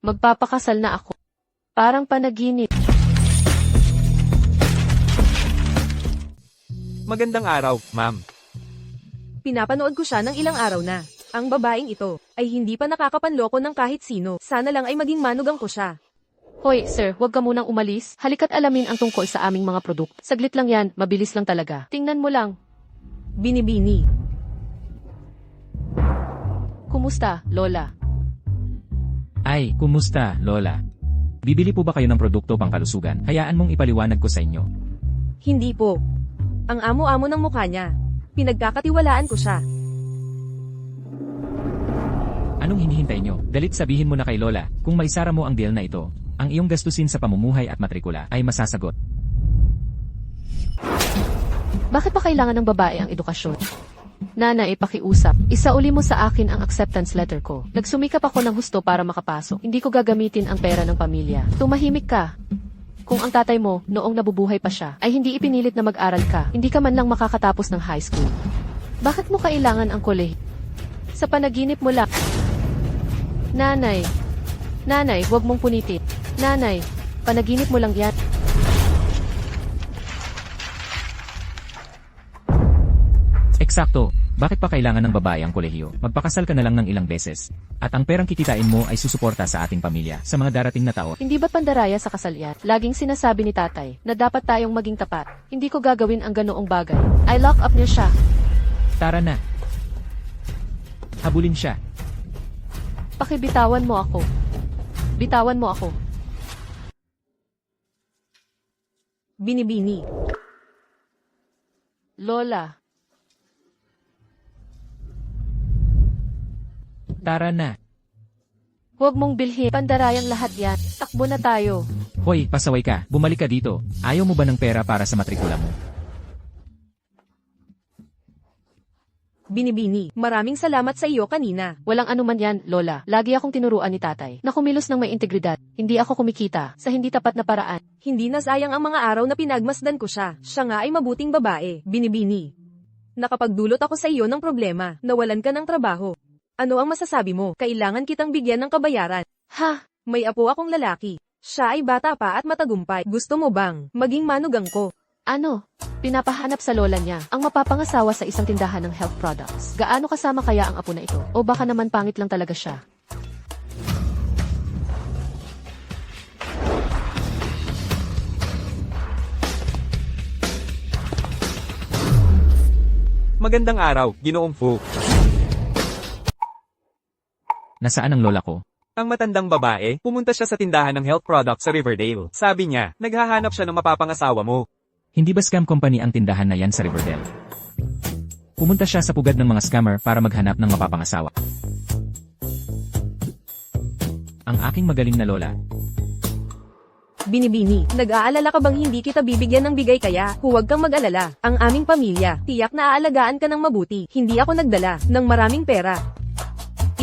Magpapakasal na ako. Parang panaginip. Magandang araw, ma'am. Pinapanood ko siya ng ilang araw na. Ang babaeng ito ay hindi pa nakakapanloko ng kahit sino. Sana lang ay maging manugang ko siya. Hoy, sir, huwag ka munang umalis. Halika't alamin ang tungkol sa aming mga produkto. Saglit lang yan, mabilis lang talaga. Tingnan mo lang. Binibini. Kumusta, Lola? Ay, kumusta, Lola? Bibili po ba kayo ng produkto pangkalusugan? Hayaan mong ipaliwanag ko sa inyo. Hindi po. Ang amo-amo ng mukha niya. Pinagkakatiwalaan ko siya. Anong hinihintay nyo? Dalit sabihin mo na kay Lola, kung maisara mo ang deal na ito, ang iyong gastusin sa pamumuhay at matrikula ay masasagot. Bakit pa kailangan ng babae ang edukasyon? Nanay, pakiusap. Isauli mo sa akin ang acceptance letter ko. Nagsumikap ako ng husto para makapasok. Hindi ko gagamitin ang pera ng pamilya. Tumahimik ka. Kung ang tatay mo, noong nabubuhay pa siya, ay hindi ipinilit na mag-aral ka, hindi ka man lang makakatapos ng high school. Bakit mo kailangan ang kolehiyo? Sa panaginip mo lang. Nanay. Nanay, huwag mong punitin. Nanay, panaginip mo lang yan. Eksakto. Bakit pa kailangan ng babae ang kolehiyo? Magpakasal ka na lang ng ilang beses. At ang perang kikitain mo ay susuporta sa ating pamilya sa mga darating na taon. Hindi ba pandaraya sa kasal yan? Laging sinasabi ni tatay na dapat tayong maging tapat. Hindi ko gagawin ang ganoong bagay. I lock up niya siya. Tara na. Habulin siya. Pakibitawan mo ako. Bitawan mo ako. Binibini. Lola. Tara na. Huwag mong bilhin. Pandarayang lahat yan. Takbo na tayo. Hoy, pasaway ka. Bumalik ka dito. Ayaw mo ba ng pera para sa matrikula mo? Binibini. Maraming salamat sa iyo kanina. Walang anuman yan, Lola. Lagi akong tinuruan ni tatay na kumilos ng may integridad. Hindi ako kumikita sa hindi tapat na paraan. Hindi na sayang ang mga araw na pinagmasdan ko siya. Siya nga ay mabuting babae. Binibini. Nakapagdulot ako sa iyo ng problema. Nawalan ka ng trabaho. Ano ang masasabi mo? Kailangan kitang bigyan ng kabayaran. Ha? May apo akong lalaki. Siya ay bata pa at matagumpay. Gusto mo bang maging manugang ko? Ano? Pinapahanap sa lola niya ang mapapangasawa sa isang tindahan ng health products. Gaano kasama kaya ang apo na ito? O baka naman pangit lang talaga siya? Magandang araw, Ginoong Fu. Nasaan ang lola ko? Ang matandang babae, pumunta siya sa tindahan ng health products sa Riverdale. Sabi niya, naghahanap siya ng mapapangasawa mo. Hindi ba scam company ang tindahan na yan sa Riverdale? Pumunta siya sa pugad ng mga scammer para maghanap ng mapapangasawa. Ang aking magaling na lola. Binibini. Nag-aalala ka bang hindi kita bibigyan ng bigay kaya? Huwag kang mag-alala. Ang aming pamilya, tiyak na aalagaan ka ng mabuti. Hindi ako nagdala ng maraming pera.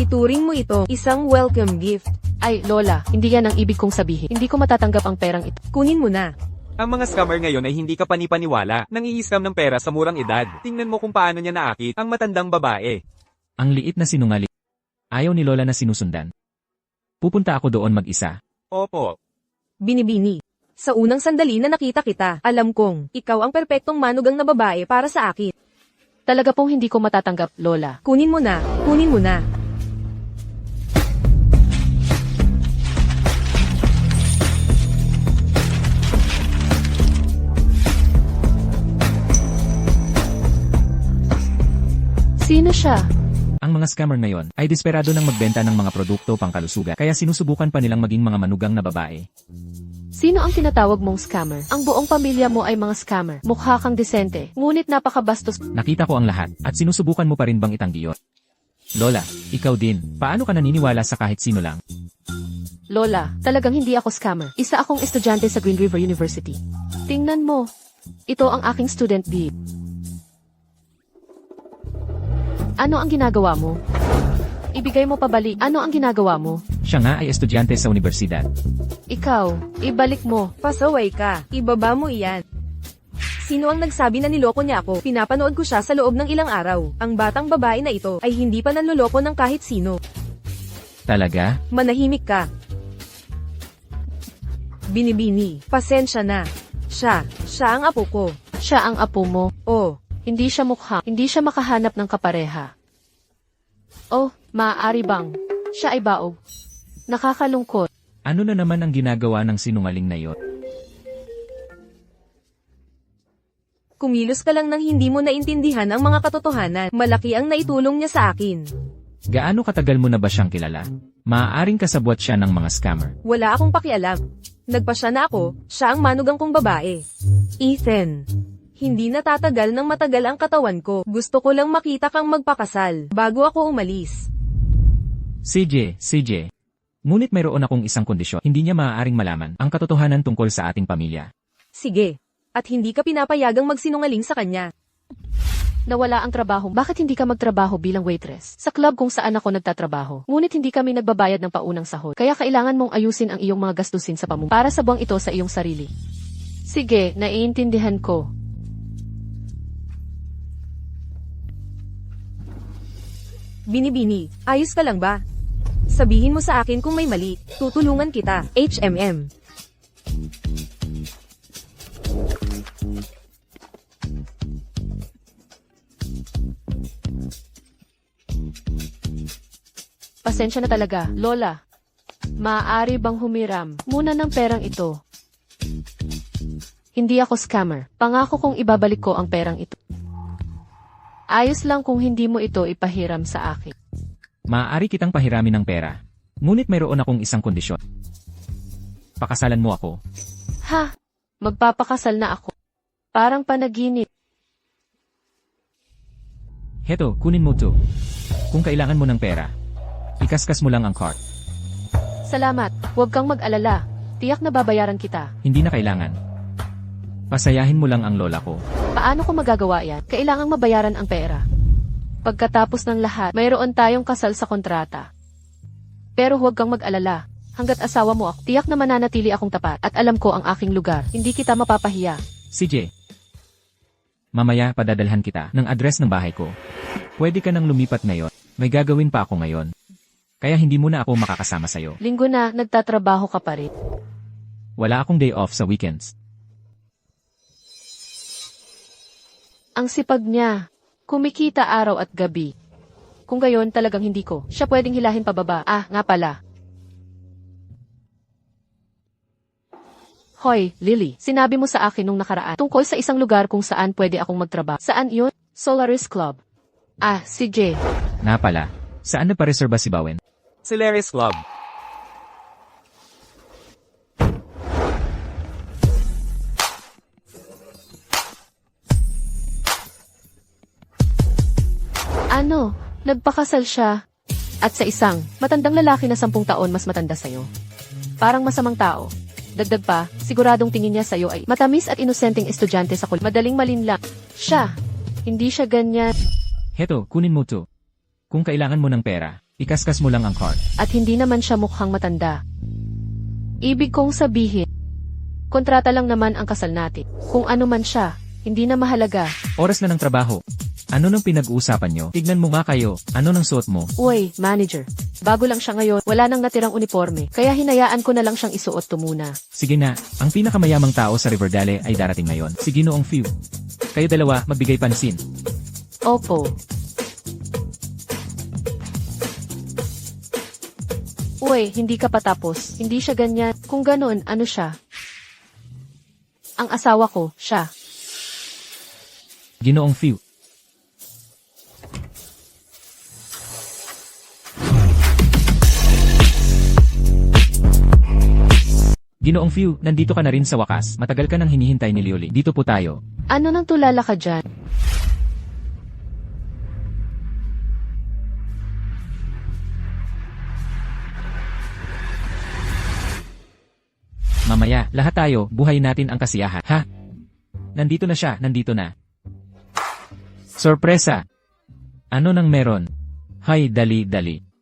Ituring mo ito isang welcome gift. Ay, Lola, hindi yan ang ibig kong sabihin. Hindi ko matatanggap ang perang ito. Kunin mo na. Ang mga scammer ngayon ay hindi ka panipaniwala, nang-i-scam ng pera sa murang edad. Tingnan mo kung paano niya naakit ang matandang babae. Ang liit na sinungaling. Ayaw ni lola na sinusundan. Pupunta ako doon mag-isa. Opo. Binibini. Sa unang sandali na nakita kita, alam kong ikaw ang perpektong manugang na babae para sa akin. Talaga pong hindi ko matatanggap, Lola. Kunin mo na. Kunin mo na. Sino siya? Ang mga scammer ngayon ay desperado ng magbenta ng mga produkto pangkalusugan kaya sinusubukan pa nilang maging mga manugang na babae. Sino ang tinatawag mong scammer? Ang buong pamilya mo ay mga scammer. Mukha kang desente, ngunit napakabastos. Nakita ko ang lahat at sinusubukan mo pa rin bang itanggi yun? Lola, ikaw din. Paano ka naniniwala sa kahit sino lang? Lola, talagang hindi ako scammer. Isa akong estudyante sa Green River University. Tingnan mo. Ito ang aking student bib. Ano ang ginagawa mo? Ibigay mo pabalik. Ano ang ginagawa mo? Siya nga ay estudyante sa universidad. Ikaw, ibalik mo. Pasaway ka. Ibaba mo iyan. Sino ang nagsabi na niloko niya ako? Pinapanood ko siya sa loob ng ilang araw. Ang batang babae na ito ay hindi pa nanloloko ng kahit sino. Talaga? Manahimik ka. Binibini, pasensya na. Siya ang apo ko. Siya ang apo mo. Oh, Hindi siya makahanap ng kapareha. Oh, maaari bang? Siya ay baog. Nakakalungkot. Ano na naman ang ginagawa ng sinungaling na yon? kumilos ka lang nang hindi mo naintindihan ang mga katotohanan. Malaki ang naitulong niya sa akin. Gaano katagal mo na ba siyang kilala? Maaaring kasabwat siya ng mga scammer. Wala akong pakialam. Nagpasya na ako, siya ang manugang kong babae. Ethan. Hindi natatagal ng matagal ang katawan ko. Gusto ko lang makita kang magpakasal, bago ako umalis. CJ. Ngunit mayroon akong isang kondisyon. Hindi niya maaaring malaman ang katotohanan tungkol sa ating pamilya. Sige. At hindi ka pinapayagang magsinungaling sa kanya. Nawala ang trabaho. Bakit hindi ka magtrabaho bilang waitress? Sa club kung saan ako nagtatrabaho. Ngunit hindi kami nagbabayad ng paunang sahod. Kaya kailangan mong ayusin ang iyong mga gastusin sa pamumuno para sa buwang ito sa iyong sarili. Sige, naiintindihan ko. Binibini, ayos ka lang ba? Sabihin mo sa akin kung may mali. Tutulungan kita. HMM. Pasensya na talaga, Lola. Maaari bang humiram muna ng perang ito? Hindi ako scammer. Pangako kong ibabalik ko ang perang ito. Ayos lang kung hindi mo ito ipahiram sa akin. Maaari kitang pahiramin ng pera. Ngunit mayroon akong isang kondisyon. Pakasalan mo ako. Ha? Magpapakasal na ako. Parang panaginip. Heto, kunin mo to. Kung kailangan mo ng pera, ikaskas mo lang ang cart. Salamat. Huwag kang mag-alala. Tiyak na babayaran kita. Hindi na kailangan. Pasayahin mo lang ang lola ko. Paano ko magagawa yan? Kailangang mabayaran ang pera. Pagkatapos ng lahat, mayroon tayong kasal sa kontrata. Pero huwag kang mag-alala. Hanggat asawa mo ako, tiyak na mananatili akong tapat at alam ko ang aking lugar. Hindi kita mapapahiya. CJ. Mamaya padadalhan kita ng address ng bahay ko. Pwede ka nang lumipat ngayon. May gagawin pa ako ngayon. Kaya hindi mo na ako makakasama sa'yo. Linggo na, nagtatrabaho ka pa rin. Wala akong day off sa weekends. Ang sipag niya. Kumikita araw at gabi. Kung gayon talagang hindi ko siya pwedeng hilahin pababa. Ah, nga pala. Hoy, Lily, sinabi mo sa akin nung nakaraan tungkol sa isang lugar kung saan pwede akong magtrabaho. Saan yun? Solaris Club. Ah, si Jay. Na pala. Saan na pareserba si Bowen? Solaris Club. Ano? Nagpakasal siya. At sa isang matandang lalaki na 10 taon mas matanda sa'yo. Parang masamang tao. Dagdag pa, siguradong tingin niya sa'yo ay matamis at inosenteng estudyante sa kulit. Madaling malinlang. Siya. Hindi siya ganyan. Heto, kunin mo to. Kung kailangan mo ng pera, ikaskas mo lang ang card. At hindi naman siya mukhang matanda. Ibig kong sabihin, kontrata lang naman ang kasal natin. Kung ano man siya, hindi na mahalaga. Oras na ng trabaho. Ano nang pinag-uusapan nyo? Tignan mo nga kayo. Ano nang suot mo? Uy, manager. Bago lang siya ngayon, wala nang natirang uniforme. Kaya hinayaan ko na lang siyang isuot to muna. Sige na, ang pinakamayamang tao sa Riverdale ay darating ngayon. Si Ginoong Few. Kayo dalawa, magbigay pansin. Opo. Uy, hindi ka pa tapos. Hindi siya ganyan. Kung ganon, ano siya? Ang asawa ko, siya. Ginoong Few. Ginoong Few, nandito ka na rin sa wakas. Matagal ka nang hinihintay ni Lioli. Dito po tayo. Ano nang tulala ka dyan? Mamaya, lahat tayo, buhay natin ang kasiyahan. Ha? Nandito na siya, nandito na. Sorpresa! Ano nang meron? Hay, dali.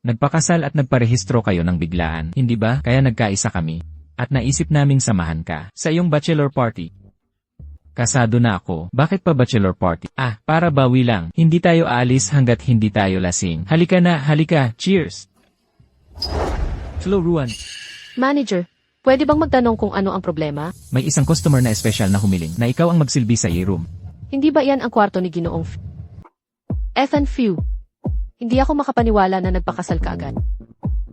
Nagpakasal at nagparehistro kayo ng biglaan, hindi ba? Kaya nagkaisa kami. At naisip naming samahan ka sa iyong bachelor party. Kasado na ako. Bakit pa bachelor party? Ah, para bawi lang. Hindi tayo aalis hanggat hindi tayo lasing. Halika na, halika. Cheers! Slow, Ruan. Manager, Pwede bang magtanong kung ano ang problema? May isang customer na espesyal na humiling na ikaw ang magsilbi sa room. Hindi ba yan ang kwarto ni Ginoong Ethan Few? Hindi ako makapaniwala na nagpakasal ka agad.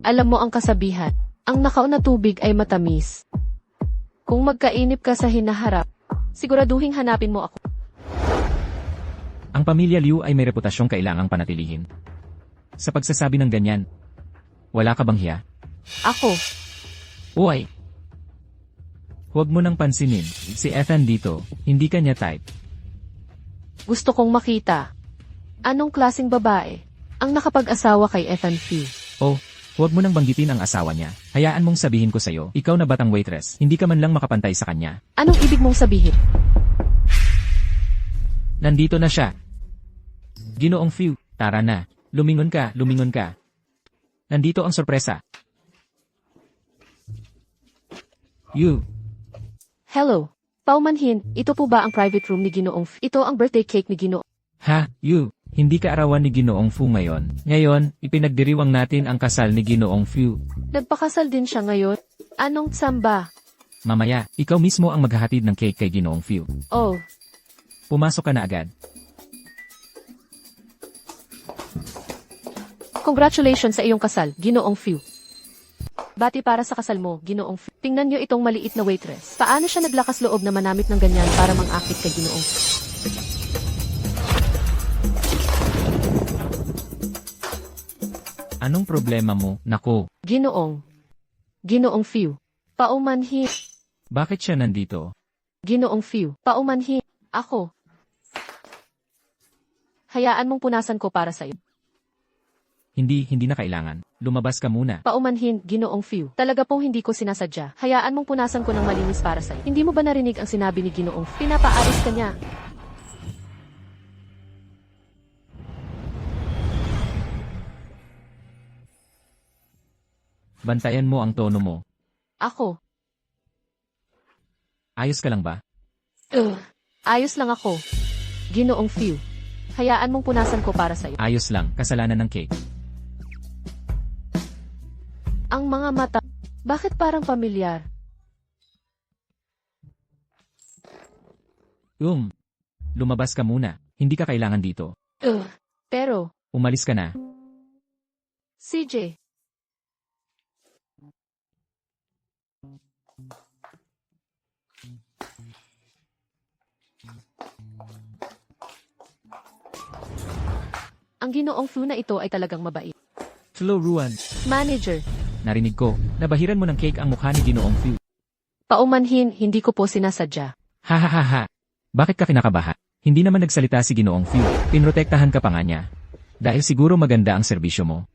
Alam mo ang kasabihan, ang nakaon na tubig ay matamis. Kung magkainip ka sa hinaharap, siguraduhing hanapin mo ako. Ang pamilya Liu ay may reputasyong kailangang panatilihin. Sa pagsasabi ng ganyan, wala ka bang hiya? Ako, Uy! Huwag mo nang pansinin, si Ethan dito, hindi kanya type. gusto kong makita. Anong klaseng babae ang nakapag-asawa kay Ethan Few? Oh, huwag mo nang banggitin ang asawa niya. Hayaan mong sabihin ko sa'yo, ikaw na batang waitress, hindi ka man lang makapantay sa kanya. Anong ibig mong sabihin? Nandito na siya. Ginoong Few, tara na. Lumingon ka, lumingon ka. Nandito ang sorpresa. You. Hello. Paumanhin, ito po ba ang private room ni Ginoong Few? Ito ang birthday cake ni Ginoong. Ha, you. Hindi ka arawan ni Ginoong Fu ngayon. Ngayon, ipinagdiriwang natin ang kasal ni Ginoong Fu. Nagpakasal din siya ngayon? Anong tsamba? Mamaya, ikaw mismo ang maghahatid ng cake kay Ginoong Fu. Oh, Pumasok ka na agad. congratulations sa iyong kasal, Ginoong Few. Bati para sa kasal mo, Ginoong Few. Tingnan niyo itong maliit na waitress. Paano siya naglakas loob na manamit ng ganyan para mangakit kay Ginoong Few? Anong problema mo, nako? Ginoong Few. Paumanhin. Bakit siya nandito? Ginoong Few. Paumanhin. Ako. Hayaan mong punasan ko para sa'yo. Hindi na kailangan. Lumabas ka muna. Paumanhin, Ginoong Few. Talaga pong hindi ko sinasadya. Hayaan mong punasan ko ng malinis para sa'yo. Hindi mo ba narinig ang sinabi ni Ginoong Few? Pinapaalis ka niya. Bantayan mo ang tono mo. Ako. Ayos ka lang ba? Ayos lang ako. Ginoong Few. Hayaan mong punasan ko para sa'yo. Ayos lang, kasalanan ng cake. Ang mga mata. Bakit parang pamilyar? Lumabas ka muna. Hindi ka kailangan dito. Pero, Umalis ka na. CJ. Ang Ginoong Few na ito ay talagang mabait. Flo Ruan. Manager. Narinig ko, nabahiran mo ng cake ang mukha ni Ginoong Fu. Paumanhin, hindi ko po sinasadya. Ha ha ha ha. Bakit ka kinakabahan? Hindi naman nagsalita si Ginoong Fu. Pinrotektahan ka pa nga niya. Dahil siguro maganda ang serbisyo mo.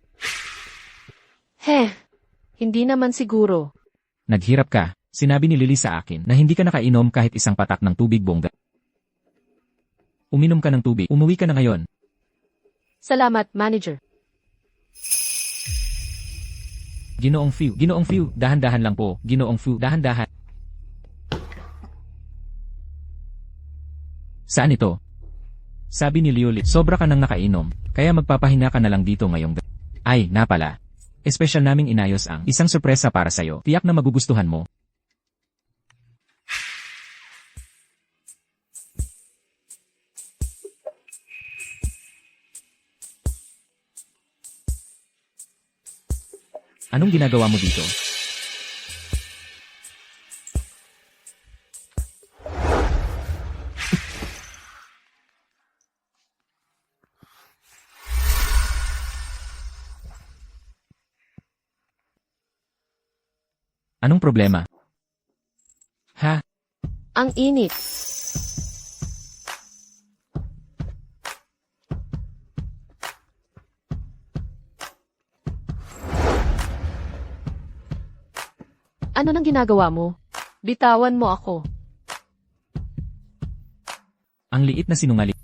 Hindi naman siguro. Naghirap ka. Sinabi ni Lily sa akin na hindi ka nakainom kahit isang patak ng tubig bongga. Uminom ka ng tubig. Umuwi ka na ngayon. Salamat, manager. Ginoong Fu, dahan-dahan lang po. Ginoong Fu, dahan-dahan. Saan ito? Sabi ni Lioli, sobra ka nang nakainom, kaya magpapahinga ka na lang dito ngayong gabi. Ay, napala. Espesyal naming inayos ang isang sorpresa para sa'yo. Tiyak na magugustuhan mo. Anong ginagawa mo dito? Anong problema? Ha? Ang init. Ano nang ginagawa mo? Bitawan mo ako. Ang liit na sinungaling.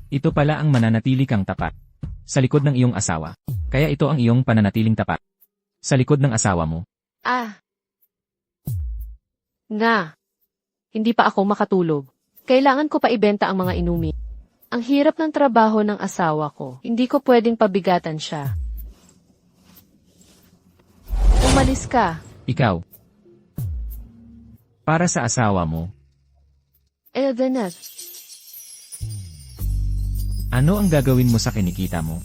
Ito pala ang mananatili kang tapat. Sa likod ng iyong asawa. Kaya ito ang iyong pananatiling tapat. Sa likod ng asawa mo. Hindi pa ako makatulog. Kailangan ko pa ibenta ang mga inumin. Ang hirap ng trabaho ng asawa ko. Hindi ko pwedeng pabigatan siya. Umalis ka. Ikaw, Para sa asawa mo. Then, Ano ang gagawin mo sa kinikita mo?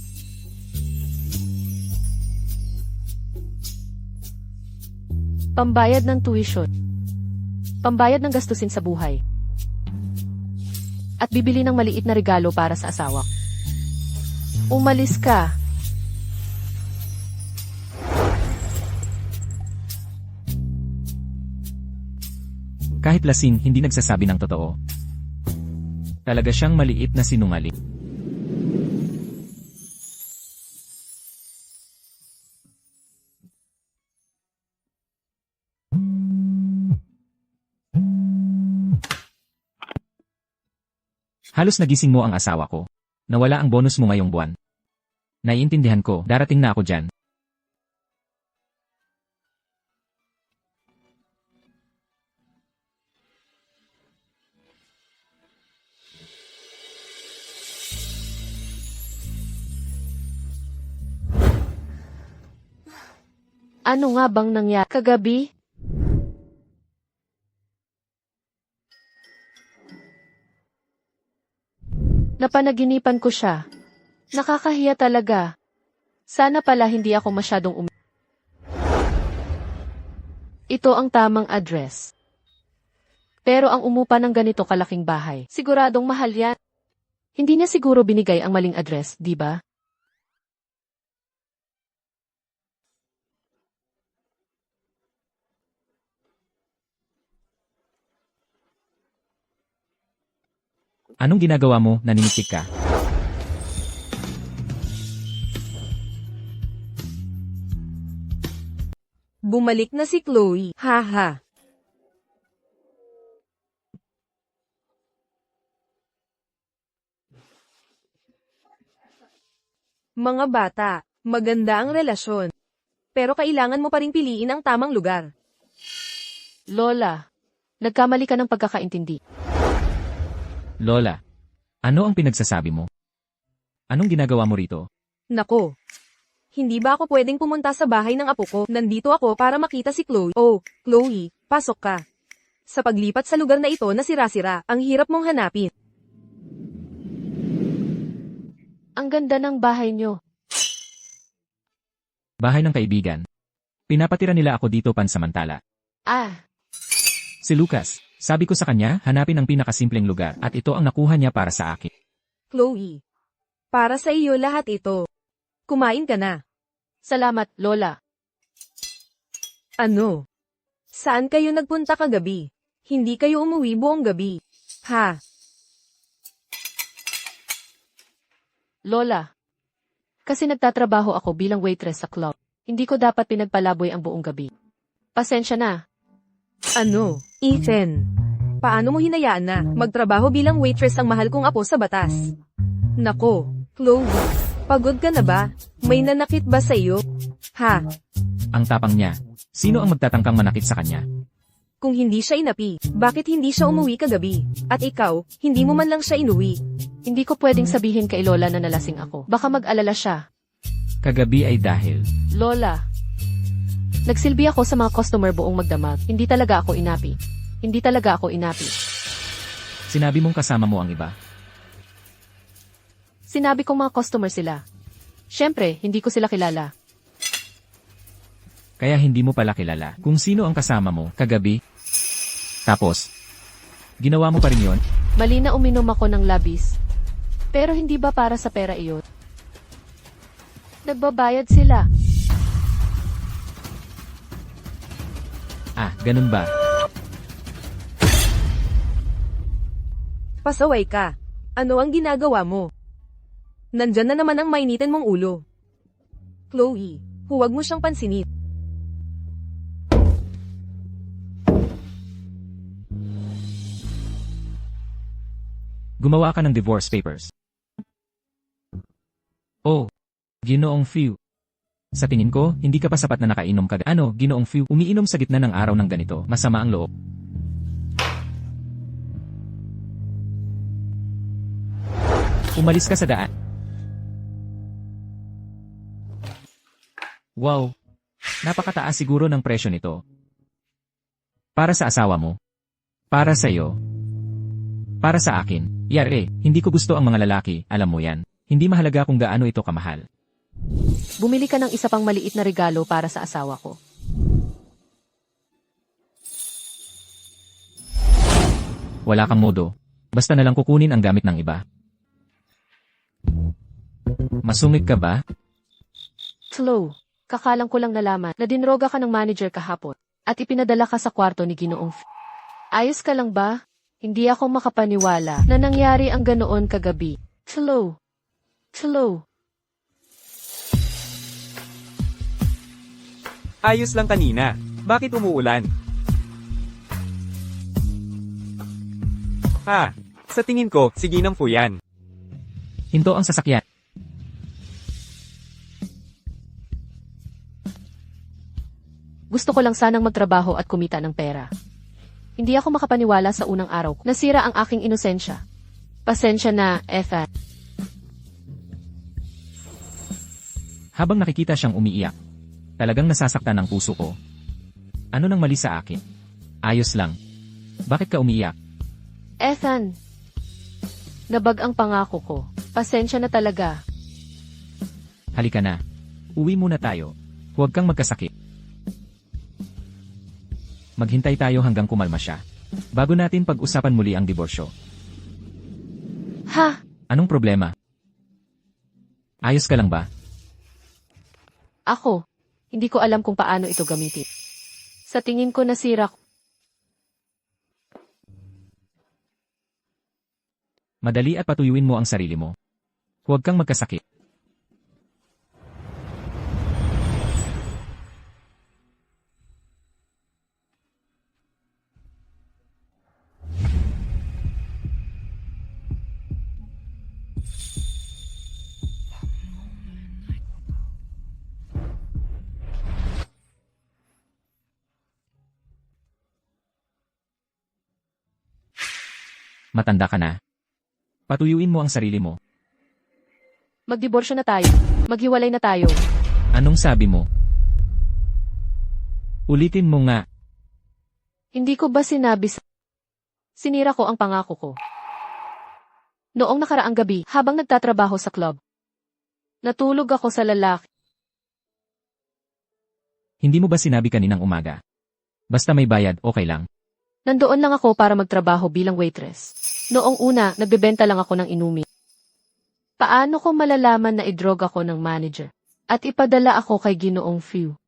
pambayad ng tuition. Pambayad ng gastusin sa buhay. At bibili ng maliit na regalo para sa asawa. Umalis ka. Kahit lasing, hindi nagsasabi ng totoo. Talaga siyang maliit na sinungaling. Halos nagising mo ang asawa ko. Nawala ang bonus mo ngayong buwan. Naiintindihan ko, darating na ako dyan. Ano nga bang nangyari kagabi? Napanaginipan ko siya. Nakakahiya talaga. Sana pala hindi ako masyadong Ito ang tamang address. Pero ang umupa ng ganito kalaking bahay, siguradong mahal yan. Hindi niya siguro binigay ang maling address, di ba? Anong ginagawa mo, naninitik ka? Bumalik na si Chloe, haha. Mga bata, maganda ang relasyon. Pero kailangan mo pa ring piliin ang tamang lugar. Lola, nagkamali ka ng pagkakaintindi. Lola, ano ang pinagsasabi mo? Anong ginagawa mo rito? Nako. Hindi ba ako pwedeng pumunta sa bahay ng apo ko? Nandito ako para makita si Chloe. Oh, Chloe, pasok ka. Sa paglipat sa lugar na ito na sira-sira, ang hirap mong hanapin. Ang ganda ng bahay nyo. Bahay ng kaibigan. Pinapatira nila ako dito pansamantala. Ah, Si Lucas, sabi ko sa kanya, hanapin ang pinakasimpleng lugar at ito ang nakuha niya para sa akin. Chloe, para sa iyo lahat ito. Kumain ka na. salamat, Lola. Ano? Saan kayo nagpunta kagabi? Hindi kayo umuwi buong gabi. Ha? Lola. Kasi nagtatrabaho ako bilang waitress sa club. Hindi ko dapat pinagpalaboy ang buong gabi. Pasensya na. Ano? Ethan. Paano mo hinayaan na magtrabaho bilang waitress ang mahal kong apo sa batas? Nako, Chloe. Pagod ka na ba? May nanakit ba sa iyo? Ha? Ang tapang niya. Sino ang magtatangkang manakit sa kanya? Kung hindi siya inapi, bakit hindi siya umuwi kagabi? At ikaw, hindi mo man lang siya inuwi. Hindi ko pwedeng sabihin kay Lola na nalasing ako. Baka mag-alala siya. Kagabi ay dahil. Lola. Nagsilbi ako sa mga customer buong magdamag. Hindi talaga ako inapi. Hindi talaga ako inapi. Sinabi mong kasama mo ang iba. Sinabi kong mga customer sila. Siyempre, hindi ko sila kilala. Kaya hindi mo pala kilala kung sino ang kasama mo kagabi. Tapos, ginawa mo pa rin yon? Mali na uminom ako ng labis. Pero hindi ba para sa pera iyon? Nagbabayad sila. Ah, ganun ba? Pasaway ka. Ano ang ginagawa mo? Nandyan na naman ang mainitin mong ulo. Chloe, huwag mo siyang pansinin. Gumawa ka ng divorce papers. Oh, Ginoong Few. Sa tingin ko, hindi ka pa sapat na nakainom ka. Ano, Ginoong Few, umiinom sa gitna ng araw ng ganito, masama ang loob. Umalis ka sa daan. Wow, napakataas siguro ng presyo nito. Para sa asawa mo, Para sa'yo. Para sa akin. Yare, hindi ko gusto ang mga lalaki, alam mo yan. Hindi mahalaga kung gaano ito kamahal. Bumili ka ng isa pang maliit na regalo para sa asawa ko. Wala kang modo. Basta na lang kukunin ang gamit ng iba. Masungit ka ba? Slow. Kakalang ko lang nalaman na dinroga ka ng manager kahapon at ipinadala ka sa kwarto ni Ginoong Ayos ka lang ba? Hindi ako makapaniwala na nangyari ang ganoon kagabi. Slow. Slow. Ayos lang kanina. Bakit umuulan? Sa tingin ko, si Ginang Fu yan. Hinto ang sasakyan. Gusto ko lang sanang magtrabaho at kumita ng pera. Hindi ako makapaniwala sa unang araw ko. Nasira ang aking inosensya. Pasensya na, Ethan. Habang nakikita siyang umiiyak, talagang nasasaktan ang puso ko. Ano nang mali sa akin? Ayos lang. Bakit ka umiiyak? Ethan. Nabag ang pangako ko. Pasensya na talaga. Halika na. Uwi muna tayo. Huwag kang magkasakit. Maghintay tayo hanggang kumalma siya. Bago natin pag-usapan muli ang diborsyo. Ha? Anong problema? Ayos ka lang ba? Ako. Hindi ko alam kung paano ito gamitin. Sa tingin ko nasira ko. Madali at patuyuin mo ang sarili mo. Huwag kang magkasakit. Matanda ka na. Patuyuin mo ang sarili mo. Magdiborsyo na tayo. Maghiwalay na tayo. Anong sabi mo? Ulitin mo nga. Hindi ko ba sinabi sa... Sinira ko ang pangako ko. Noong nakaraang gabi, habang nagtatrabaho sa club, natulog ako sa lalaki. Hindi mo ba sinabi kaninang umaga? Basta may bayad, okay lang. Nandoon lang ako para magtrabaho bilang waitress. Noong una, nagbebenta lang ako ng inumin. Paano ko malalaman na idroga ko ng manager? At ipadala ako kay Ginoong Fu.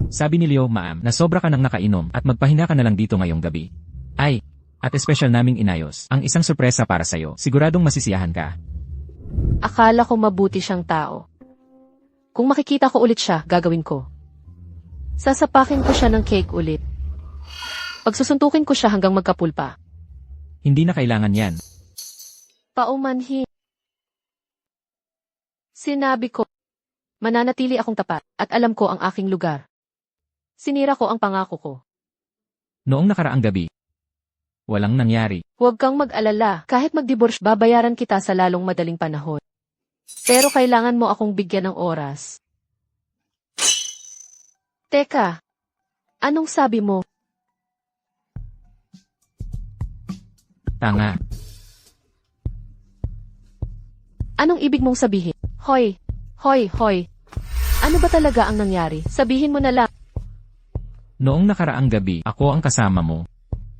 Sabi ni Leo, ma'am, na sobra ka nang nakainom at magpahinga ka na lang dito ngayong gabi. Ay, at espesyal naming inayos ang isang sorpresa para sa'yo. Siguradong masisiyahan ka. Akala ko mabuti siyang tao. Kung makikita ko ulit siya, gagawin ko. Sasapakin ko siya ng cake ulit. Pagsusuntukin ko siya hanggang magkapulpa. Hindi na kailangan yan. Paumanhin. Sinabi ko, mananatili akong tapat at alam ko ang aking lugar. Sinira ko ang pangako ko. Noong nakaraang gabi, walang nangyari. Huwag kang mag-alala, kahit magdiborsyo, babayaran kita sa lalong madaling panahon. Pero kailangan mo akong bigyan ng oras. Teka, anong sabi mo? Tanga. Anong ibig mong sabihin? Hoy, hoy, hoy. Ano ba talaga ang nangyari? Sabihin mo na lang. Noong nakaraang gabi, ako ang kasama mo.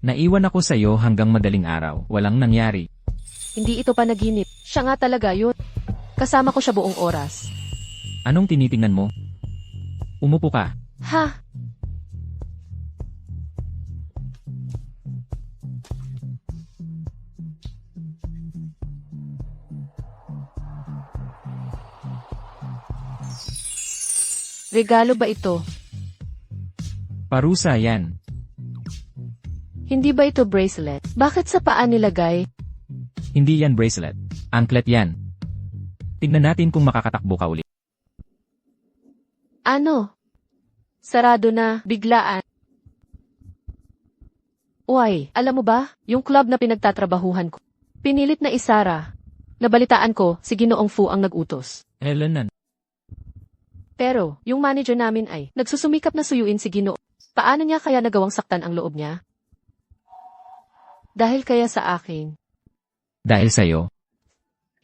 Naiwan ako sa iyo hanggang madaling araw. Walang nangyari. Hindi ito panaginip. Siya nga talaga yun. Kasama ko siya buong oras. Anong tinitingnan mo? Umupo ka. Ha? Regalo ba ito? Parusa yan. Hindi ba ito bracelet? Bakit sa paa nilagay? Hindi yan bracelet. Anklet yan. Tignan natin kung makakatakbo ka ulit. Ano? Sarado na, biglaan. Uy, alam mo ba, yung club na pinagtatrabahuhan ko, pinilit na isara. Nabalitaan ko, si Ginoong Fu ang nag-utos. Elenan. Pero, yung manager namin ay, nagsusumikap na suyuin si Ginoo. Paano niya kaya nagawang saktan ang loob niya? Dahil kaya sa akin. Dahil sa'yo,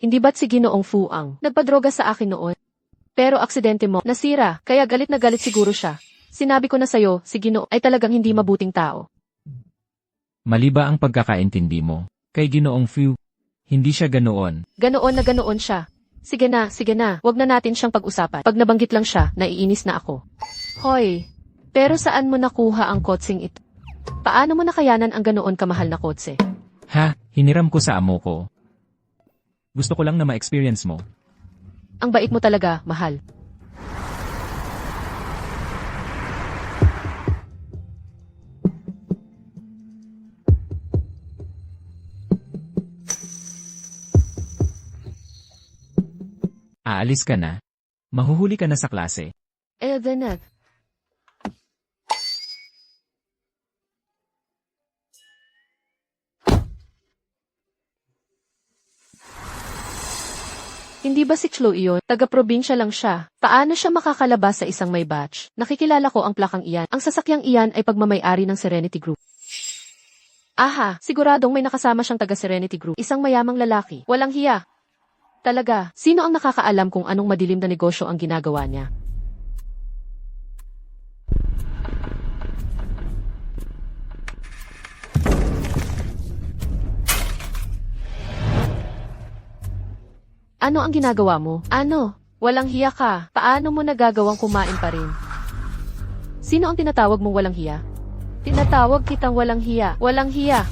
Hindi ba't si Ginoong Fu ang nagpadroga sa akin noon? Pero aksidente mo, nasira, kaya galit na galit siguro siya. Sinabi ko na sa'yo, si Ginoo ay talagang hindi mabuting tao. mali ba ang pagkakaintindi mo? Kay Ginoong Fu, hindi siya ganoon. Ganoon na ganoon siya. Sige na, wag na natin siyang pag-usapan. Pag nabanggit lang siya, naiinis na ako. Hoy, pero saan mo nakuha ang kotseng ito? Paano mo nakayanan ang ganoon kamahal na kotse? Ha, hiniram ko sa amo ko. Gusto ko lang na ma-experience mo. Ang bait mo talaga, mahal. Aalis ka na. Mahuhuli ka na sa klase. Then, hindi ba si Chloe iyon? Taga-probinsya lang siya. Paano siya makakalabas sa isang may batch? Nakikilala ko ang plakang iyan. Ang sasakyang iyan ay pagmamay-ari ng Serenity Group. Aha, siguradong may nakasama siyang taga-Serenity Group. Isang mayamang lalaki. Walang hiya. Talaga, sino ang nakakaalam kung anong madilim na negosyo ang ginagawa niya? Ano ang ginagawa mo? Ano? Walang hiya ka. Paano mo nagagawang kumain pa rin? Sino ang tinatawag mong walang hiya? Tinatawag kitang walang hiya. Walang hiya.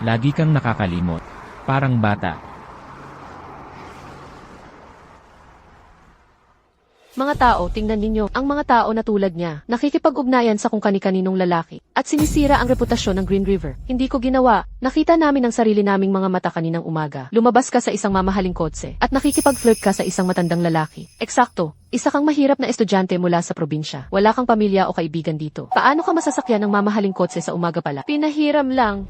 Lagi kang nakakalimot. Parang bata. Mga tao, tingnan ninyo, ang mga tao na tulad niya, nakikipag-ugnayan sa kung kani-kaninong lalaki, at sinisira ang reputasyon ng Green River. Hindi ko ginawa. Nakita namin ang sarili naming mga mata kaninang umaga. Lumabas ka sa isang mamahaling kotse, at nakikipag-flirt ka sa isang matandang lalaki. Eksakto, isa kang mahirap na estudyante mula sa probinsya. Wala kang pamilya o kaibigan dito. Paano ka masasakyan ng mamahaling kotse sa umaga pala? Pinahiram lang.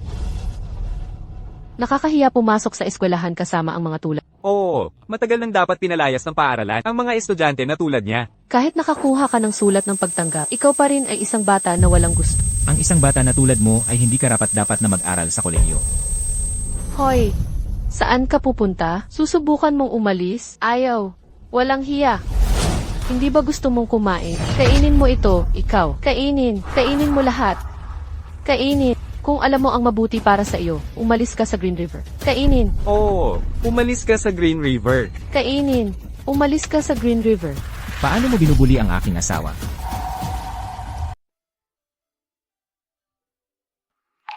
Nakakahiya pumasok sa eskwelahan kasama ang mga tulad. Oo, matagal nang dapat pinalayas ng paaralan ang mga estudyante na tulad niya. Kahit nakakuha ka ng sulat ng pagtanggap, ikaw pa rin ay isang bata na walang gusto. Ang isang bata na tulad mo ay hindi karapat-dapat na mag-aral sa kolehiyo. Hoy, saan ka pupunta? Susubukan mong umalis? Ayaw. Walang hiya. Hindi ba gusto mong kumain? Kainin mo ito, ikaw. Kainin. Kainin mo lahat. Kainin. Kung alam mo ang mabuti para sa iyo, umalis ka sa Green River. Kainin. Oo, umalis ka sa Green River. Kainin. Umalis ka sa Green River. Paano mo binubuli ang aking asawa?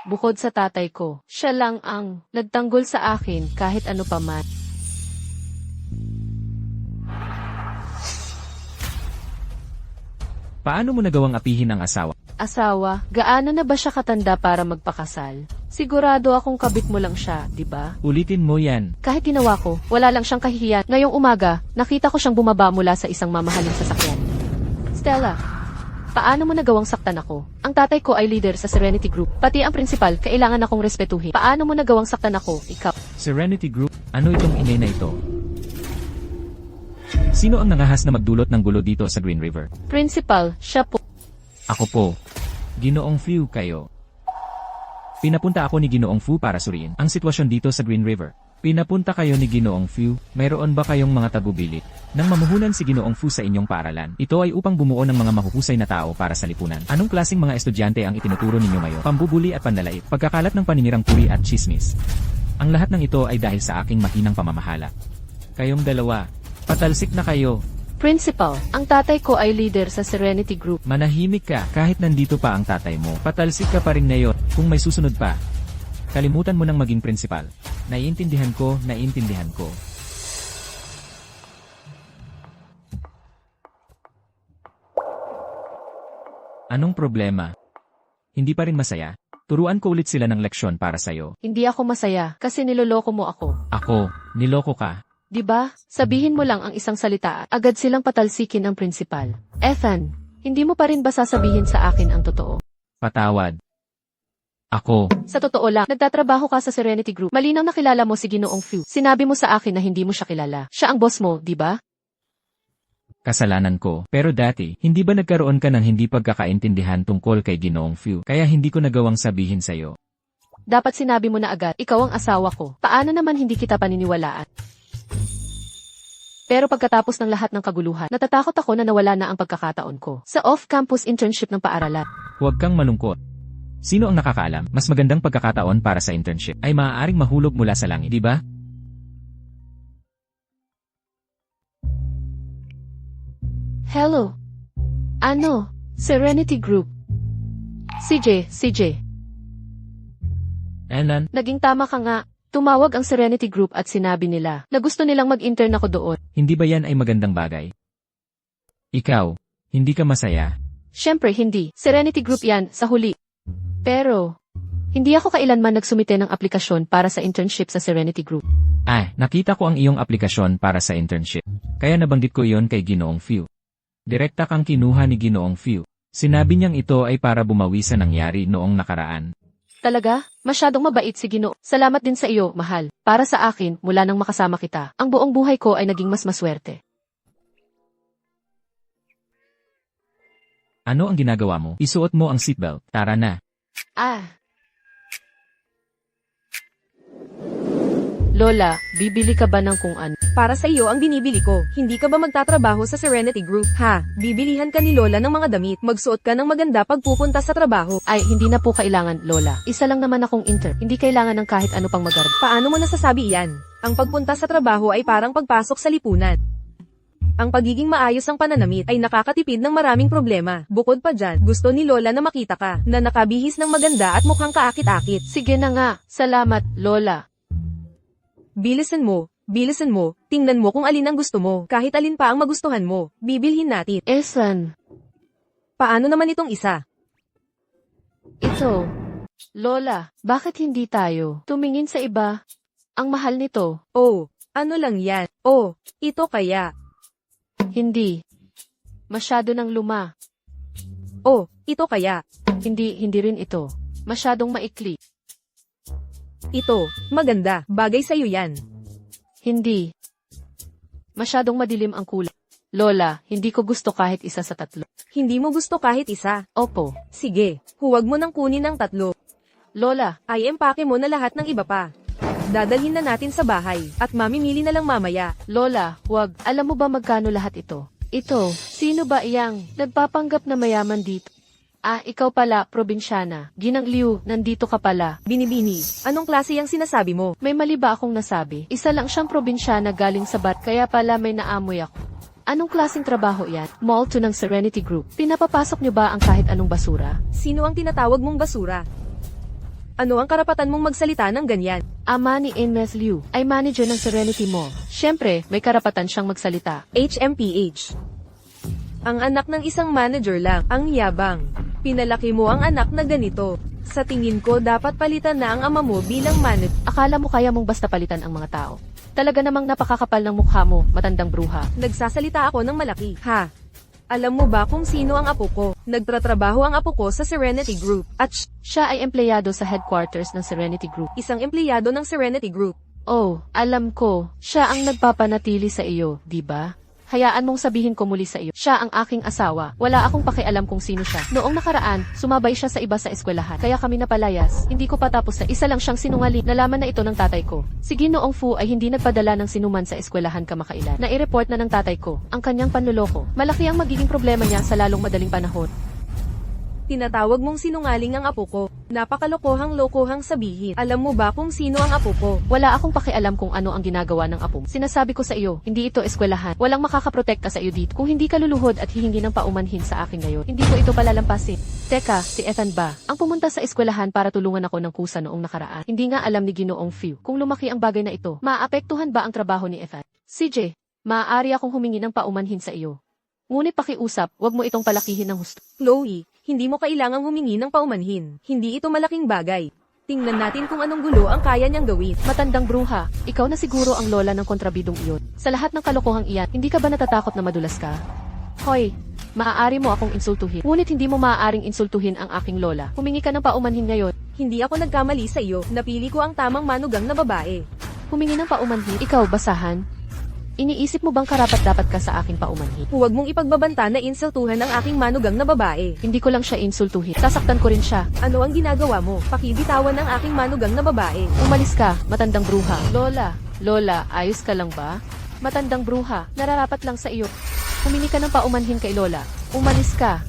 Bukod sa tatay ko, siya lang ang nagtanggol sa akin kahit ano pa man. Paano mo nagawang apihin ang asawa? Asawa, gaano na ba siya katanda para magpakasal? Sigurado akong kabit mo lang siya, di ba? Ulitin mo yan. Kahit ginawa ko, wala lang siyang kahihiyan. Ngayong umaga, nakita ko siyang bumaba mula sa isang mamahaling sasakyan. Stella, paano mo nagawang saktan ako? Ang tatay ko ay leader sa Serenity Group. Pati ang principal, kailangan akong respetuhin. Paano mo nagawang saktan ako, ikaw? Serenity Group, ano itong inay na ito? Sino ang nangahas na magdulot ng gulo dito sa Green River? Principal, siya po. Ako po. Ginoong Fu kayo. Pinapunta ako ni Ginoong Fu para suriin ang sitwasyon dito sa Green River. Pinapunta kayo ni Ginoong Fu, mayroon ba kayong mga tagubilin? Nang mamuhunan si Ginoong Fu sa inyong paaralan, ito ay upang bumuo ng mga mahuhusay na tao para sa lipunan. Anong klaseng mga estudyante ang itinuturo ninyo ngayon? Pambubuli at panlalait, pagkakalat ng paninirang puri at chismis. Ang lahat ng ito ay dahil sa aking mahinang pamamahala. Kayong dalawa, patalsik na kayo. Principal, ang tatay ko ay leader sa Serenity Group. Manahimik ka kahit nandito pa ang tatay mo. Patalsik ka pa rin ngayon kung may susunod pa. Kalimutan mo nang maging principal. Naiintindihan ko. Anong problema? Hindi pa rin masaya? Turuan ko ulit sila ng leksyon para sa'yo. Hindi ako masaya kasi niloloko mo ako. Ako, niloko ka. Diba? Sabihin mo lang ang isang salita, agad silang patalsikin ang principal. Ethan, hindi mo pa rin ba sasabihin sa akin ang totoo? Patawad. Ako. Sa totoo lang, nagtatrabaho ka sa Serenity Group. Malinaw na kilala mo si Ginoong Fu. Sinabi mo sa akin na hindi mo siya kilala. Siya ang boss mo, di ba? kasalanan ko. Pero dati, hindi ba nagkaroon ka ng hindi pagkakaintindihan tungkol kay Ginoong Fu? Kaya hindi ko nagawang sabihin sa'yo. Dapat sinabi mo na agad, ikaw ang asawa ko. Paano naman hindi kita paniniwalaan? Pero pagkatapos ng lahat ng kaguluhan, natatakot ako na nawala na ang pagkakataon ko sa off-campus internship ng paaralan. Huwag kang malungkot. Sino ang nakakaalam, mas magandang pagkakataon para sa internship ay maaaring mahulog mula sa langit, di ba? Hello? Ano? Serenity Group. CJ. Alan, Naging tama ka nga. Tumawag ang Serenity Group at sinabi nila na gusto nilang mag-intern ako doon. hindi ba yan ay magandang bagay? Ikaw, hindi ka masaya. Siyempre hindi. Serenity Group yan, sa huli. Pero, hindi ako kailanman nagsumite ng aplikasyon para sa internship sa Serenity Group. Nakita ko ang iyong aplikasyon para sa internship. Kaya nabanggit ko iyon kay Ginoong Fu. Direkta kang kinuha ni Ginoong Fu. Sinabi niyang ito ay para bumawi sa nangyari noong nakaraan. Talaga? Masyadong mabait si Ginoo. Salamat din sa iyo, mahal. Para sa akin, mula nang makasama kita, ang buong buhay ko ay naging mas maswerte. Ano ang ginagawa mo? Isuot mo ang seatbelt. Tara na. Lola, bibili ka ba ng kung ano? Para sa iyo ang binibili ko. Hindi ka ba magtatrabaho sa Serenity Group? Ha? Bibilihan ka ni Lola ng mga damit. Magsuot ka ng maganda pag pupunta sa trabaho. Ay, hindi na po kailangan, Lola. Isa lang naman akong intern. Hindi kailangan ng kahit ano pang magarbo. Paano mo nasasabi iyan? Ang pagpunta sa trabaho ay parang pagpasok sa lipunan. Ang pagiging maayos ang pananamit ay nakakatipid ng maraming problema. Bukod pa dyan, gusto ni Lola na makita ka, na nakabihis ng maganda at mukhang kaakit-akit. Sige na nga. Salamat, Lola. Bilisan mo, tingnan mo kung alin ang gusto mo, kahit alin pa ang magustuhan mo, bibilhin natin. Esan, Paano naman itong isa? ito. Lola, bakit hindi tayo tumingin sa iba? Ang mahal nito. Oh, ano lang yan? Oh, ito kaya. Hindi. Masyado nang luma. Oh, ito kaya. Hindi rin ito. Masyadong maikli. Ito, maganda, bagay sa'yo yan. Hindi. Masyadong madilim ang kulay. Lola, hindi ko gusto kahit isa sa tatlo. Hindi mo gusto kahit isa. Opo. Sige, huwag mo nang kunin ang tatlo. Lola, Ay empake mo na lahat ng iba pa. Dadalhin na natin sa bahay, at mamimili na lang mamaya. Lola, wag. Alam mo ba magkano lahat ito? Ito, sino ba iyang nagpapanggap na mayaman dito? Ikaw pala, probinsyana. Ginang Liu, nandito ka pala. Binibini, anong klase yung sinasabi mo? May mali ba akong nasabi? Isa lang siyang probinsyana galing sa bat, kaya pala may naamoy ako. Anong klaseng trabaho yan? Mall to ng Serenity Group. Pinapapasok niyo ba ang kahit anong basura? Sino ang tinatawag mong basura? Ano ang karapatan mong magsalita ng ganyan? Ama ni Ines Liu ay manager ng Serenity Mall. Siyempre, may karapatan siyang magsalita. HMPH. Ang anak ng isang manager lang, ang yabang. Pinalaki mo ang anak na ganito. Sa tingin ko dapat palitan na ang ama mo bilang manager. Akala mo kaya mong basta palitan ang mga tao. Talaga namang napakakapal ng mukha mo, matandang bruha. Nagsasalita ako ng malaki. Ha? Alam mo ba kung sino ang apo ko? Nagtratrabaho ang apo ko sa Serenity Group. At Siya ay empleyado sa headquarters ng Serenity Group. isang empleyado ng Serenity Group. Oh, alam ko. Siya ang nagpapanatili sa iyo, di ba? Hayaan mong sabihin ko muli sa iyo. Siya ang aking asawa. Wala akong pakialam kung sino siya. Noong nakaraan, sumabay siya sa iba sa eskwelahan. Kaya kami napalayas. Hindi ko pa tapos na isa lang siyang sinungaling. Nalaman na ito ng tatay ko. Si Ginoong Fu ay hindi nagpadala ng sinuman sa eskwelahan kamakailan. Nai-report na ng tatay ko ang kanyang panloloko. Malaki ang magiging problema niya sa lalong madaling panahon. Tinatawag mong sinungaling ang apo ko. Napakalokohang-lokohang sabihin. Alam mo ba kung sino ang apo ko? Wala akong pakialam kung ano ang ginagawa ng apo mo. Sinasabi ko sa iyo, hindi ito eskwelahan. Walang makakaprotekta sa iyo dito. Kung hindi ka luluhod at hihingi ng paumanhin sa akin ngayon, hindi ko ito palalampasin. Teka, si Ethan ba? Ang pumunta sa eskwelahan para tulungan ako ng kusa noong nakaraan. Hindi nga alam ni Ginoong Fu kung lumaki ang bagay na ito. Maapektuhan ba ang trabaho ni Ethan? CJ, maaari akong humingi ng paumanhin sa iyo. Ngunit pakiusap, wag mo itong palakihin ng husto. Chloe, hindi mo kailangang humingi ng paumanhin. Hindi ito malaking bagay. Tingnan natin kung anong gulo ang kaya niyang gawin. Matandang bruha, ikaw na siguro ang lola ng kontrabidong iyon. Sa lahat ng kalokohang iyan, hindi ka ba natatakot na madulas ka? Hoy, maaari mo akong insultuhin. Ngunit hindi mo maaaring insultuhin ang aking lola. Humingi ka ng paumanhin ngayon. Hindi ako nagkamali sa iyo. Napili ko ang tamang manugang na babae. Humingi ng paumanhin, ikaw basahan. Iniisip mo bang karapat-dapat ka sa aking paumanhin? Huwag mong ipagbabanta na insultuhan ang aking manugang na babae. Hindi ko lang siya insultuhin. Sasaktan ko rin siya. Ano ang ginagawa mo? Pakibitawan ang aking manugang na babae. Umalis ka, matandang bruha. Lola, ayos ka lang ba? Matandang bruha, nararapat lang sa iyo. Humingi ka ng paumanhin kay Lola. Umalis ka.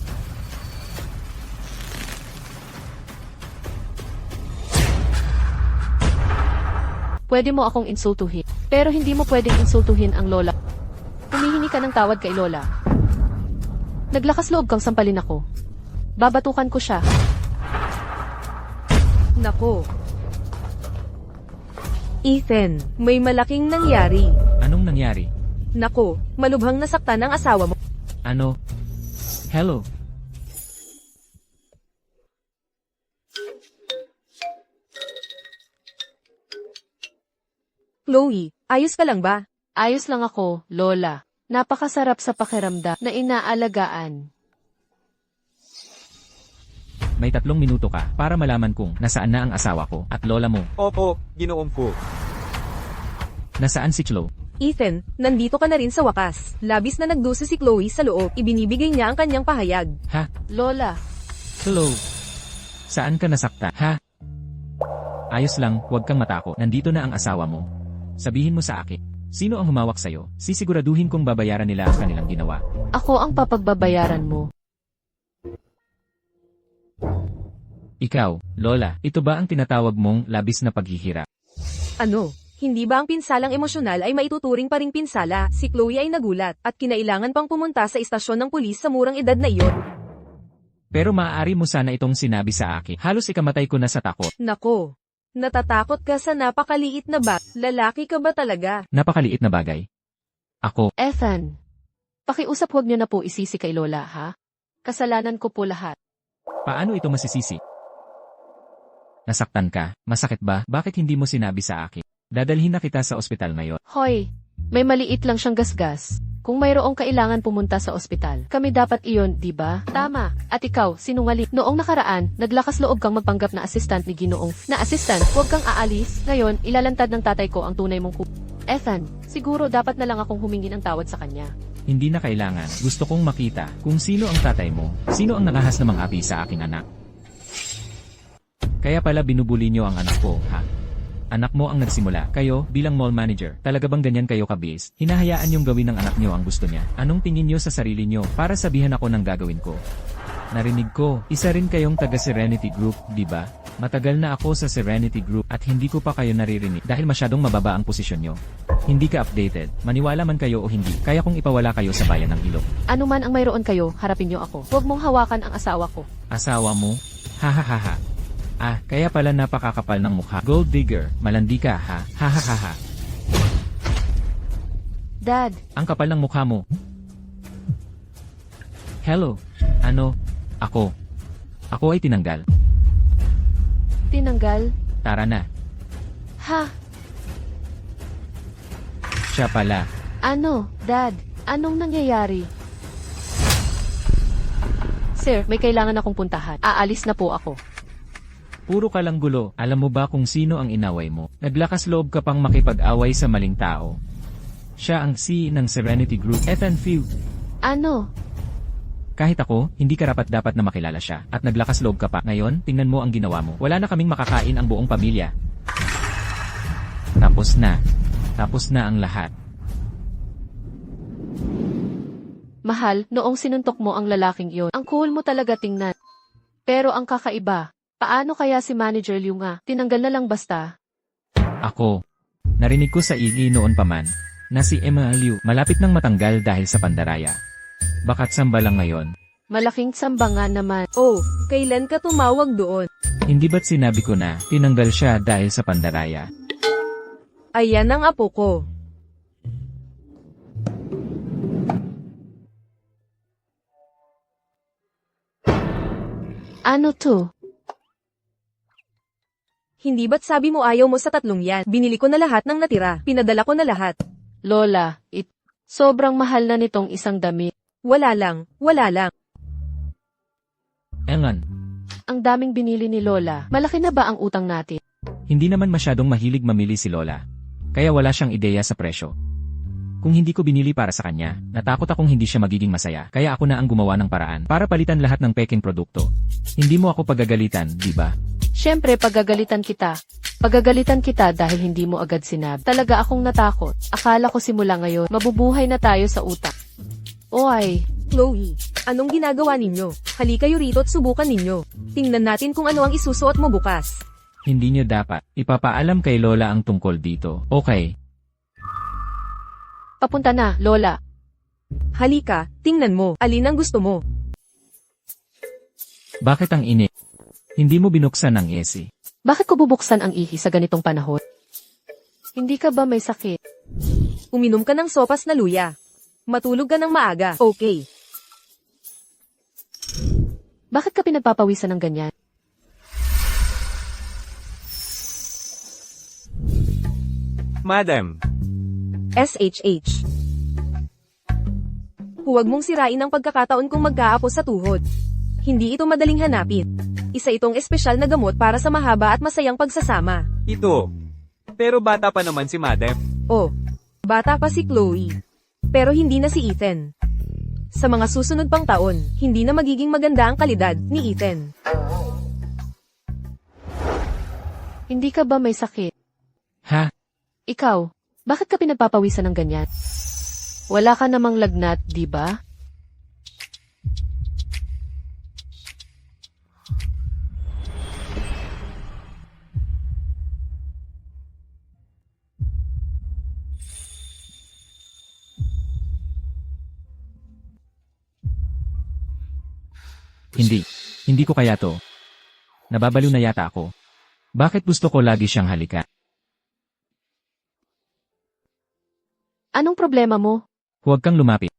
Pwede mo akong insultuhin, pero hindi mo pwedeng insultuhin ang Lola. Humihingi ka ng tawad kay Lola. Naglakas loob kang sampalin ako. Babatukan ko siya. Nako. Ethan, may malaking nangyari. Anong nangyari? Nako, malubhang nasaktan ang asawa mo. Ano? Hello? Chloe, ayos ka lang ba? Ayos lang ako, Lola. Napakasarap sa pakiramdam na inaalagaan. May 3 minuto ka para malaman kung nasaan na ang asawa ko at lola mo. Opo, ginoong po. Nasaan si Chloe? Ethan, nandito ka na rin sa wakas. Labis na nagdusa si Chloe sa loob. Ibinibigay niya ang kanyang pahayag. Ha? Lola, Chloe? Saan ka nasakta? Ha? Ayos lang, huwag kang matakot. Nandito na ang asawa mo. Sabihin mo sa akin, sino ang humawak sa'yo? Sisiguraduhin kong babayaran nila ang kanilang ginawa. ako ang papagbabayaran mo. Ikaw, Lola, ito ba ang tinatawag mong labis na paghihirap? Ano? Hindi ba ang pinsalang emosyonal ay maituturing pa ring pinsala? Si Chloe ay nagulat at kinailangan pang pumunta sa istasyon ng pulis sa murang edad na iyon. Pero maaari mo sana itong sinabi sa akin. Halos ikamatay ko na sa takot. Nako. Natatakot ka sa napakaliit na bat. Lalaki ka ba talaga? Napakaliit na bagay. Ako, Ethan, pakiusap huwag niyo na po isisi kay Lola, ha? Kasalanan ko po lahat. paano ito masisisi? Nasaktan ka? Masakit ba? Bakit hindi mo sinabi sa akin? Dadalhin na kita sa ospital ngayon. Hoy, may maliit lang siyang gasgas. Kung mayroong kailangan pumunta sa ospital, kami dapat iyon, di ba? Tama. At ikaw, sinungaling. Noong nakaraan, naglakas loob kang magpanggap na assistant ni Ginoong. Na assistant, huwag kang aalis. Ngayon, ilalantad ng tatay ko ang tunay mong Ethan, siguro dapat na lang akong humingi ng tawad sa kanya. Hindi na kailangan. Gusto kong makita kung sino ang tatay mo. Sino ang nakahas ng mga api sa aking anak. Kaya pala binubuli niyo ang anak ko, ha? Anak mo ang nagsimula. Kayo, bilang mall manager, talaga bang ganyan kayo kabis? Hinahayaan niyong gawin ng anak niyo ang gusto niya. Anong tingin niyo sa sarili niyo para sabihan ako ng gagawin ko? Narinig ko, isa rin kayong taga Serenity Group, di ba? Matagal na ako sa Serenity Group at hindi ko pa kayo naririnig dahil masyadong mababa ang posisyon niyo. Hindi ka updated. Maniwala man kayo o hindi, kaya kong ipawala kayo sa bayan ng ilog. Ano man ang mayroon kayo, harapin niyo ako. Huwag mong hawakan ang asawa ko. Asawa mo? Hahaha. Ah, kaya pala napakakapal ng mukha. Gold digger, malandi ka ha? Hahaha. Dad, Ang kapal ng mukha mo. Hello? Ano? Ako. Ako ay tinanggal. tinanggal. Tara na. Ha? Siya pala. Ano, Dad? Anong nangyayari? Sir, may kailangan akong puntahan. Aalis na po ako. Puro ka lang gulo. Alam mo ba kung sino ang inaway mo? Naglakas loob ka pang makipag-away sa maling tao. Siya ang CEO ng Serenity Group. Ethan Few. Ano? Kahit ako, hindi karapat-dapat na makilala siya. At naglakas loob ka pa. Ngayon, tingnan mo ang ginawa mo. Wala na kaming makakain ang buong pamilya. Tapos na. Tapos na ang lahat. Mahal, noong sinuntok mo ang lalaking iyon, ang cool mo talaga tingnan. Pero ang kakaiba, paano kaya si Manager Liu nga? Tinanggal na lang basta. Ako. Narinig ko sa igi noon pa man, na si Emma Liu malapit nang matanggal dahil sa pandaraya. Baka't samba lang ngayon. Malaking sambangan naman. Oh, kailan ka tumawag doon? Hindi ba't sinabi ko na, tinanggal siya dahil sa pandaraya? Ayan ang apo ko. Ano to? Hindi ba't sabi mo ayaw mo sa 3 yan? Binili ko na lahat ng natira. Pinadala ko na lahat. Lola, sobrang mahal na nitong isang damit. Wala lang, wala lang. Engan, Ang daming binili ni Lola. Malaki na ba ang utang natin? hindi naman masyadong mahilig mamili si Lola. Kaya wala siyang ideya sa presyo. Kung hindi ko binili para sa kanya, natakot akong hindi siya magiging masaya, kaya ako na ang gumawa ng paraan para palitan lahat ng peking produkto. Hindi mo ako pagagalitan, di ba? Siyempre, pagagalitan kita. Pagagalitan kita dahil hindi mo agad sinabi. Talaga akong natakot. Akala ko simula ngayon, mabubuhay na tayo sa utak. Oy, Chloe, anong ginagawa ninyo? Hali kayo rito at subukan ninyo. Tingnan natin kung ano ang isusuot mo bukas. Hindi niyo dapat. Ipapaalam kay Lola ang tungkol dito. Okay. papunta na, Lola. Halika, tingnan mo, alin ang gusto mo. Bakit ang init? Hindi mo binuksan ang AC. Bakit ko bubuksan ang ihi sa ganitong panahon? Hindi ka ba may sakit? Uminom ka ng sopas na luya. Matulog ka ng maaga, okay. Bakit ka pinagpapawisan ng ganyan? Madam, SHH. Huwag mong sirain ang pagkakataon kung magkaapos sa tuhod. Hindi ito madaling hanapin. Isa itong espesyal na gamot para sa mahaba at masayang pagsasama. ito. Pero bata pa naman si Madam. Oh, bata pa si Chloe. Pero hindi na si Ethan. Sa mga susunod pang taon, hindi na magiging maganda ang kalidad ni Ethan. Hindi ka ba may sakit? Ha? Ikaw, bakit ka pinagpapawisan ng ganyan? Wala ka namang lagnat, di ba? Hindi. Hindi ko kaya to. Nababaliw na yata ako. Bakit gusto ko lagi siyang halika? Anong problema mo? Huwag kang lumapit.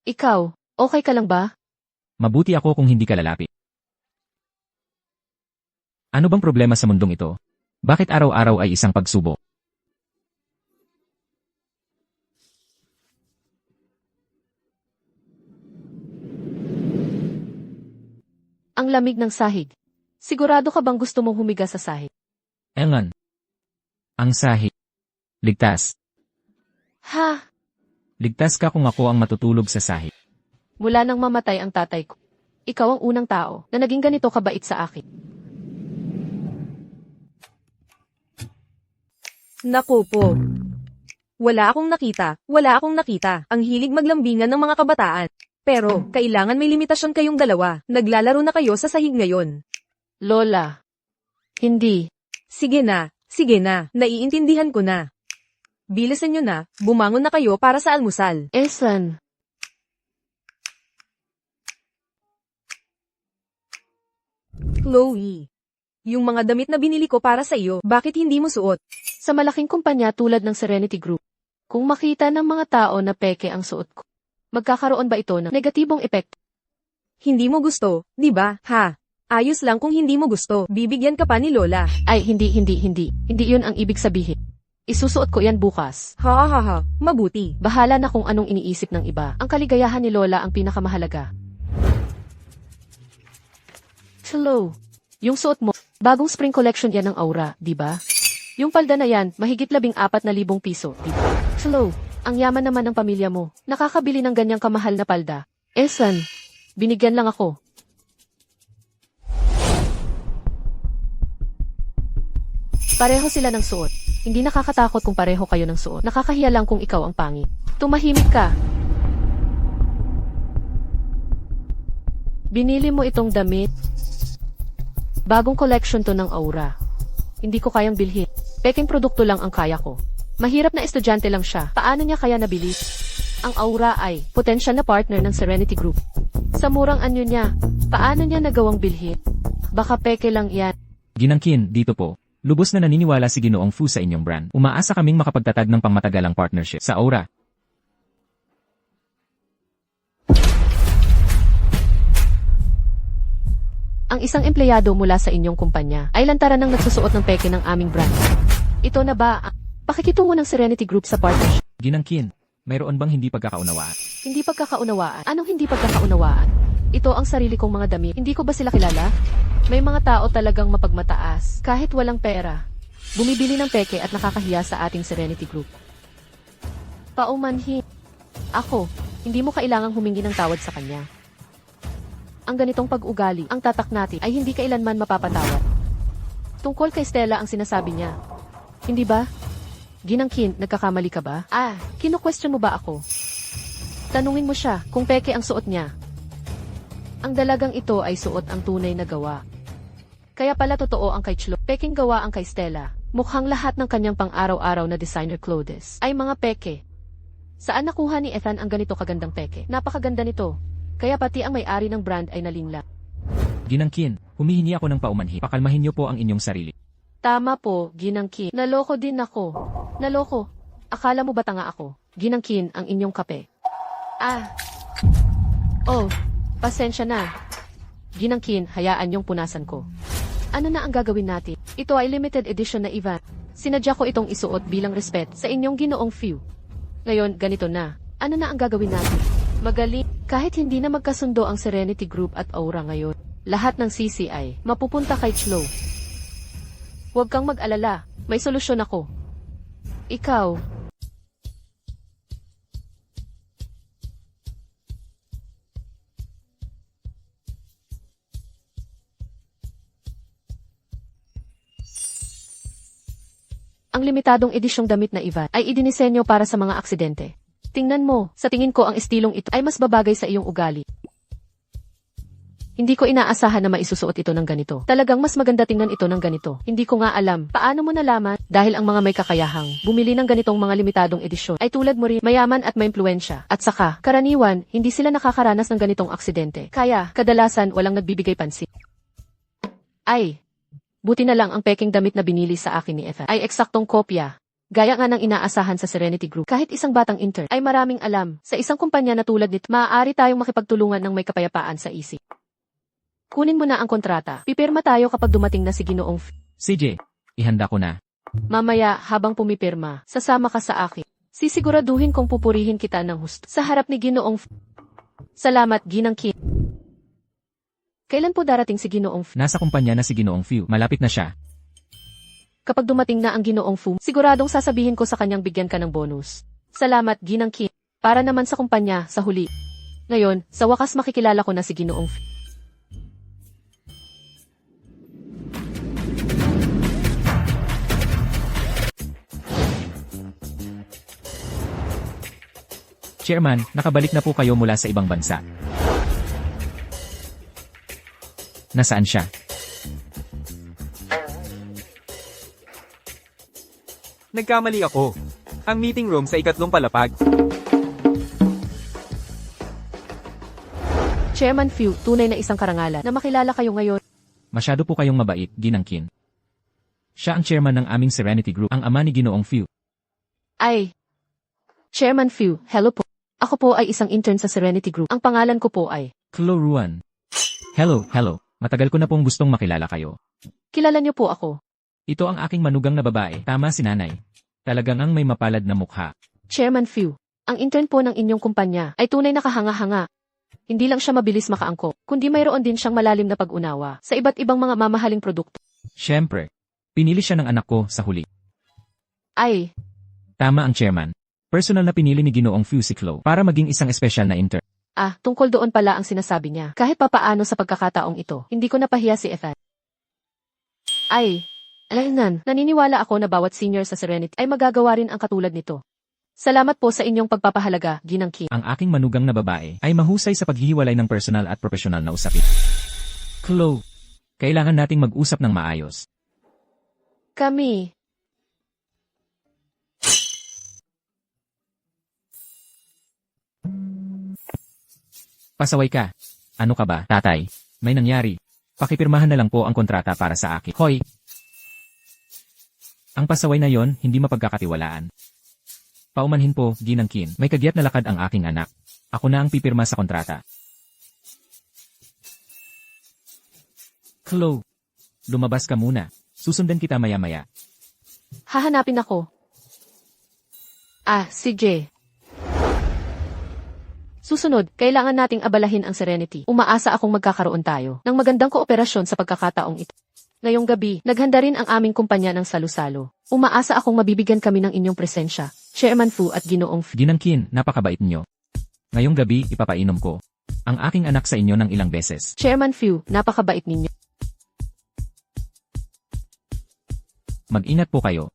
Ikaw, okay ka lang ba? Mabuti ako kung hindi ka lalapit. Ano bang problema sa mundong ito? Bakit araw-araw ay isang pagsubok? Ang lamig ng sahig. Sigurado ka bang gusto mong humiga sa sahig? Engan. Ang sahig. Ligtas. Ha? Ligtas ka kung ako ang matutulog sa sahig. Mula nang mamatay ang tatay ko. Ikaw ang unang tao na naging ganito kabait sa akin. Naku po. Wala akong nakita. Ang hilig maglambingan ng mga kabataan. Pero, kailangan may limitasyon kayong dalawa. Naglalaro na kayo sa sahig ngayon. Lola. Hindi. Sige na, naiintindihan ko na. Bilisan nyo na, bumangon na kayo para sa almusal. Esan. Chloe. Yung mga damit na binili ko para sa iyo, bakit hindi mo suot? Sa malaking kumpanya tulad ng Serenity Group, kung makita ng mga tao na peke ang suot ko, magkakaroon ba ito ng negatibong epekto? Hindi mo gusto, di ba? Ha? Ayos lang kung hindi mo gusto. Bibigyan ka pa ni Lola. Ay, hindi. Hindi yun ang ibig sabihin. Isusuot ko yan bukas. Ha. Mabuti. Bahala na kung anong iniisip ng iba. Ang kaligayahan ni Lola ang pinakamahalaga. Hello. Yung suot mo, bagong spring collection yan ng Aura, di ba? Yung palda na yan, mahigit 14,000 piso, di ba? Hello. Ang yaman naman ng pamilya mo. Nakakabili ng ganyang kamahal na palda. Esan, binigyan lang ako. Pareho sila ng suot. Hindi nakakatakot kung pareho kayo ng suot. Nakakahiya lang kung ikaw ang pangit. Tumahimik ka. Binili mo itong damit. Bagong collection to ng Aura. Hindi ko kayang bilhin. Peking produkto lang ang kaya ko. Mahirap na estudyante lang siya. Paano niya kaya nabili? Ang Aura ay potensyal na partner ng Serenity Group. Sa murang anyo niya, paano niya nagawang bilhin? Baka peke lang yan. Ginangkin, dito po. Lubos na naniniwala si Ginoong Fu sa inyong brand. Umaasa kaming makapagtatag ng pangmatagalang partnership sa Aura. Ang isang empleyado mula sa inyong kumpanya ay lantaran ng nagsusuot ng peke ng aming brand. Ito na ba ang pakikitungo ng Serenity Group sa partnership? Ginangkin, mayroon bang hindi pagkakaunawaan? Hindi pagkakaunawaan. Anong hindi pagkakaunawaan? Ito ang sarili kong mga damit. Hindi ko ba sila kilala? May mga tao talagang mapagmataas, kahit walang pera. Bumibili ng peke at nakakahiya sa ating Serenity Group. Paumanhin. Ako, hindi mo kailangang humingi ng tawad sa kanya. Ang ganitong pag-ugali, ang tatak natin, ay hindi kailanman mapapatawad. Tungkol kay Stella ang sinasabi niya. Hindi ba? Ginangkin, nagkakamali ka ba? Kino-question mo ba ako? Tanungin mo siya kung peke ang suot niya. Ang dalagang ito ay suot ang tunay na gawa. Kaya pala totoo ang kay Chlo. Peking gawa ang kay Stella. Mukhang lahat ng kanyang pang-araw-araw na designer clothes ay mga peke. Saan nakuha ni Ethan ang ganito kagandang peke? Napakaganda nito. Kaya pati ang may-ari ng brand ay nalinlang. Ginangkin, humihingi ako ng paumanhin. Pakalmahin niyo po ang inyong sarili. Tama po, Ginangkin. Naloko din ako. Naloko. Akala mo ba tanga ako? Ginangkin ang inyong kape. Oh, pasensya na. Ginangkin, hayaan yung punasan ko. Ano na ang gagawin natin? Ito ay limited edition na Ivan. Sinadya ko itong isuot bilang respect sa inyong ginoong few. Ngayon, ganito na. Ano na ang gagawin natin? Magaling. Kahit hindi na magkasundo ang Serenity Group at Aura ngayon, lahat ng CCI mapupunta kay Chlo. Huwag kang mag-alala. May solusyon ako. Ikaw. Ang limitadong edisyong damit na Ivan ay idinisenyo para sa mga aksidente. Tingnan mo, sa tingin ko ang estilong ito ay mas babagay sa iyong ugali. Hindi ko inaasahan na maisusuot ito ng ganito. Talagang mas maganda tingnan ito ng ganito. Hindi ko nga alam, paano mo nalaman? Dahil ang mga may kakayahang bumili ng ganitong mga limitadong edisyon ay tulad mo rin, mayaman at may impluensya. At saka, karaniwan, hindi sila nakakaranas ng ganitong aksidente. Kaya, kadalasan walang nagbibigay pansin. Buti na lang ang peking damit na binili sa akin ni Ethan ay eksaktong kopya. Gaya nga ng inaasahan sa Serenity Group. Kahit isang batang intern ay maraming alam. Sa isang kumpanya na tulad nito, maaari tayong makipagtulungan ng may kapayapaan sa isip. Kunin mo na ang kontrata. Pipirma tayo kapag dumating na si Ginoong CJ, ihanda ko na. Mamaya, habang pumipirma, sasama ka sa akin. Sisiguraduhin kong pupurihin kita ng husto sa harap ni Ginoong Salamat, Ginangkin. Kailan po darating si Ginoong Nasa kumpanya na si Ginoong Few. Malapit na siya. Kapag dumating na ang Ginoong siguradong sasabihin ko sa kanyang bigyan ka ng bonus. Salamat, Ginangkin. Para naman sa kumpanya, sa huli. Ngayon, sa wakas makikilala ko na si Ginoong Chairman, nakabalik na po kayo mula sa ibang bansa. Nasaan siya? Nagkamali ako. Ang meeting room sa ikatlong palapag. Chairman Few, tunay na isang karangalan na makilala kayo ngayon. Masyado po kayong mabait, Ginangkin. Siya ang chairman ng aming Serenity Group, ang ama ni Ginoong Few. Chairman Few, hello po. Ako po ay isang intern sa Serenity Group. Ang pangalan ko po ay Chlo Ruan. Hello. Matagal ko na pong gustong makilala kayo. Kilala niyo po ako. Ito ang aking manugang na babae. Tama si nanay. Talagang ang may mapalad na mukha. Chairman Few, ang intern po ng inyong kumpanya ay tunay na kahanga-hanga. Hindi lang siya mabilis makaangkop, kundi mayroon din siyang malalim na pag-unawa sa iba't ibang mga mamahaling produkto. Siyempre, pinili siya ng anak ko sa huli. Tama ang chairman. Personal na pinili ni Ginoong Few si Chlo para maging isang espesyal na intern. Tungkol doon pala ang sinasabi niya. Kahit papaano sa pagkakataong ito, hindi ko napahiya si Ethan. Naniniwala ako na bawat senior sa Serenity ay magagawa rin ang katulad nito. Salamat po sa inyong pagpapahalaga, Ginangkin. Ang aking manugang na babae ay mahusay sa paghihiwalay ng personal at profesional na usapin. Chlo, kailangan nating mag-usap ng maayos. Kami. Pasaway ka. Ano ka ba, tatay? May nangyari. Pakipirmahan na lang po ang kontrata para sa akin. Hoy! Ang pasaway na yon, hindi mapagkakatiwalaan. Paumanhin po, Ginangkin. May kagyat na lakad ang aking anak. Ako na ang pipirma sa kontrata. Chlo, lumabas ka muna. Susundan kita maya-maya. Hahanapin ako. CJ. Susunod, kailangan nating abalahin ang Serenity. Umaasa akong magkakaroon tayo ng magandang kooperasyon sa pagkakataong ito. Ngayong gabi, naghanda rin ang aming kumpanya ng salo-salo. Umaasa akong mabibigyan kami ng inyong presensya. Chairman Fu at Ginoong Fu. Ginangkin, napakabait nyo. Ngayong gabi, ipapainom ko ang aking anak sa inyo ng ilang beses. Chairman Fu, napakabait ninyo. Mag-ingat po kayo.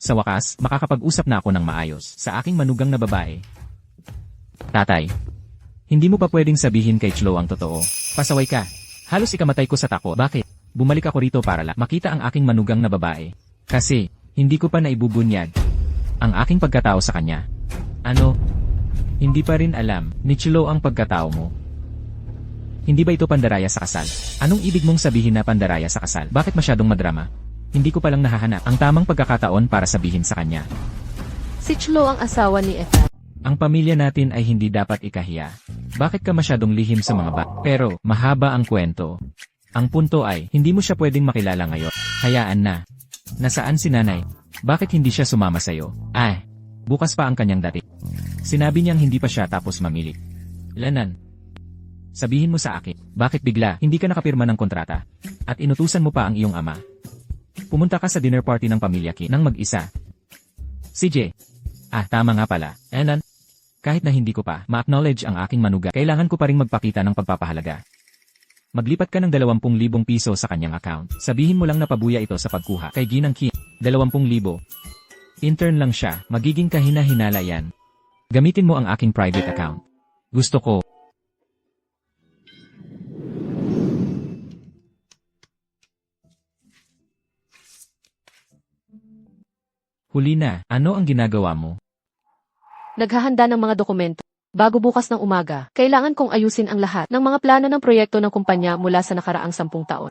Sa wakas, makakapag-usap na ako ng maayos sa aking manugang na babae. Tatay, hindi mo pa pwedeng sabihin kay Chlo ang totoo. Pasaway ka. Halos ikamatay ko sa takot. Bakit? Bumalik ako rito para makita ang aking manugang na babae. Kasi, hindi ko pa naibubunyag ang aking pagkatao sa kanya. Ano? Hindi pa rin alam ni Chlo ang pagkatao mo. Hindi ba ito pandaraya sa kasal? Anong ibig mong sabihin na pandaraya sa kasal? Bakit masyadong madrama? Hindi ko palang nahahanap ang tamang pagkakataon para sabihin sa kanya. Si Chlo ang asawa ni Ethan. Ang pamilya natin ay hindi dapat ikahiya. Bakit ka masyadong lihim sa mga Pero, mahaba ang kwento. Ang punto ay, hindi mo siya pwedeng makilala ngayon. Hayaan na. Nasaan si nanay? Bakit hindi siya sumama sa'yo? Bukas pa ang kanyang dati. Sinabi niyang hindi pa siya tapos mamili. Lanan. Sabihin mo sa akin, bakit bigla hindi ka nakapirma ng kontrata? At inutusan mo pa ang iyong ama. Pumunta ka sa dinner party ng pamilya Ki nang mag-isa. CJ. Tama nga pala. Enan. Kahit na hindi ko pa ma-acknowledge ang aking manuga, kailangan ko pa ring magpakita ng pagpapahalaga. Maglipat ka ng 20,000 piso sa kanyang account. Sabihin mo lang na pabuya ito sa pagkuha kay Ginang Ki. 20,000. Intern lang siya, magiging kahina-hinala yan. Gamitin mo ang aking private account. Gusto ko. Huli na, ano ang ginagawa mo? Naghahanda ng mga dokumento. Bago bukas ng umaga, kailangan kong ayusin ang lahat ng mga plano ng proyekto ng kumpanya mula sa nakaraang 10 taon.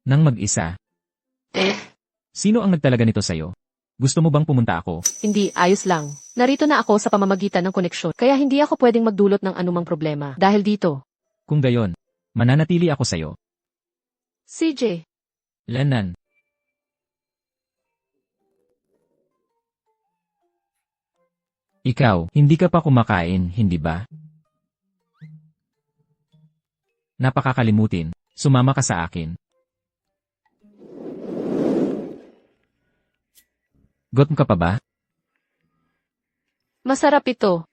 Nang mag-isa. Sino ang nagtalaga nito sa'yo? Gusto mo bang pumunta ako? Hindi, ayos lang. Narito na ako sa pamamagitan ng koneksyon, kaya hindi ako pwedeng magdulot ng anumang problema. Dahil dito. Kung gayon, mananatili ako sa'yo. CJ. Lanan. Ikaw, hindi ka pa kumakain, hindi ba? Napakakalimutin. Sumama ka sa akin. Gutom ka pa ba? Masarap ito.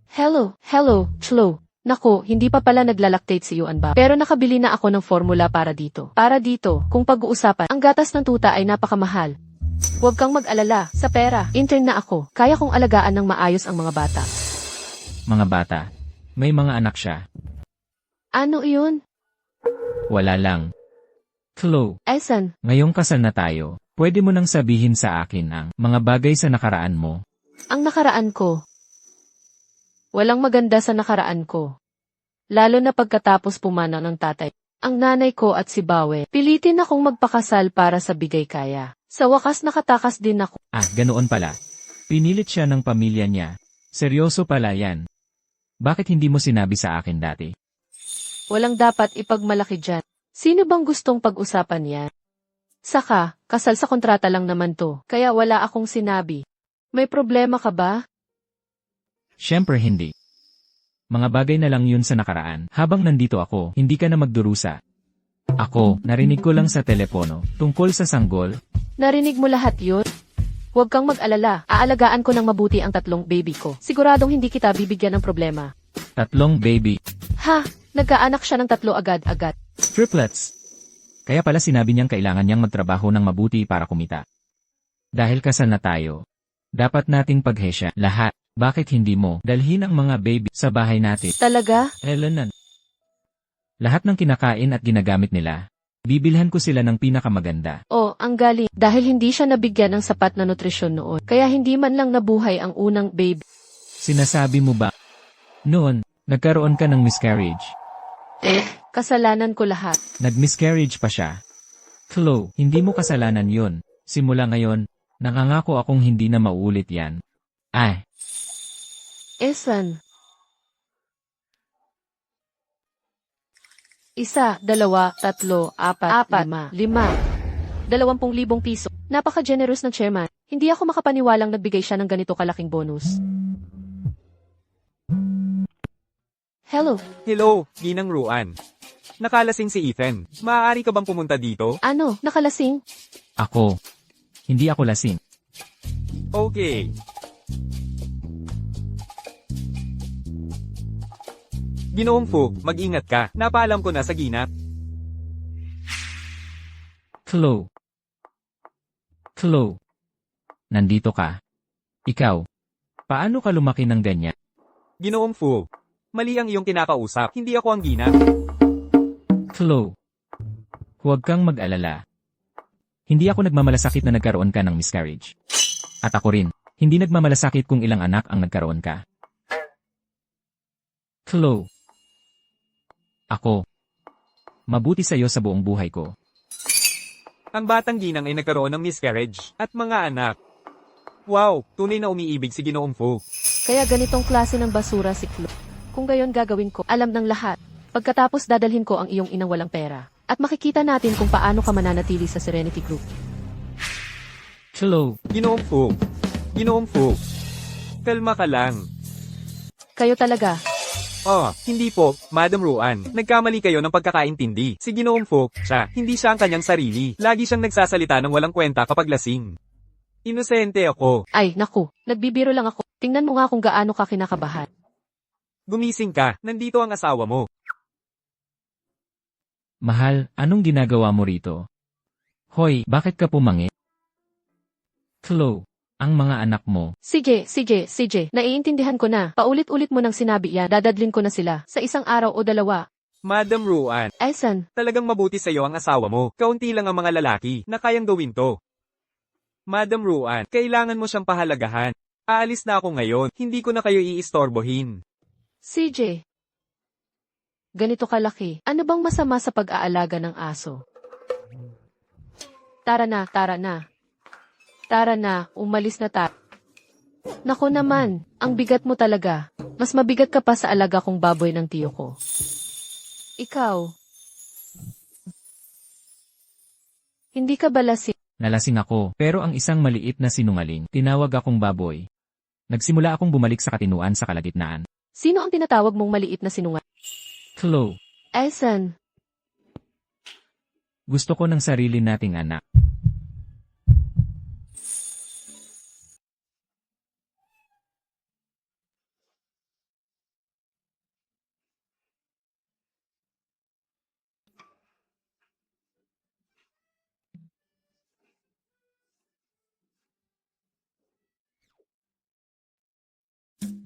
Hello, Chlo. Nako, hindi pa pala naglalactate si Yuan ba? Pero nakabili na ako ng formula para dito. Para dito, kung pag-uusapan, ang gatas ng tuta ay napakamahal. Huwag kang mag-alala, sa pera, intern na ako. Kaya kong alagaan ng maayos ang mga bata. Mga bata. May mga anak siya. Ano iyon? Wala lang. Chlo, Esan, ngayong kasal na tayo, pwede mo nang sabihin sa akin ang mga bagay sa nakaraan mo. ang nakaraan ko. Walang maganda sa nakaraan ko. Lalo na pagkatapos pumanaw ng tatay. Ang nanay ko at si Bawe, pilitin akong magpakasal para sa bigay kaya. Sa wakas nakatakas din ako. Ganoon pala. Pinilit siya ng pamilya niya. Seryoso pala yan. Bakit hindi mo sinabi sa akin dati? Walang dapat ipagmalaki dyan. Sino bang gustong pag-usapan yan? Saka, kasal sa kontrata lang naman to, kaya wala akong sinabi. May problema ka ba? Siyempre hindi. Mga bagay na lang yun sa nakaraan. Habang nandito ako, hindi ka na magdurusa. Ako, narinig ko lang sa telepono, tungkol sa sanggol. Narinig mo lahat yun? Huwag kang mag-alala, aalagaan ko ng mabuti ang 3 baby ko. Siguradong hindi kita bibigyan ng problema. 3 baby. Ha? Nagkaanak siya ng 3 agad-agad. Triplets. Kaya pala sinabi niyang kailangan niyang magtrabaho ng mabuti para kumita. Dahil kasal na tayo, dapat nating paghesya lahat. Bakit hindi mo dalhin ang mga baby sa bahay natin? Talaga? Elenan. Lahat ng kinakain at ginagamit nila, bibilhan ko sila ng pinakamaganda. Oh, ang galing. Dahil hindi siya nabigyan ng sapat na nutrisyon noon, kaya hindi man lang nabuhay ang unang baby. Sinasabi mo ba? Noon, nagkaroon ka ng miscarriage. Kasalanan ko lahat. Nag-miscarriage pa siya. Chlo, hindi mo kasalanan yun. Simula ngayon, nangangako akong hindi na mauulit yan. Esan. 1, 2, 3, 4, 5. 20,000 piso. Napaka-generous ng chairman. Hindi ako makapaniwalang nagbigay siya ng ganito kalaking bonus. Hello, Hello, Ginang Ruan. Nakalasing si Ethan. Maaari ka bang pumunta dito? ano, nakalasing? Ako. Hindi ako lasing. Okay. Ginoong Fu, mag-ingat ka. Napaalam ko na sa ginap. Chloe. Chloe. Nandito ka. Ikaw. Paano ka lumaki ng ganyan? Ginoong Fu, mali ang iyong kinakausap. Hindi ako ang ginap. Chloe. Huwag kang mag-alala. Hindi ako nagmamalasakit na nagkaroon ka ng miscarriage. At ako rin, hindi nagmamalasakit kung ilang anak ang nagkaroon ka. Chloe. Ako. Mabuti sa'yo sa buong buhay ko. Ang batang ginang ay nagkaroon ng miscarriage at mga anak. Wow, tunay na umiibig si Ginoong Fu. Kaya ganitong klase ng basura si Chloe. Kung gayon gagawin ko, alam ng lahat. Pagkatapos dadalhin ko ang iyong inang walang pera. At makikita natin kung paano ka mananatili sa Serenity Group. Chloe. Ginoong Fu. Ginoong Fu. Kalma ka lang. Kayo talaga. Hindi po, Madam Ruan. Nagkamali kayo ng pagkakaintindi. Si Ginoong Fu, hindi siya ang kanyang sarili. Lagi siyang nagsasalita ng walang kwenta kapag lasing. Inosente ako. Ay, naku, nagbibiro lang ako. Tingnan mo nga kung gaano ka kinakabahan. Gumising ka, nandito ang asawa mo. Mahal, anong ginagawa mo rito? Hoy, bakit ka pumangit? Chloe, ang mga anak mo. Sige, naiintindihan ko na. Paulit-ulit mo nang sinabi yan, dadadlin ko na sila. Sa isang araw o dalawa. Madam Ruan, Esan, talagang mabuti sa'yo ang asawa mo. Kaunti lang ang mga lalaki na kayang gawin to. Madam Ruan, kailangan mo siyang pahalagahan. Aalis na ako ngayon, hindi ko na kayo iistorbohin. CJ. Ganito kalaki. Ano bang masama sa pag-aalaga ng aso? Tara na. Tara na, umalis na tayo. Nako naman, ang bigat mo talaga. Mas mabigat ka pa sa alaga kong baboy ng tiyo ko. Ikaw. Hindi ka ba lasing? Nalasing ako, pero ang isang maliit na sinungaling, tinawag akong baboy. Nagsimula akong bumalik sa katinuan sa kalagitnaan. Sino ang tinatawag mong maliit na sinungaling? Chloe, Esan. gusto ko ng sarili nating anak.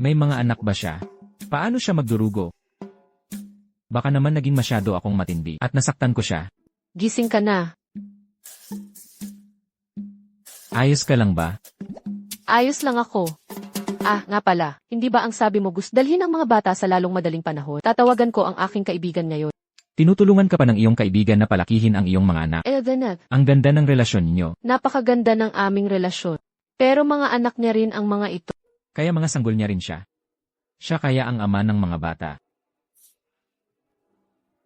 May mga anak ba siya? Paano siya magdurugo? Baka naman naging masyado akong matindi at nasaktan ko siya. Gising ka na. Ayos ka lang ba? Ayos lang ako. Ah, nga pala. Hindi ba ang sabi mo gusto dalhin ang mga bata sa lalong madaling panahon? Tatawagan ko ang aking kaibigan ngayon. Tinutulungan ka pa ng iyong kaibigan na palakihin ang iyong mga anak. Eldenet, Ang ganda ng relasyon ninyo. napakaganda ng aming relasyon. Pero mga anak niya rin ang mga ito. Kaya mga sanggol niya rin siya. Siya kaya ang ama ng mga bata.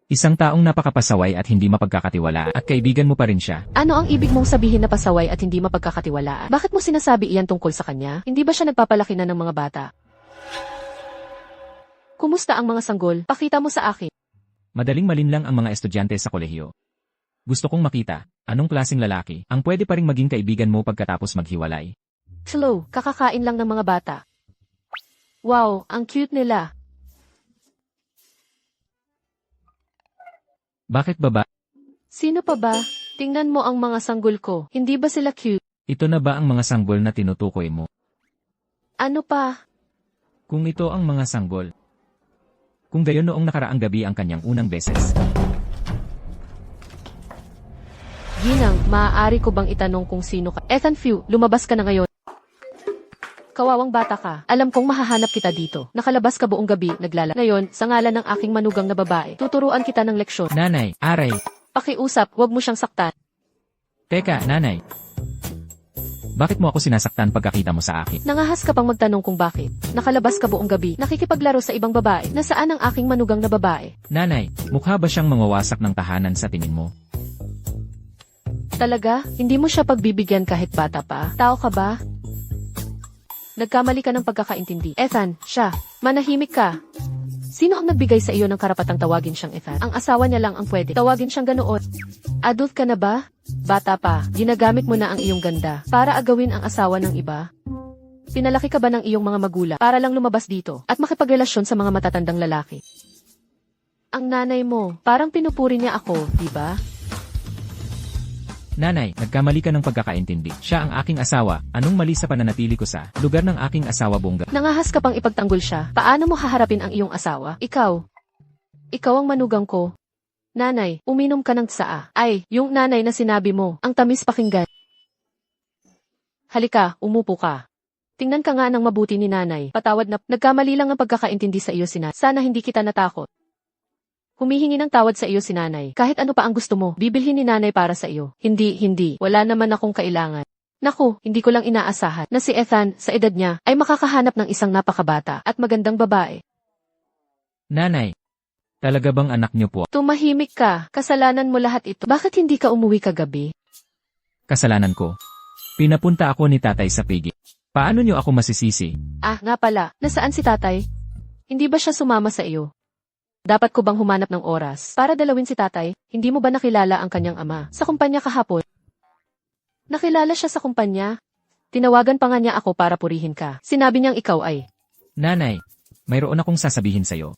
Isang taong napakapasaway at hindi mapagkakatiwalaan at kaibigan mo pa rin siya. Ano ang ibig mong sabihin na pasaway at hindi mapagkakatiwalaan? Bakit mo sinasabi iyan tungkol sa kanya? Hindi ba siya nagpapalaki na ng mga bata? Kumusta ang mga sanggol? Pakita mo sa akin. Madaling malinlang ang mga estudyante sa kolehiyo. Gusto kong makita, anong klaseng lalaki ang pwede pa ring maging kaibigan mo pagkatapos maghiwalay. Slow, kakakain lang ng mga bata. Wow, ang cute nila. Bakit ba? Sino pa ba? Tingnan mo ang mga sanggol ko. Hindi ba sila cute? Ito na ba ang mga sanggol na tinutukoy mo? Ano pa? Kung ito ang mga sanggol. Kung gayon noong nakaraang gabi ang kanyang unang beses. Ginang, maaari ko bang itanong kung sino ka? Ethan Few, lumabas ka na ngayon. Kawawang bata ka. Alam kong mahahanap kita dito. Nakalabas ka buong gabi, Ngayon, sa ngalan ng aking manugang na babae, tuturuan kita ng leksyon. Nanay, aray. Pakiusap, huwag mo siyang saktan. Teka, nanay. Bakit mo ako sinasaktan pagkakita mo sa akin? Nangahas ka pang magtanong kung bakit. Nakalabas ka buong gabi, nakikipaglaro sa ibang babae. Nasaan ang aking manugang na babae? Nanay, mukha ba siyang mangawasak ng tahanan sa tingin mo? Talaga? Hindi mo siya pagbibigyan kahit bata pa? Tao ka ba? Nagkamali ka ng pagkakaintindi. Ethan, siya. Manahimik ka. Sino ang nagbigay sa iyo ng karapatang tawagin siyang Ethan? Ang asawa niya lang ang pwede tawagin siyang ganoon. Adult ka na ba? Bata pa, ginagamit mo na ang iyong ganda para agawin ang asawa ng iba? Pinalaki ka ba ng iyong mga magulang para lang lumabas dito at makipagrelasyon sa mga matatandang lalaki? Ang nanay mo, parang pinupuri niya ako, di ba? Nanay, nagkamali ka ng pagkakaintindi. Siya ang aking asawa. Anong mali sa pananatili ko sa lugar ng aking asawa bongga? Nangahas ka pang ipagtanggol siya. Paano mo haharapin ang iyong asawa? Ikaw ang manugang ko. Nanay, uminom ka ng tsaa. Ay, yung nanay na sinabi mo, ang tamis pakinggan. Halika, umupo ka. Tingnan ka nga ng mabuti ni nanay. Patawad na, nagkamali lang ang pagkakaintindi sa iyo sina. Sana hindi kita natakot. Humihingi ng tawad sa iyo si nanay. Kahit ano pa ang gusto mo, bibilhin ni nanay para sa iyo. Hindi. Wala naman akong kailangan. Naku, hindi ko lang inaasahan na si Ethan, sa edad niya, ay makakahanap ng isang napakabata at magandang babae. Nanay, talaga bang anak niyo po? Tumahimik ka. Kasalanan mo lahat ito. Bakit hindi ka umuwi kagabi? Kasalanan ko. Pinapunta ako ni tatay sa pigi. Paano niyo ako masisisi? Ah, nga pala. Nasaan si tatay? Hindi ba siya sumama sa iyo? Dapat ko bang humanap ng oras para dalawin si tatay? Hindi mo ba nakilala ang kanyang ama sa kumpanya kahapon? Nakilala siya sa kumpanya? Tinawagan pa nga niya ako para purihin ka. Sinabi niyang ikaw ay... Nanay, mayroon akong sasabihin sa'yo.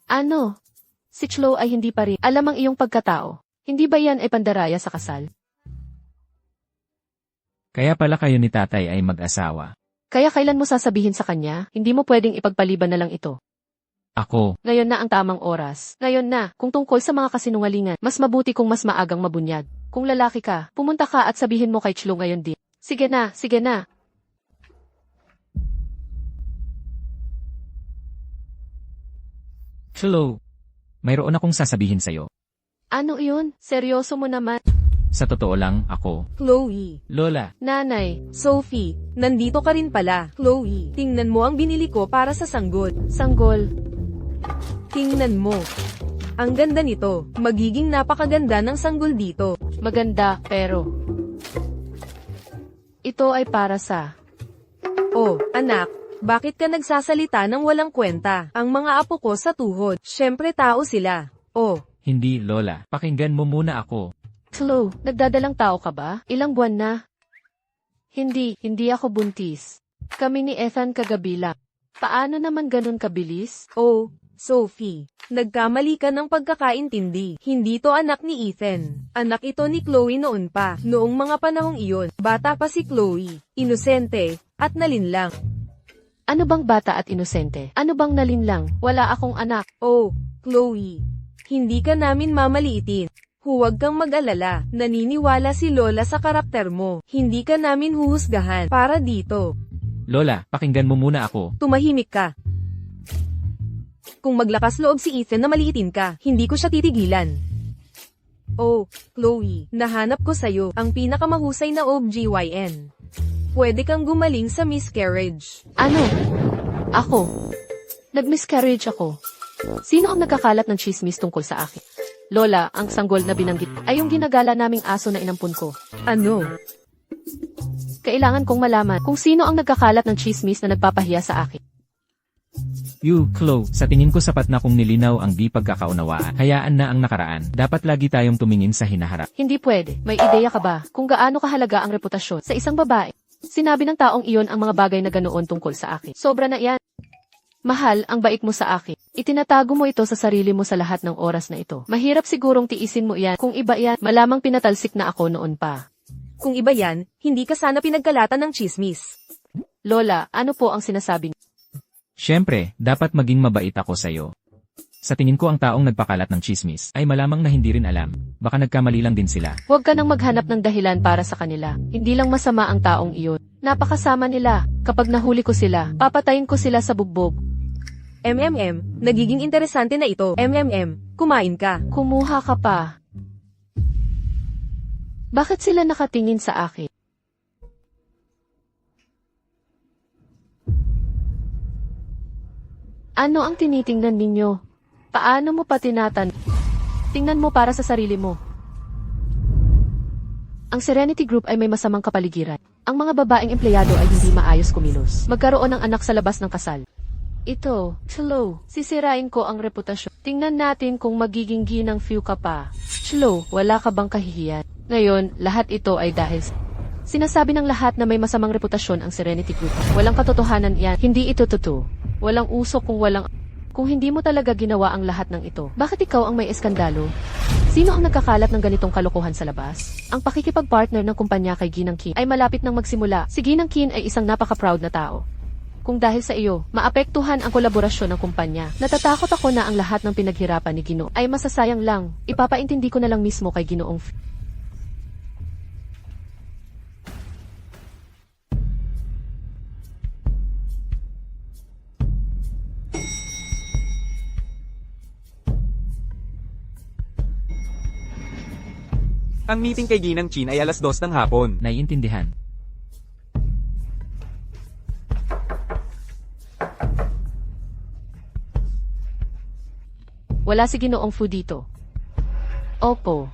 Ano? Si Chloe ay hindi pa rin alam ang iyong pagkatao. Hindi ba yan ay pandaraya sa kasal? Kaya pala kayo ni tatay ay mag-asawa. Kaya kailan mo sasabihin sa kanya? Hindi mo pwedeng ipagpaliban na lang ito. Ako, Ngayon na ang tamang oras. Ngayon na, kung tungkol sa mga kasinungalingan, mas mabuti kung mas maagang mabunyag. Kung lalaki ka, pumunta ka at sabihin mo kay Chloe ngayon din. Sige na, sige na. Chloe, mayroon akong sasabihin sa'yo. Ano iyon? Seryoso mo naman. Sa totoo lang, ako, Chloe. Lola, Nanay, Sophie, nandito ka rin pala. Chloe, tingnan mo ang binili ko para sa sanggol. sanggol. Tingnan mo. Ang ganda nito. Magiging napakaganda ng sanggol dito. Maganda, pero... Ito ay para sa... Oh, anak, bakit ka nagsasalita ng walang kwenta? Ang mga apo ko sa tuhod. Syempre tao sila. Oh, hindi Lola. Pakinggan mo muna ako. Chloe, nagdadalang tao ka ba? Ilang buwan na? Hindi ako buntis. Kami ni Ethan kagabi lang. Paano naman ganun kabilis? oh, Sophie. Nagkamali ka ng pagkakaintindi. Hindi to anak ni Ethan. Anak ito ni Chloe noon pa. Noong mga panahong iyon, bata pa si Chloe. Inosente, at nalinlang. Ano bang bata at inosente? Ano bang nalinlang? Wala akong anak. Oh, Chloe. Hindi ka namin mamaliitin. Huwag kang mag-alala. Naniniwala si Lola sa karakter mo. Hindi ka namin huhusgahan. Para dito. Lola, pakinggan mo muna ako. Tumahimik ka. Kung maglakas loob si Ethan na maliitin ka, hindi ko siya titigilan. Oh, Chloe, nahanap ko sa'yo ang pinakamahusay na OBGYN. Pwede kang gumaling sa miscarriage. Ano? Ako? Nag-miscarriage ako. Sino ang nagkakalat ng chismis tungkol sa akin? Lola, ang sanggol na binanggit ay yung ginagala naming aso na inampun ko. Ano? Kailangan kong malaman kung sino ang nagkakalat ng chismis na nagpapahiya sa akin. You, Chloe, sa tingin ko sapat na kung nilinaw ang di pagkakaunawaan. Hayaan na ang nakaraan. Dapat lagi tayong tumingin sa hinaharap. Hindi pwede. May ideya ka ba kung gaano kahalaga ang reputasyon sa isang babae? Sinabi ng taong iyon ang mga bagay na ganoon tungkol sa akin. Sobra na yan. Mahal, ang bait mo sa akin. Itinatago mo ito sa sarili mo sa lahat ng oras na ito. Mahirap sigurong tiisin mo yan. Kung iba yan, malamang pinatalsik na ako noon pa. Kung iba yan, hindi ka sana pinagkalatan ng chismis. Lola, ano po ang sinasabi niyo? Siyempre, dapat maging mabait ako sa'yo. Sa tingin ko ang taong nagpakalat ng chismis ay malamang na hindi rin alam. Baka nagkamali lang din sila. Huwag ka nang maghanap ng dahilan para sa kanila. Hindi lang masama ang taong iyon. Napakasama nila. Kapag nahuli ko sila, papatayin ko sila sa bugbog. Nagiging interesante na ito. Kumain ka. Kumuha ka pa. Bakit sila nakatingin sa akin? Ano ang tinitingnan ninyo? Paano mo pa tinatan? Tingnan mo para sa sarili mo. Ang Serenity Group ay may masamang kapaligiran. Ang mga babaeng empleyado ay hindi maayos kumilos. Magkaroon ng anak sa labas ng kasal. Ito, Chlo, sisirain ko ang reputasyon. Tingnan natin kung magiging ginang few ka pa. Chlo, wala ka bang kahihiyan? Ngayon, lahat ito ay dahil sa... Sinasabi ng lahat na may masamang reputasyon ang Serenity Group. Walang katotohanan yan. Hindi ito totoo. Walang usok kung walang... Kung hindi mo talaga ginawa ang lahat ng ito, bakit ikaw ang may eskandalo? Sino ang nagkakalat ng ganitong kalokohan sa labas? Ang pakikipag-partner ng kumpanya kay Ginang Kin ay malapit nang magsimula. Si Ginang Kin ay isang napaka-proud na tao. Kung dahil sa iyo, maapektuhan ang kolaborasyon ng kumpanya. Natatakot ako na ang lahat ng pinaghirapan ni Gino ay masasayang lang. Ipapaintindi ko na lang mismo kay Ginoong Ang meeting kay Ginang Chin ay alas 2 ng hapon. Naiintindihan. Wala si Ginoong Fu dito. Opo.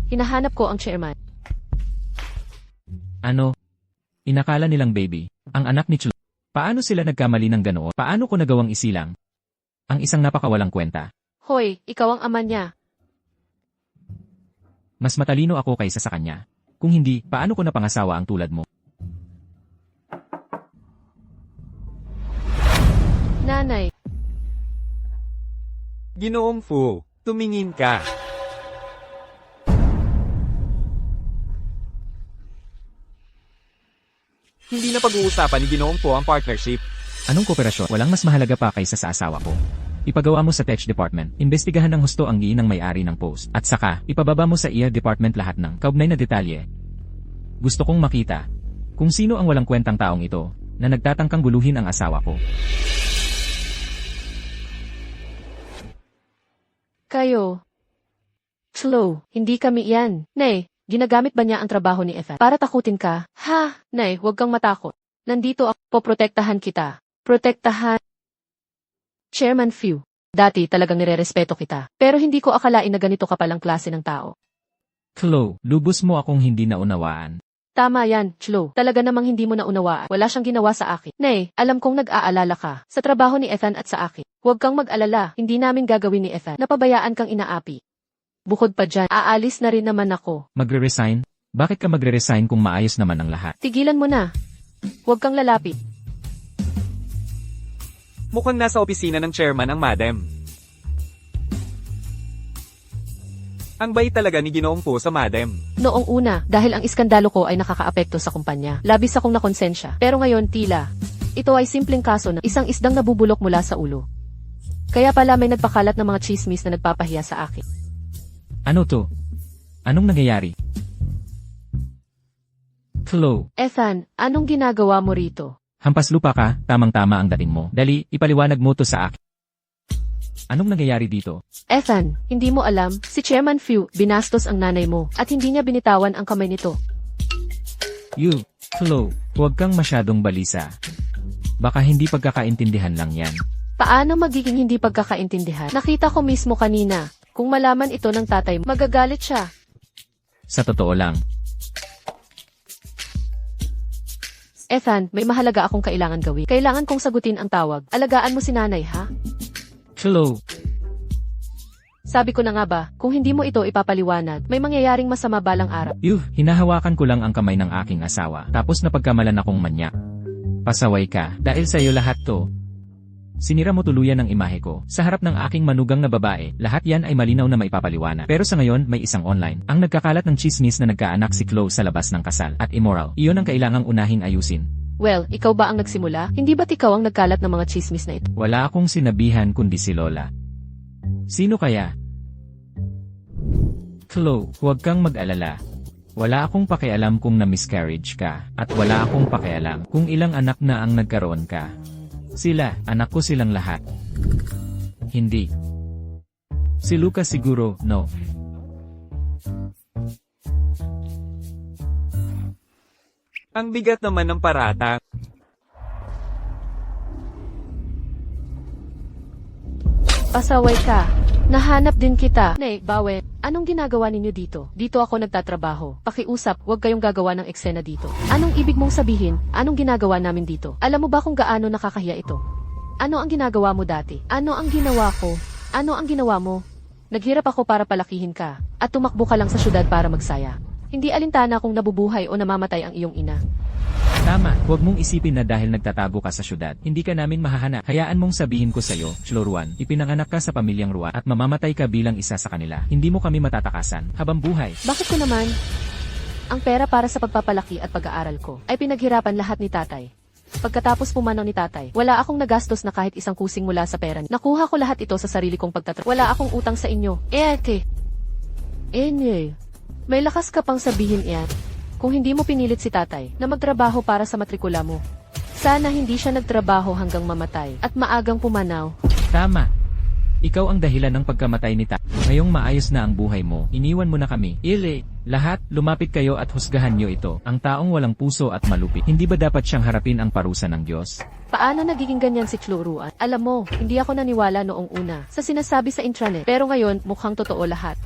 Hinahanap ko ang chairman. Ano? Inakala nilang baby, ang anak ni Chlo. Paano sila nagkamali ng ganoon? Paano ko nagawang isilang? Ang isang napakawalang kwenta. Hoy, ikaw ang ama niya. Mas matalino ako kaysa sa kanya. Kung hindi, paano ko napangasawa ang tulad mo? Nanay, Ginoong Fu, tumingin ka. Hindi na pag-uusapan ni Ginoong Fu ang partnership. Anong kooperasyon? Walang mas mahalaga pa kaysa sa asawa ko. Ipagawa mo sa Tech Department. Imbestigahan ng husto ang ng may-ari ng post. At saka, ipababa mo sa ER Department lahat ng kaugnay na detalye. Gusto kong makita kung sino ang walang kwentang taong ito na nagtatangkang guluhin ang asawa ko. kayo. Slow, hindi kami yan. Nay, ginagamit ba niya ang trabaho ni Ethan para takutin ka? Ha, Nay, huwag kang matakot. Nandito ako, poprotektahan kita. Protektahan. Chairman Few, dati talagang nirerespeto kita. Pero hindi ko akalain na ganito ka palang klase ng tao. Chlo, lubos mo akong hindi naunawaan. Tama yan, Chlo. Talaga namang hindi mo naunawaan. Wala siyang ginawa sa akin. Nay, alam kong nag-aalala ka sa trabaho ni Ethan at sa akin. Huwag kang mag-alala, hindi namin gagawin ni Ethan. Napabayaan kang inaapi. Bukod pa dyan, aalis na rin naman ako. Magre-resign? Bakit ka magre-resign kung maayos naman ang lahat? Tigilan mo na. Huwag kang lalapit. Mukhang nasa opisina ng chairman ang madam. Ang bait talaga ni Ginoong Fu sa madam. Noong una, dahil ang iskandalo ko ay nakakaapekto sa kumpanya, labis akong nakonsensya. Pero ngayon, tila. Ito ay simpleng kaso na isang isdang nabubulok mula sa ulo. Kaya pala may nagpakalat ng mga chismis na nagpapahiya sa akin. Ano to? Anong nangyayari? Chlo, Ethan, anong ginagawa mo rito? hampas lupa ka, tamang-tama ang dating mo. Dali, ipaliwanag mo to sa akin. Anong nangyayari dito? Ethan, hindi mo alam, si Chairman Few, binastos ang nanay mo, at hindi niya binitawan ang kamay nito. You, Chlo, huwag kang masyadong balisa. Baka hindi pagkakaintindihan lang yan. Paano magiging hindi pagkakaintindihan? Nakita ko mismo kanina. Kung malaman ito ng tatay, magagalit siya. Sa totoo lang. Ethan, may mahalaga akong kailangan gawin. Kailangan kong sagutin ang tawag. Alagaan mo si nanay, ha? Chlo, Sabi ko na nga ba, kung hindi mo ito ipapaliwanag, may mangyayaring masama balang araw. hinahawakan ko lang ang kamay ng aking asawa, tapos napagkamalan akong manyak. Pasaway ka, dahil sa'yo lahat to. Sinira mo tuluyan ang imahe ko. Sa harap ng aking manugang na babae, lahat yan ay malinaw na maipapaliwanag. Pero sa ngayon, may isang online. Ang nagkakalat ng chismis na nagkaanak si Chlo sa labas ng kasal, at immoral. Iyon ang kailangang unahing ayusin. Well, ikaw ba ang nagsimula? Hindi ba't ikaw ang nagkalat ng mga chismis na ito? Wala akong sinabihan kundi si Lola. Sino kaya? Chlo, huwag kang mag-alala. Wala akong pakialam kung na-miscarriage ka, at wala akong pakialam kung ilang anak na ang nagkaroon ka. Sila, anak ko silang lahat. Hindi. Si Lucas siguro, no. Ang bigat naman ng paratang. Pasaway ka. Nahanap din kita. Nay, Bawe, anong ginagawa ninyo dito? Dito ako nagtatrabaho. Pakiusap, huwag kayong gagawa ng eksena dito. Anong ibig mong sabihin? Anong ginagawa namin dito? Alam mo ba kung gaano nakakahiya ito? Ano ang ginagawa mo dati? Ano ang ginawa ko? Ano ang ginawa mo? Naghirap ako para palakihin ka, at tumakbo ka lang sa syudad para magsaya. Hindi alintana kung nabubuhay o namamatay ang iyong ina. Tama, huwag mong isipin na dahil nagtatago ka sa syudad, hindi ka namin mahahanap. Hayaan mong sabihin ko sa'yo, Chloruan, ipinanganak ka sa pamilyang Ruan at mamamatay ka bilang isa sa kanila. Hindi mo kami matatakasan, habang buhay. Bakit ko naman? Ang pera para sa pagpapalaki at pag-aaral ko ay pinaghirapan lahat ni tatay. Pagkatapos pumanaw ni tatay, wala akong nagastos na kahit isang kusing mula sa pera. Nakuha ko lahat ito sa sarili kong pagtatrabaho. Wala akong utang sa inyo. May lakas ka pang sabihin iyan. Kung hindi mo pinilit si tatay na magtrabaho para sa matrikula mo. Sana hindi siya nagtrabaho hanggang mamatay at maagang pumanaw. Tama. Ikaw ang dahilan ng pagkamatay ni tatay. Ngayong maayos na ang buhay mo, iniwan mo na kami. Lahat, lumapit kayo at husgahan niyo ito. Ang taong walang puso at malupit. Hindi ba dapat siyang harapin ang parusa ng Diyos? Paano nagiging ganyan si Chloruan? Alam mo, hindi ako naniwala noong una sa sinasabi sa intranet. Pero ngayon, mukhang totoo lahat.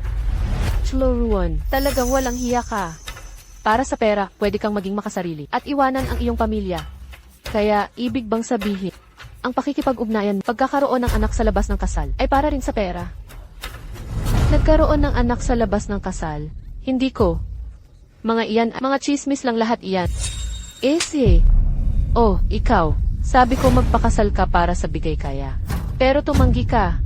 Chloruan, talagang walang hiya ka. Para sa pera, pwede kang maging makasarili at iwanan ang iyong pamilya. Kaya, ibig bang sabihin, ang pakikipag-ugnayan, pagkakaroon ng anak sa labas ng kasal, ay para rin sa pera? Nagkaroon ng anak sa labas ng kasal? Hindi ko. Mga iyan, mga chismis lang lahat iyan. Oh, ikaw. Sabi ko magpakasal ka para sa bigay kaya. Pero tumanggi ka.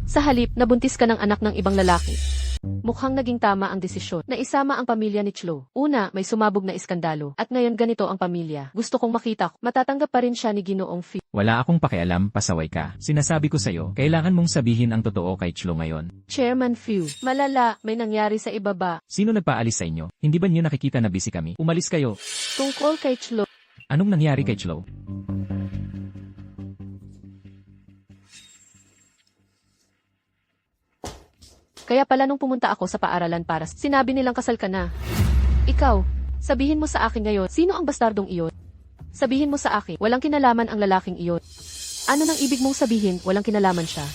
Sa halip, nabuntis ka ng anak ng ibang lalaki. Mukhang naging tama ang desisyon na isama ang pamilya ni Chlo. Una, may sumabog na iskandalo. At ngayon ganito ang pamilya. Gusto kong makita ko. Matatanggap pa rin siya ni Ginoong Fi. Wala akong pakialam, pasaway ka. Sinasabi ko sa'yo, kailangan mong sabihin ang totoo kay Chlo ngayon. Chairman Few, malala, may nangyari sa ibaba. Sino nagpaalis sa inyo? Hindi ba niyo nakikita na busy kami? Umalis kayo. Tungkol kay Chlo. Anong nangyari kay Chlo? Kaya pala nung pumunta ako sa paaralan para sinabi nilang kasal ka na. Ikaw, sabihin mo sa akin ngayon, sino ang bastardong iyon? Sabihin mo sa akin, walang kinalaman ang lalaking iyon. Ano nang ibig mong sabihin, walang kinalaman siya?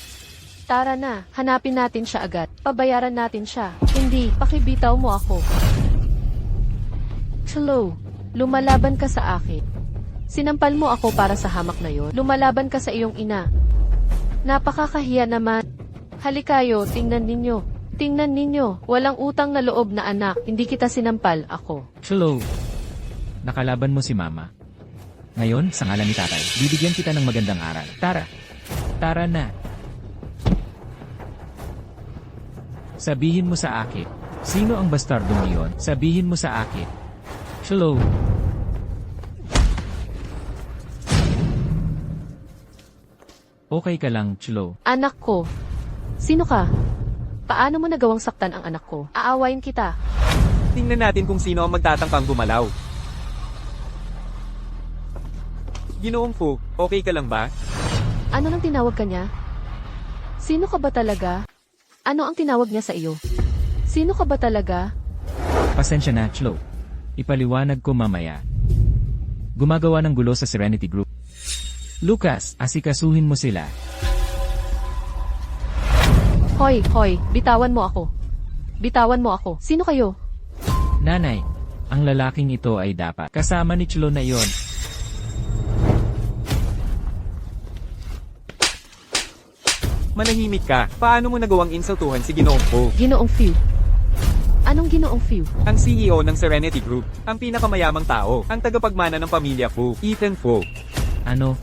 Tara na, hanapin natin siya agad. Pabayaran natin siya. Hindi, pakibitaw mo ako. Chlo, lumalaban ka sa akin. Sinampal mo ako para sa hamak na yon. Lumalaban ka sa iyong ina. Napakakahiya naman. Halikayo, tingnan ninyo. Tingnan ninyo, walang utang na loob na anak. Hindi kita sinampal, ako. Chlo, nakalaban mo si mama. Ngayon, sa ngalan ni tatay, bibigyan kita ng magandang aral. Tara na. Sabihin mo sa akin, sino ang bastardong iyon? Sabihin mo sa akin. Chlo. Okay ka lang, Chlo. Anak ko. Sino ka? Paano mo nagawang saktan ang anak ko? Aawayin kita. Tingnan natin kung sino ang magtatangkang gumalaw. Ginoong Fu, okay ka lang ba? Ano nang tinawag ka niya? Sino ka ba talaga? Ano ang tinawag niya sa iyo? Sino ka ba talaga? Pasensya na, Chlo. Ipaliwanag ko mamaya. Gumagawa ng gulo sa Serenity Group. Lucas, asikasuhin mo sila. Hoy, bitawan mo ako. Bitawan mo ako. Sino kayo? Nanay, ang lalaking ito ay dapat kasama ni Chlo na iyon. Manahimik ka. Paano mo nagawang insultuhan si Ginoong Fu? Ginoong Few. Anong Ginoong Few? Ang CEO ng Serenity Group, ang pinakamayamang tao, ang tagapagmana ng pamilya Fu, Ethan Fu. Ano?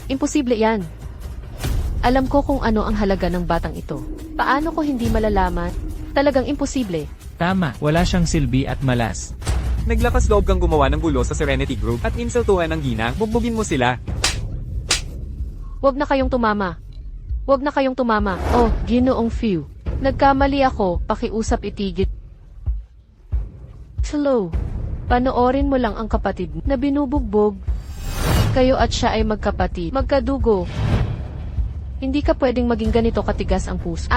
Imposible yan. Alam ko kung ano ang halaga ng batang ito. Paano ko hindi malalaman? Talagang imposible. Tama, wala siyang silbi at malas. Naglakas loob kang gumawa ng gulo sa Serenity Group at insultuhan ng ginang, bugbugin mo sila. Huwag na kayong tumama. Huwag na kayong tumama. Oh, Ginoong Few. Nagkamali ako, pakiusap itigit. Chlo, panoorin mo lang ang kapatid na binubugbog. Kayo at siya ay magkapatid, magkadugo. Hindi ka pwedeng maging ganito katigas ang puso.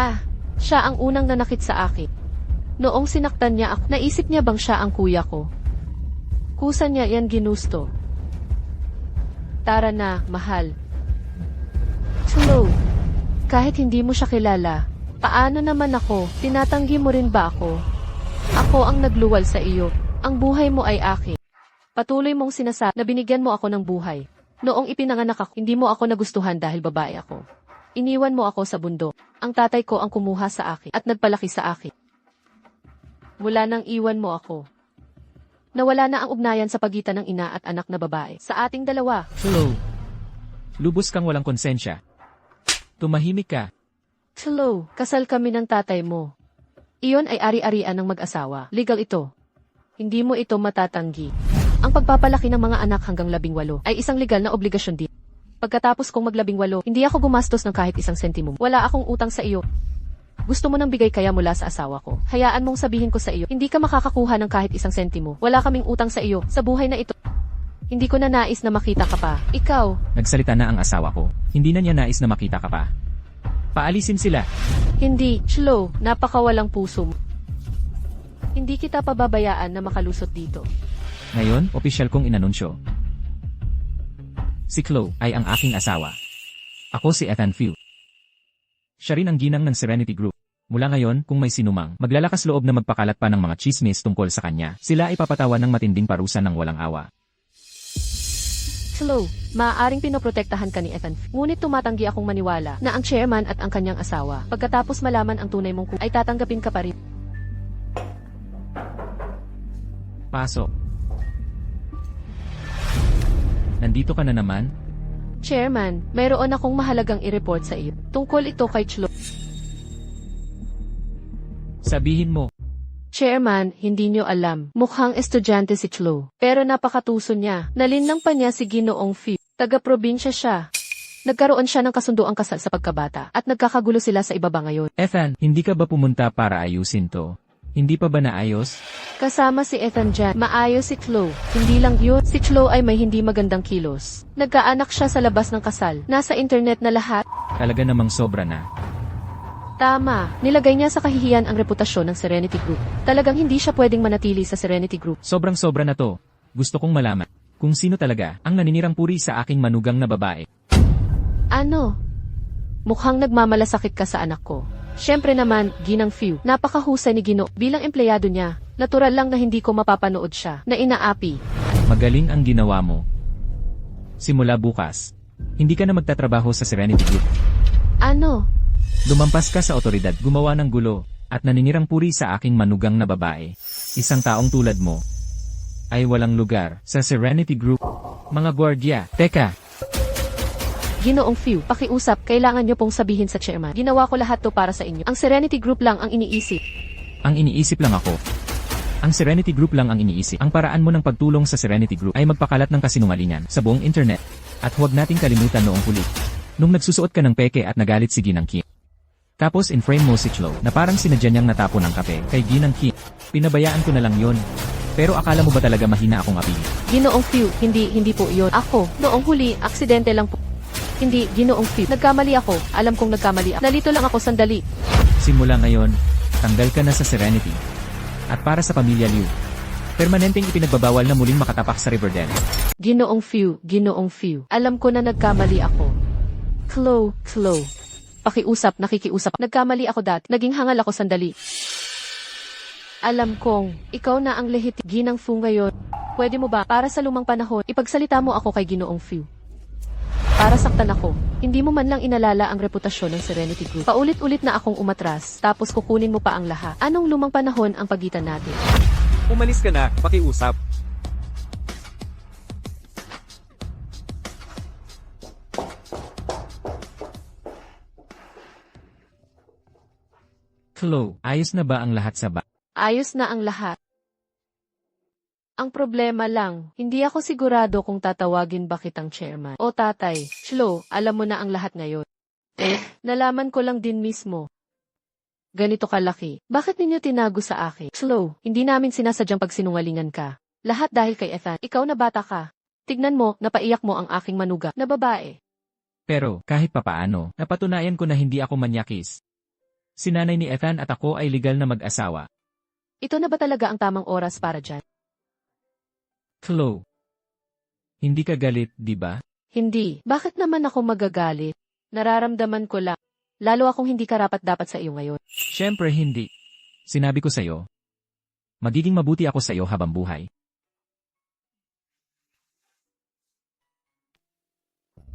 Siya ang unang nanakit sa akin. Noong sinaktan niya ako, naisip niya bang siya ang kuya ko? Kusa niya yan ginusto. Tara na, mahal. Chlo, kahit hindi mo siya kilala, Paano naman ako? Tinatanggi mo rin ba ako? Ako ang nagluwal sa iyo. Ang buhay mo ay akin. Patuloy mong sinasabi na binigyan mo ako ng buhay. Noong ipinanganak ako, hindi mo ako nagustuhan dahil babae ako. Iniwan mo ako sa bundok. Ang tatay ko ang kumuha sa akin at nagpalaki sa akin. Mula nang iwan mo ako. Nawala na ang ugnayan sa pagitan ng ina at anak na babae. Sa ating dalawa. Hello. Lubos kang walang konsensya. Tumahimik ka. Hello, kasal kami ng tatay mo. Iyon ay ari-arian ng mag-asawa. Legal ito. Hindi mo ito matatanggi. Ang pagpapalaki ng mga anak hanggang 18 ay isang legal na obligasyon din. Pagkatapos kong mag-18, hindi ako gumastos ng kahit isang sentimo. Wala akong utang sa iyo. Gusto mo ng bigay kaya mula sa asawa ko. Hayaan mong sabihin ko sa iyo, hindi ka makakakuha ng kahit isang sentimo. Wala kaming utang sa iyo sa buhay na ito. Hindi ko na nais na makita ka pa. Ikaw. Nagsalita na ang asawa ko. Hindi na niya nais na makita ka pa. Paalisin sila. Hindi, slow, napakawalang puso mo. Hindi kita pababayaan na makalusot dito. Ngayon, opisyal kong inanunsyo. Si Chloe ay ang aking asawa. Ako si Ethan Few. Siya rin ang ginang ng Serenity Group. Mula ngayon, kung may sinumang maglalakas loob na magpakalat pa ng mga chismis tungkol sa kanya, sila ay papatawan ng matinding parusa ng walang awa. Slow, maaaring pinoprotektahan ka ni Ethan. Ngunit tumatanggi akong maniwala na ang chairman at ang kanyang asawa, pagkatapos malaman ang tunay mong ay tatanggapin ka pa rin. Pasok. Nandito ka na naman? Chairman, mayroon akong mahalagang i-report sa iyo. Tungkol ito kay Chlo. Sabihin mo. Chairman, hindi nyo alam. Mukhang estudyante si Chlo. Pero napakatuso niya. Nalinlang pa niya si Ginoong Fi. Taga-probinsya siya. Nagkaroon siya ng kasunduang kasal sa pagkabata at nagkakagulo sila sa ibaba ngayon. Ethan, hindi ka ba pumunta para ayusin to? Hindi pa ba naayos? Kasama si Ethan dyan, maayos si Chlo. Hindi lang yun, si Chlo ay may hindi magandang kilos. Nagkaanak siya sa labas ng kasal. Nasa internet na lahat. Talaga namang sobra na. Tama, nilagay niya sa kahihiyan ang reputasyon ng Serenity Group. Talagang hindi siya pwedeng manatili sa Serenity Group. Sobrang sobra na to. Gusto kong malaman kung sino talaga ang naninirang puri sa aking manugang na babae. Ano? Mukhang nagmamalasakit ka sa anak ko. Siyempre naman, Ginang Few, napakahusay ni Gino bilang empleyado niya. Natural lang na hindi ko mapapanood siya, na inaapi. Magaling ang ginawa mo. Simula bukas, hindi ka na magtatrabaho sa Serenity Group. Ano? Lumampas ka sa otoridad, gumawa ng gulo, at naninirang puri sa aking manugang na babae. Isang taong tulad mo ay walang lugar sa Serenity Group. Mga gwardiya, teka! Ginoong Few, pakiusap, kailangan niyo pong sabihin sa chairman. Ginawa ko lahat to para sa inyo. Ang Serenity Group lang ang iniisip. Ang iniisip lang ako. Ang Serenity Group lang ang iniisip. Ang paraan mo ng pagtulong sa Serenity Group ay magpakalat ng kasinungalingan sa buong internet. At huwag nating kalimutan noong huli. Nung nagsusuot ka ng peke at nagalit si Ginang Kim. Tapos in-frame mo si Chlo na parang sinadya niyang natapon ng kape kay Ginang Kim. Pinabayaan ko na lang yon. Pero akala mo ba talaga mahina akong api? Ginoong Few, hindi po iyon. Ako, noong huli, aksidente lang po. Hindi, Ginoong Few. Nagkamali ako. Alam kong nagkamali ako. Nalito lang ako sandali. Simula ngayon, tanggal ka na sa Serenity. At para sa pamilya Liu, permanenteng ipinagbabawal na muling makatapak sa Riverdale. Ginoong Few. Alam ko na nagkamali ako. Chlo. Pakiusap, nakikiusap. Nagkamali ako dati. Naging hangal ako sandali. Alam kong, ikaw na ang Ginang Fu ngayon. Pwede mo ba, para sa lumang panahon, ipagsalita mo ako kay Ginoong Few? Para saktan ako, hindi mo man lang inalala ang reputasyon ng Serenity Group. Paulit-ulit na akong umatras, tapos kukunin mo pa ang lahat. Anong lumang panahon ang pagitan natin? Umalis ka na, pakiusap. Chlo, ayos na ba ang lahat sa ba? Ayos na ang lahat. Ang problema lang, hindi ako sigurado kung tatawagin ba kitang chairman. O tatay, Chlo, alam mo na ang lahat ngayon. Nalaman ko lang din mismo. Ganito kalaki. Bakit ninyo tinago sa akin? Chlo, hindi namin sinasadyang pagsinungalingan ka. Lahat dahil kay Ethan. Ikaw na bata ka. Tignan mo, napaiyak mo ang aking manuga na babae. Pero, kahit papaano, napatunayan ko na hindi ako manyakis. Si nanay ni Ethan at ako ay legal na mag-asawa. Ito na ba talaga ang tamang oras para dyan? Chlo, hindi ka galit, di ba? Hindi. Bakit naman ako magagalit? Nararamdaman ko lang. Lalo akong hindi karapat-dapat sa iyo ngayon. Siyempre hindi. Sinabi ko sa'yo. Magiging mabuti ako sa'yo habang buhay.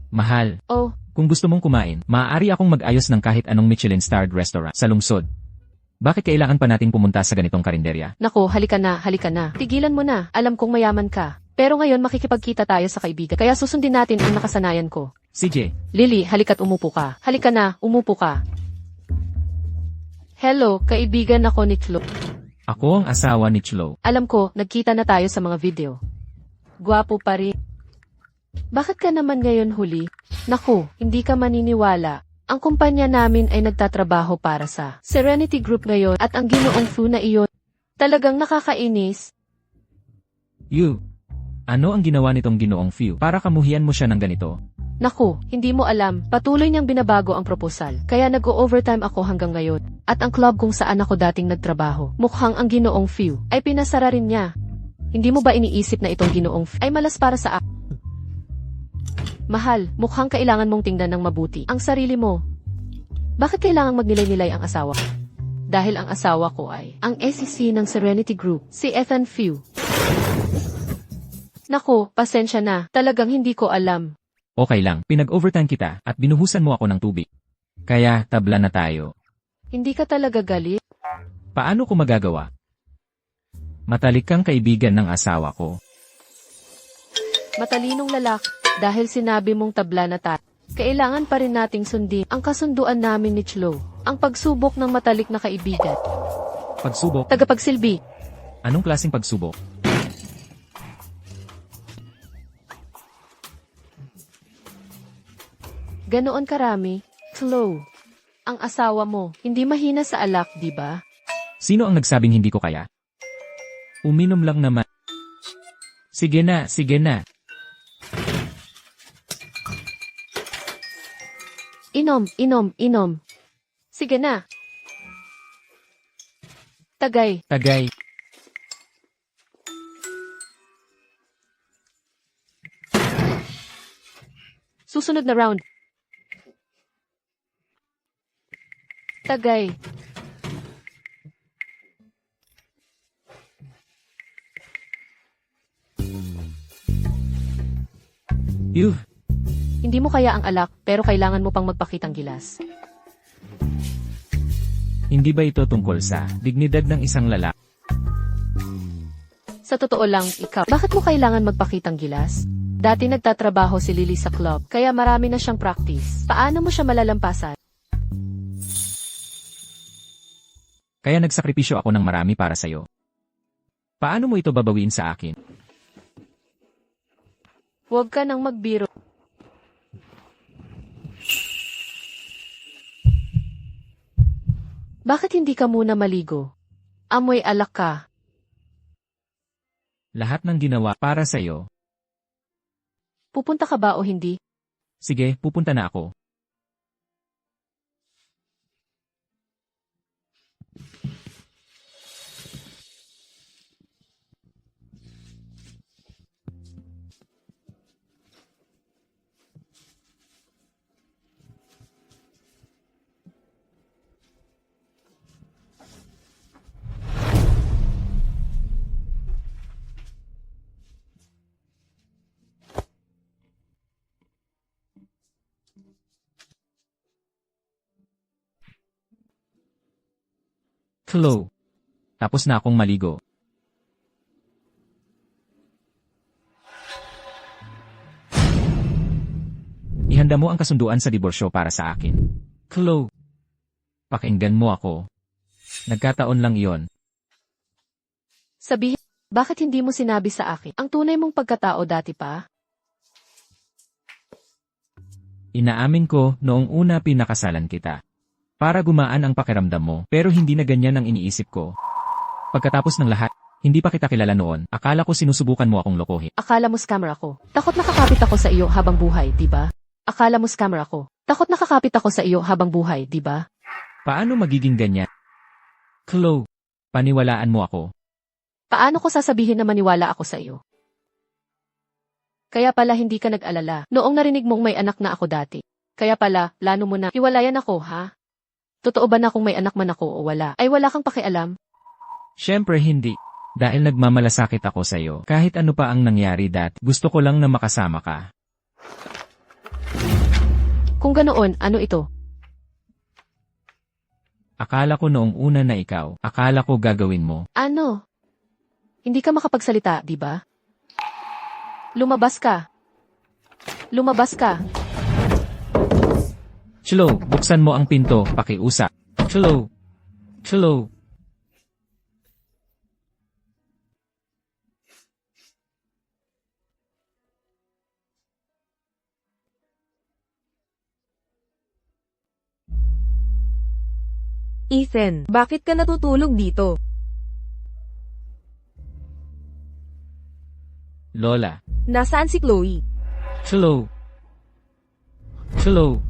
Mahal, Oh, kung gusto mong kumain, maaari akong mag-ayos ng kahit anong Michelin-starred restaurant sa lungsod. Bakit kailangan pa nating pumunta sa ganitong karinderya? nako, halika na, halika na. Tigilan mo na, alam kong mayaman ka. Pero ngayon makikipagkita tayo sa kaibigan, kaya susundin natin ang nakasanayan ko. CJ, Lily, halika't umupo ka. Halika na, umupo ka. Hello, kaibigan ako ni Chloe. ako ang asawa ni Chlo. Alam ko, nagkita na tayo sa mga video. Gwapo pa rin. Bakit ka naman ngayon huli? Naku, hindi ka maniniwala. Ang kumpanya namin ay nagtatrabaho para sa Serenity Group ngayon at ang ginoong Fu na iyon. Talagang nakakainis. You, ano ang ginawa nitong ginoong Few para kamuhian mo siya ng ganito? Naku, hindi mo alam, patuloy niyang binabago ang proposal. Kaya nag-o-overtime ako hanggang ngayon. At ang club kung saan ako dating nagtrabaho, mukhang ang ginoong Fu ay pinasara rin niya. Hindi mo ba iniisip na itong ginoong Fu ay malas para sa akin? Mahal, mukhang kailangan mong tingnan ng mabuti ang sarili mo. Bakit kailangang magnilay-nilay ang asawa? Dahil ang asawa ko ay ang SEC ng Serenity Group, si Ethan Few. Naku, pasensya na, talagang hindi ko alam. Okay lang, pinag-overtime kita at binuhusan mo ako ng tubig. Kaya, tabla na tayo. Hindi ka talaga galit? Paano ko magagawa? Matalik kang kaibigan ng asawa ko. Matalinong lalaki, dahil sinabi mong tabla na tayo. Kailangan pa rin nating sundin ang kasunduan namin ni Chlo, ang pagsubok ng matalik na kaibigan. Pagsubok? Tagapagsilbi. Anong klaseng pagsubok? Ganoon karami, Chlo. Ang asawa mo, hindi mahina sa alak, di ba? Sino ang nagsabing hindi ko kaya? Uminom lang naman. Sige na, sige na. Inom, inom, inom. Sige na. Tagay. Tagay. Susunod na round. Tagay. Yuh, Hindi mo kaya ang alak, pero kailangan mo pang magpakitang gilas. hindi ba ito tungkol sa dignidad ng isang lalaki? Sa totoo lang, ikaw, bakit mo kailangan magpakitang gilas? Dati nagtatrabaho si Lily sa club, kaya marami na siyang practice. Paano mo siya malalampasan? Kaya nagsakripisyo ako ng marami para sa'yo. Paano mo ito babawiin sa akin? Huwag ka nang magbiro. Bakit hindi ka muna maligo? Amoy alak ka. Lahat ng ginawa para sa'yo. Pupunta ka ba o hindi? Sige, pupunta na ako. Chlo. Tapos na akong maligo. Ihanda mo ang kasunduan sa diborsyo para sa akin. Chlo. Pakinggan mo ako. Nagkataon lang iyon. Sabihin, bakit hindi mo sinabi sa akin ang tunay mong pagkatao dati pa? Inaamin ko noong una pinakasalan kita. Para gumaan ang pakiramdam mo, pero hindi na ganyan ang iniisip ko. Pagkatapos ng lahat, hindi pa kita kilala noon, akala ko sinusubukan mo akong lokohin. Akala mo scammer ako. Takot nakakapit ako sa iyo habang buhay, di ba? Akala mo scammer ako. Takot nakakapit ako sa iyo habang buhay, di ba? Paano magiging ganyan? Chlo, paniwalaan mo ako. Paano ko sasabihin na maniwala ako sa iyo? Kaya pala hindi ka nag-alala noong narinig mong may anak na ako dati. Kaya pala, plano mo na hiwalayan ako, ha? Totoo ba na kung may anak man ako o wala, ay wala kang pakialam? Siyempre hindi. Dahil nagmamalasakit ako sa'yo. Kahit ano pa ang nangyari gusto ko lang na makasama ka. Kung ganoon, ano ito? Akala ko noong una na ikaw. Akala ko gagawin mo. Ano? Hindi ka makapagsalita, di ba? Lumabas ka. Lumabas ka. Chlo, buksan mo ang pinto, pakiusap. Chlo. Chlo. Ethan, bakit ka natutulog dito? Lola. Nasaan si Chloe? Chlo. Chlo.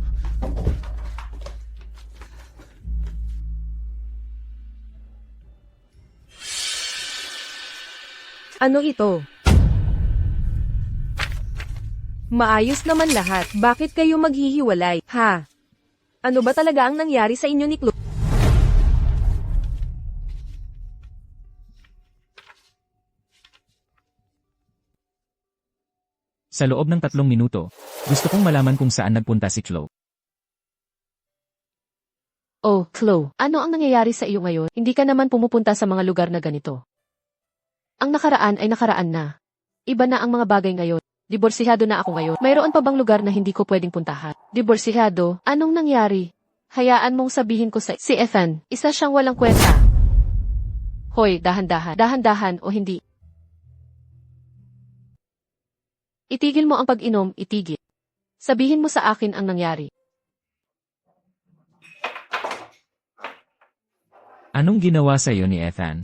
Ano ito? Maayos naman lahat. Bakit kayo maghihiwalay, ha? Ano ba talaga ang nangyari sa inyo ni Chloe? Sa loob ng 3 minuto, gusto kong malaman kung saan nagpunta si Chlo. Oh, Chloe, ano ang nangyayari sa iyo ngayon? Hindi ka naman pumupunta sa mga lugar na ganito. Ang nakaraan ay nakaraan na. Iba na ang mga bagay ngayon. Diborsihado na ako ngayon. Mayroon pa bang lugar na hindi ko pwedeng puntahan? Diborsihado? Anong nangyari? Hayaan mong sabihin ko si Ethan, isa siyang walang kwenta. Hoy, dahan-dahan. Dahan-dahan o hindi. Itigil mo ang pag-inom, itigil. Sabihin mo sa akin ang nangyari. Anong ginawa sa'yo ni Ethan?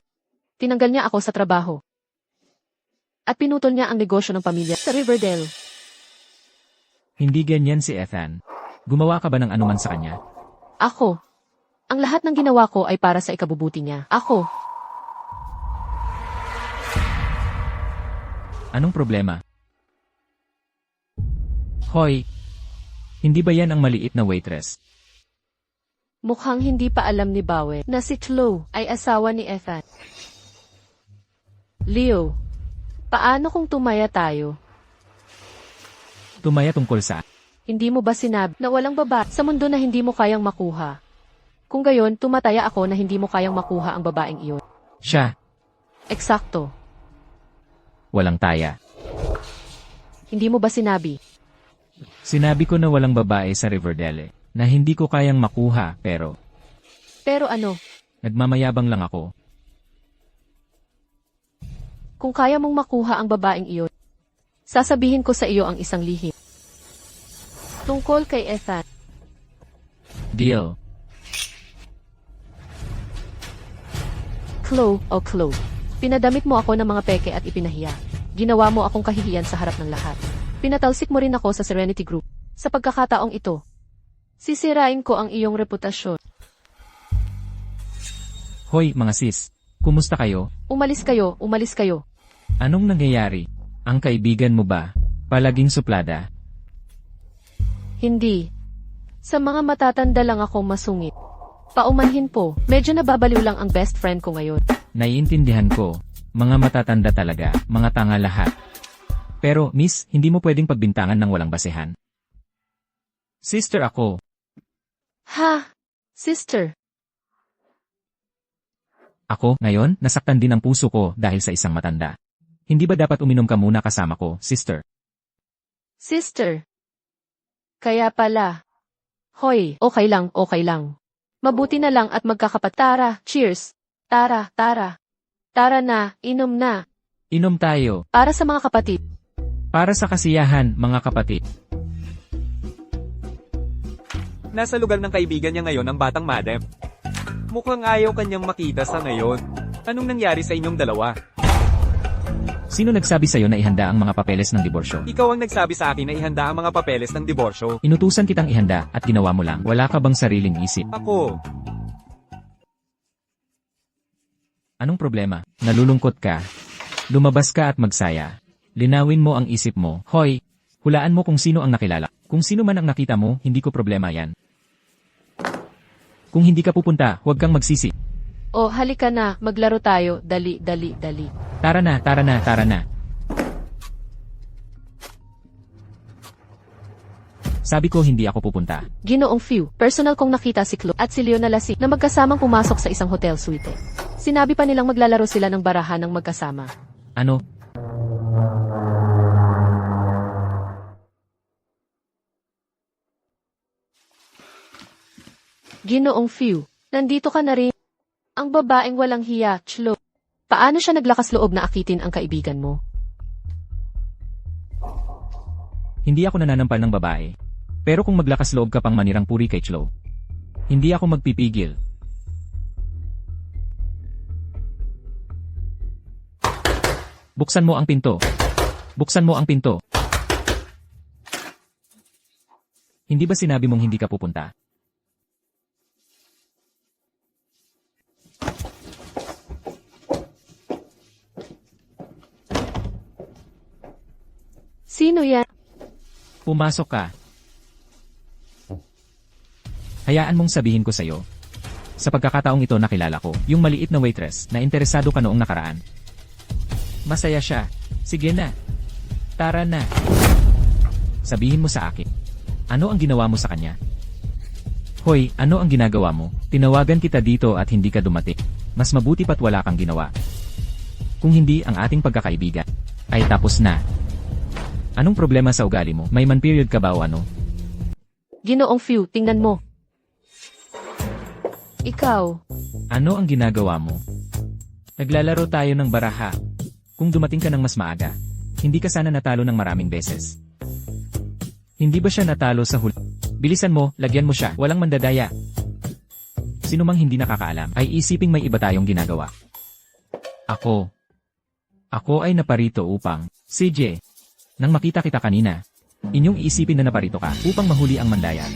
Tinanggal niya ako sa trabaho. At pinutol niya ang negosyo ng pamilya sa Riverdale. Hindi ganyan si Ethan. Gumawa ka ba ng anuman sa kanya? Ako. Ang lahat ng ginawa ko ay para sa ikabubuti niya. Ako. Anong problema? Hoy! Hindi ba yan ang maliit na waitress? Mukhang hindi pa alam ni Bawe na si Chloe ay asawa ni Ethan. Leo, paano kung tumaya tayo? Tumaya tungkol sa... Hindi mo ba sinabi na walang babae sa mundo na hindi mo kayang makuha? Kung gayon, tumataya ako na hindi mo kayang makuha ang babaeng iyon. Siya, Eksakto. walang taya. Hindi mo ba sinabi? Sinabi ko na walang babae sa Riverdale, na hindi ko kayang makuha, pero Pero ano, nagmamayabang lang ako. kung kaya mong makuha ang babaeng iyon, sasabihin ko sa iyo ang isang lihim. Tungkol kay Ethan. Deal. Chloe, oh Chloe. Pinadamit mo ako ng mga peke at ipinahiya. Ginawa mo akong kahihiyan sa harap ng lahat. Pinatalsik mo rin ako sa Serenity Group. Sa pagkakataong ito, sisirain ko ang iyong reputasyon. Hoy mga sis, kumusta kayo? Umalis kayo, umalis kayo. Anong nangyayari? Ang kaibigan mo ba? Palaging suplada? Hindi. Sa mga matatanda lang ako masungit. Paumanhin po, medyo nababaliw lang ang best friend ko ngayon. Naiintindihan ko. Mga matatanda talaga, mga tanga lahat. Pero, miss, hindi mo pwedeng pagbintangan ng walang basehan. Sister ako. Ha? Sister? Ako, ngayon, nasaktan din ang puso ko dahil sa isang matanda. Hindi ba dapat uminom ka muna kasama ko, sister? Sister? Kaya pala. Hoy, okay lang, okay lang. Mabuti na lang at magkakapat. Tara, cheers. Tara, tara. Tara na, inom na. Inom tayo. Para sa mga kapatid. Para sa kasiyahan, mga kapatid. Nasa lugar ng kaibigan niya ngayon ang batang madam. Mukhang ayaw kanyang makita sa ngayon. Anong nangyari sa inyong dalawa? Sino nagsabi sa'yo na ihanda ang mga papeles ng diborsyo? Ikaw ang nagsabi sa akin na ihanda ang mga papeles ng diborsyo. Inutusan kitang ihanda at ginawa mo lang. Wala ka bang sariling isip? Ako. Anong problema? Nalulungkot ka? Lumabas ka at magsaya. Linawin mo ang isip mo. Hoy, hulaan mo kung sino ang nakilala. Kung sino man ang nakita mo, hindi ko problema yan. Kung hindi ka pupunta, huwag kang magsisi. O halika na, maglaro tayo, dali, dali, dali. Tara na, tara na, tara na. Sabi ko hindi ako pupunta. Ginoong Few, personal kong nakita si Chloe at si Leo na lasing na magkasamang pumasok sa isang hotel suite. Sinabi pa nilang maglalaro sila ng barahan ng magkasama. Ano? Ginoong Few, nandito ka na rin. Ang babaeng walang hiya, Chloe. Paano siya naglakas loob na akitin ang kaibigan mo? Hindi ako nananampal ng babae. Pero kung maglakas loob ka pang manirang puri kay Chloe, hindi ako magpipigil. Buksan mo ang pinto. Buksan mo ang pinto. Hindi ba sinabi mong hindi ka pupunta? Sino yan? Pumasok ka. Hayaan mong sabihin ko sa'yo. Sa pagkakataong ito nakilala ko, yung maliit na waitress na interesado ka noong nakaraan. Masaya siya. Sige na. Tara na. Sabihin mo sa akin. Ano ang ginawa mo sa kanya? Hoy, ano ang ginagawa mo? Tinawagan kita dito at hindi ka dumating. Mas mabuti pa't wala kang ginawa. Kung hindi ang ating pagkakaibigan, ay tapos na. Anong problema sa ugali mo? May man period ka ba o ano? Ginoong Few, tingnan mo. Ikaw. Ano ang ginagawa mo? Naglalaro tayo ng baraha. Kung dumating ka ng mas maaga, hindi ka sana natalo ng maraming beses. Hindi ba siya natalo sa huli? Bilisan mo, lagyan mo siya, walang mandadaya. Sino mang hindi nakakaalam ay isiping may iba tayong ginagawa. Ako ay naparito upang, CJ, nang makita kita kanina, inyong iisipin na naparito ka upang mahuli ang mandaya.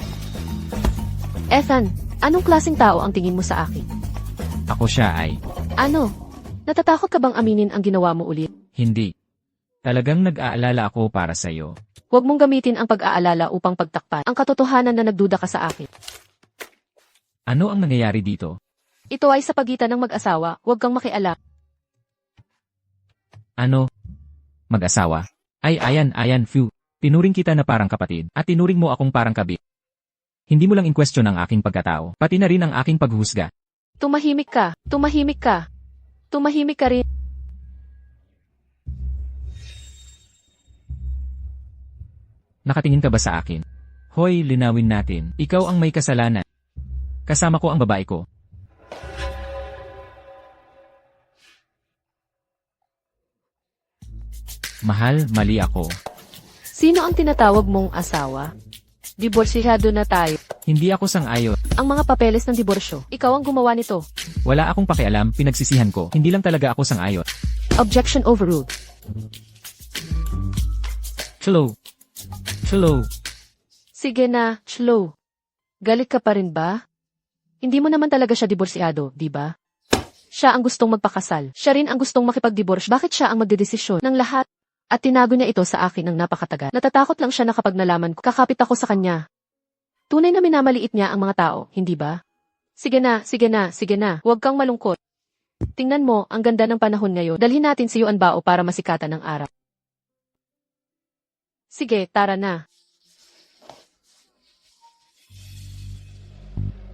Ethan, anong klaseng tao ang tingin mo sa akin? Ako siya ay, Ano? Natatakot ka bang aminin ang ginawa mo ulit? hindi. Talagang nag-aalala ako para sa'yo. Huwag mong gamitin ang pag-aalala upang pagtakpan ang katotohanan na nagduda ka sa akin. Ano ang nangyayari dito? Ito ay sa pagitan ng mag-asawa, huwag kang makialam. Ano? Mag-asawa? Ay ayan, Few. Tinuring kita na parang kapatid, at tinuring mo akong parang kabit. Hindi mo lang in-question ang aking pagkatao, pati na rin ang aking paghusga. Tumahimik ka, tumahimik ka. Tumahimik ka rin. Nakatingin ka ba sa akin? Hoy, linawin natin, ikaw ang may kasalanan. Kasama ko ang babae ko. Mahal, mali ako. Sino ang tinatawag mong asawa? Diborsihado na tayo. Hindi ako sang-ayon. Ang mga papeles ng diborsyo, ikaw ang gumawa nito. Wala akong pakialam, pinagsisihan ko. Hindi lang talaga ako sang-ayon. Objection overruled. Chloe. Sige na, Chloe. Galit ka pa rin ba? Hindi mo naman talaga siya diborsiyado, di ba? Siya ang gustong magpakasal. Siya rin ang gustong makipagdiborsyo. Bakit siya ang magdedesisyon ng lahat? At tinago niya ito sa akin ng napakatagal. Natatakot lang siya na kapag nalaman ko, kakapit ako sa kanya. Tunay na minamaliit niya ang mga tao, hindi ba? Sige na, sige na, sige na. Huwag kang malungkot. Tingnan mo, ang ganda ng panahon ngayon. Dalhin natin si Yuan Bao para masikatan ng araw. Sige, tara na.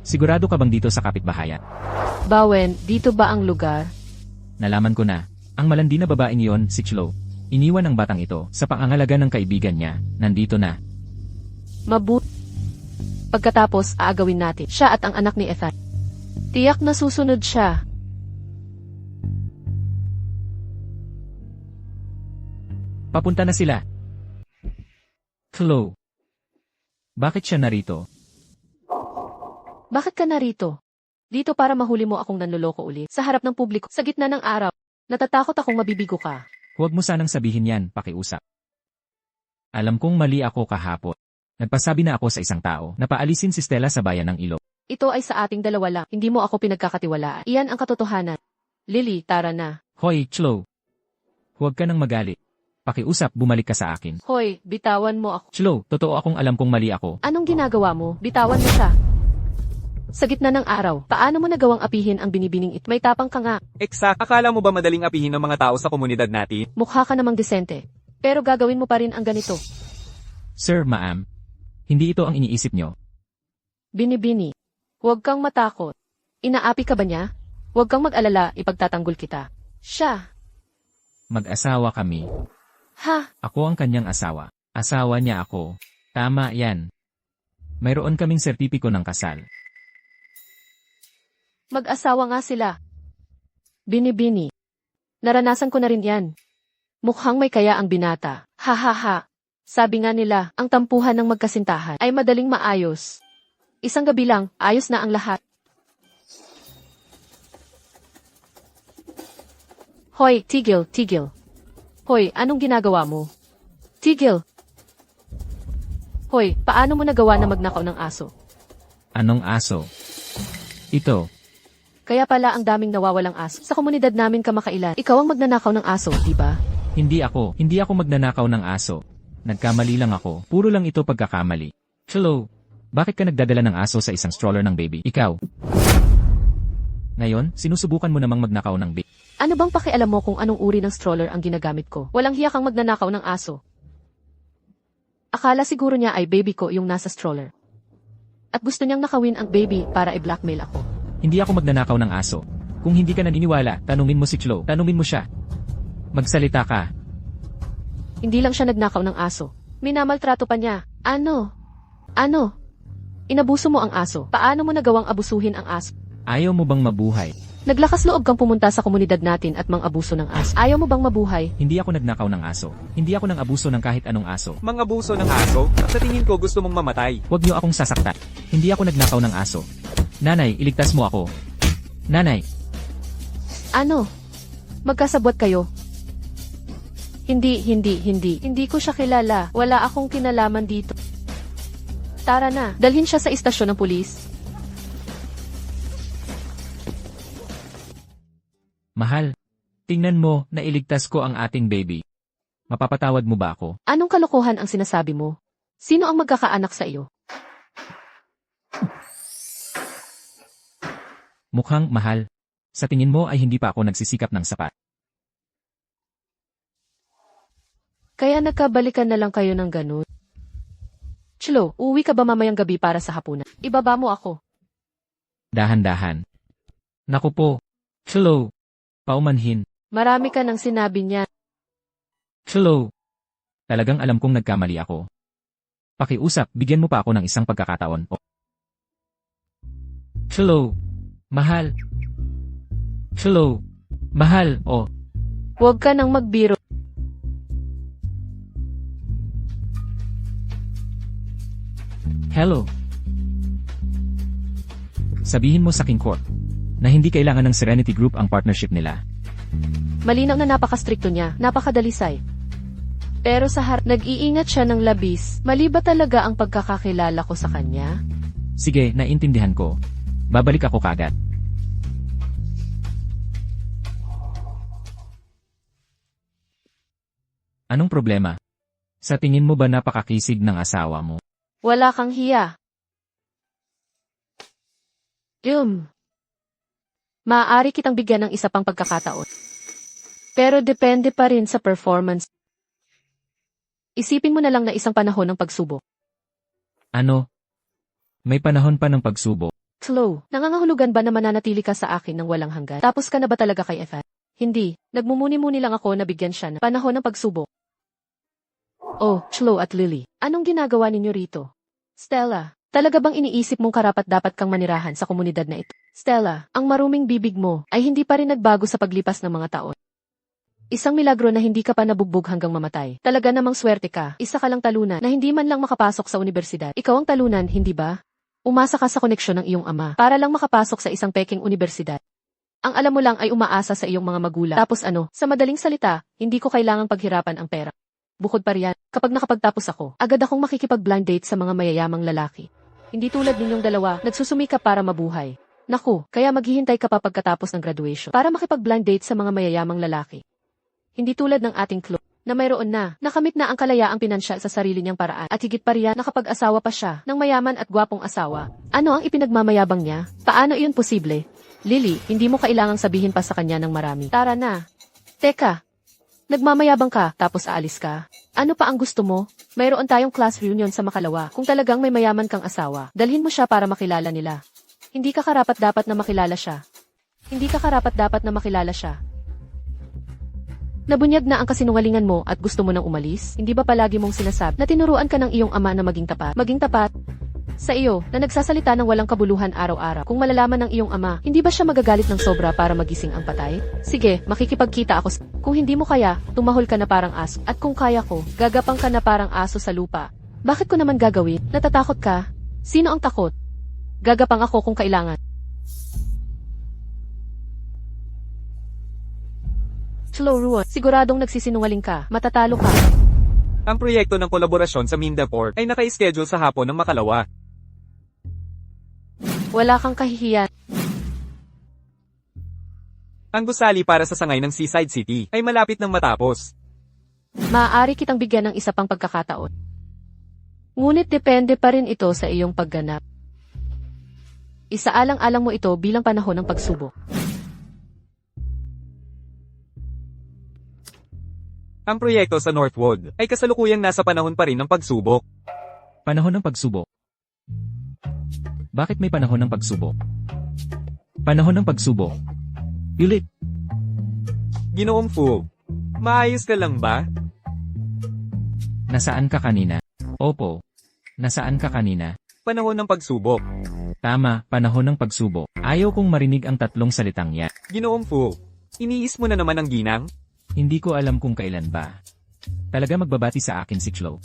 Sigurado ka bang dito sa kapitbahayan? Bawen, dito ba ang lugar? Nalaman ko na. Ang malandi na babaeng iyon, si Chloe. Iniwan ang batang ito sa pangangalaga ng kaibigan niya. Nandito na. Mabuti. Pagkatapos, aagawin natin siya at ang anak ni Ethan. Tiyak na susunod siya. Papunta na sila. Chloe. Bakit siya narito? Bakit ka narito? Dito para mahuli mo akong nanloloko ulit. Sa harap ng publiko, sa gitna ng araw. Natatakot akong mabibigo ka. Huwag mo sanang sabihin yan, pakiusap. Alam kong mali ako kahapon. Nagpasabi na ako sa isang tao na paalisin si Stella sa bayan ng Ilog. Ito ay sa ating dalawa lang. Hindi mo ako pinagkakatiwalaan. Iyan ang katotohanan. Lily, tara na. Hoy, Chloe. Huwag ka nang magalit. Pakiusap, bumalik ka sa akin. Hoy, bitawan mo ako. Chloe, totoo akong alam kong mali ako. Anong ginagawa mo? Bitawan mo siya. Sa gitna ng araw, paano mo nagawang apihin ang binibining ito? May tapang ka nga. Exact, akala mo ba madaling apihin ng mga tao sa komunidad natin? Mukha ka namang desente. Pero gagawin mo pa rin ang ganito. Sir, ma'am. Hindi ito ang iniisip nyo. Binibini. Huwag kang matakot. Inaapi ka ba niya? Huwag kang mag-alala, ipagtatanggol kita. Siya. Mag-asawa kami. Ha? Ako ang kanyang asawa. Asawa niya ako. Tama yan. Mayroon kaming sertipiko ng kasal. Mag-asawa nga sila. Binibini. Naranasan ko na rin yan. Mukhang may kaya ang binata. Ha ha ha. Sabi nga nila, ang tampuhan ng magkasintahan ay madaling maayos. Isang gabi lang, ayos na ang lahat. Hoy, tigil, tigil. Hoy, anong ginagawa mo? Tigil. Hoy, paano mo nagawa na magnakaw ng aso? Anong aso? Ito. Kaya pala ang daming nawawalang aso. Sa komunidad namin kamakailan, ikaw ang magnanakaw ng aso, di ba? Hindi ako. Hindi ako magnanakaw ng aso. Nagkamali lang ako. Puro lang ito pagkakamali. Hello. Bakit ka nagdadala ng aso sa isang stroller ng baby? Ikaw. Ngayon, sinusubukan mo namang magnakaw ng baby. Ano bang pakialam mo kung anong uri ng stroller ang ginagamit ko? Walang hiya kang magnanakaw ng aso. Akala siguro niya ay baby ko yung nasa stroller. At gusto niyang nakawin ang baby para i-blackmail ako. Hindi ako magnanakaw ng aso. Kung hindi ka naniniwala, tanungin mo si Chloe. Tanungin mo siya. Magsalita ka. Hindi lang siya nagnakaw ng aso. Minamaltrato pa niya. Ano? Ano? Inabuso mo ang aso. Paano mo nagawang abusuhin ang aso? Ayaw mo bang mabuhay? Naglakas loob kang pumunta sa komunidad natin at mang-abuso ng aso. Ayaw mo bang mabuhay? Hindi ako nagnakaw ng aso. Hindi ako nang abuso ng kahit anong aso. Mga abuso ng aso? Sa tingin ko gusto mong mamatay. Huwag niyo akong sasaktan. Hindi ako nagnakaw ng aso. Nanay, iligtas mo ako. Nanay, Ano? Magkasabwat kayo? Hindi. Hindi ko siya kilala. Wala akong kinalaman dito. Tara na, dalhin siya sa istasyon ng pulis. mahal. Tingnan mo, nailigtas ko ang ating baby. Mapapatawad mo ba ako? Anong kalokohan ang sinasabi mo? Sino ang magkakaanak sa iyo? Mukhang mahal. Sa tingin mo ay hindi pa ako nagsisikap ng sapat. Kaya nagkabalikan na lang kayo ng ganun. Chlo, uwi ka ba mamayang gabi para sa hapunan? Ibaba mo ako. Dahan-dahan. Naku po. Chloe. Paumanhin. Marami ka nang sinabi niya. Chloe. Talagang alam kong nagkamali ako. Pakiusap, bigyan mo pa ako ng isang pagkakataon. Chloe. Mahal. Chloe. Mahal. Oh. Huwag ka nang magbiro. Hello. Sabihin mo sa King Court na hindi kailangan ng Serenity Group ang partnership nila. Malinaw na napakastrikto niya, napakadalisay. Pero sa nag-iingat siya ng labis. Mali ba talaga ang pagkakakilala ko sa kanya? Sige, naintindihan ko. Babalik ako kagad. Anong problema? Sa tingin mo ba napakakisig ng asawa mo? Wala kang hiya. Maaari kitang bigyan ng isa pang pagkakataon. Pero depende pa rin sa performance. Isipin mo na lang na isang panahon ng pagsubok. Ano? May panahon pa ng pagsubok. Chloe, nangangahulugan ba na mananatili ka sa akin ng walang hanggan? Tapos ka na ba talaga kay Evan? Hindi, nagmumuni-muni lang ako na bigyan siya ng panahon ng pagsubok. Oh, Chloe at Lily, anong ginagawa ninyo rito? Stella, talaga bang iniisip mong karapat-dapat kang manirahan sa komunidad na ito? Stella, ang maruming bibig mo ay hindi pa rin nagbago sa paglipas ng mga taon. Isang milagro na hindi ka pa nabugbog hanggang mamatay. Talaga namang swerte ka. Isa ka lang talunan na hindi man lang makapasok sa universidad. Ikaw ang talunan, hindi ba? Umasa ka sa koneksyon ng iyong ama para lang makapasok sa isang peking universidad. Ang alam mo lang ay umaasa sa iyong mga magulang. Tapos ano, sa madaling salita, hindi ko kailangang paghirapan ang pera. Bukod pa riyan, kapag nakapagtapos ako, agad akong makikipag-blind date sa mga mayayamang lalaki. Hindi tulad ninyong dalawa, nagsusumika para mabuhay. Naku, kaya maghihintay ka pa pagkatapos ng graduation para makipag-blind date sa mga mayayamang lalaki. Hindi tulad ng ating Chloe. na mayroon na, nakamit na ang kalayaang pinansyal sa sarili niyang paraan, at higit pa riyan nakapag-asawa pa siya ng mayaman at gwapong asawa. Ano ang ipinagmamayabang niya? Paano iyon posible? Lily, hindi mo kailangang sabihin pa sa kanya ng marami. Tara na. Teka, nagmamayabang ka, tapos aalis ka. Ano pa ang gusto mo? Mayroon tayong class reunion sa Makalawa. Kung talagang may mayaman kang asawa, dalhin mo siya para makilala nila. Hindi ka karapat-dapat na makilala siya. Hindi ka karapat-dapat na makilala siya. Nabunyag na ang kasinungalingan mo at gusto mo nang umalis? Hindi ba palagi mong sinasabi na tinuruan ka ng iyong ama na maging tapat? Maging tapat? Sa iyo, na nagsasalita ng walang kabuluhan araw-araw. Kung malalaman ng iyong ama, hindi ba siya magagalit ng sobra para magising ang patay? Sige, makikipagkita ako. Kung hindi mo kaya, tumahol ka na parang aso. At kung kaya ko, gagapang ka na parang aso sa lupa. Bakit ko naman gagawin? Natatakot ka? Sino ang takot? Gagapang ako kung kailangan. Slow Ruan, siguradong nagsisinungaling ka, matatalo ka. Ang proyekto ng kolaborasyon sa Mindaport ay naka-schedule sa hapon ng Makalawa. Wala kang kahihiyan. Ang gusali para sa sangay ng Seaside City ay malapit ng matapos. Maaari kitang bigyan ng isa pang pagkakataon. Ngunit depende pa rin ito sa iyong pagganap. Isaalang-alang mo ito bilang panahon ng pagsubok. Ang proyekto sa Northwood ay kasalukuyang nasa panahon pa rin ng pagsubok. Panahon ng pagsubok. Bakit may panahon ng pagsubok? Panahon ng pagsubok. Ulit. Ginoong Fu, maayos ka lang ba? Nasaan ka kanina? Opo. Nasaan ka kanina? Panahon ng pagsubok. Tama, panahon ng pagsubok. Ayaw kong marinig ang tatlong salitang yan. Ginoong Fu, iniis mo na naman ang ginang? Hindi ko alam kung kailan ba. Talaga magbabati sa akin si Chloe.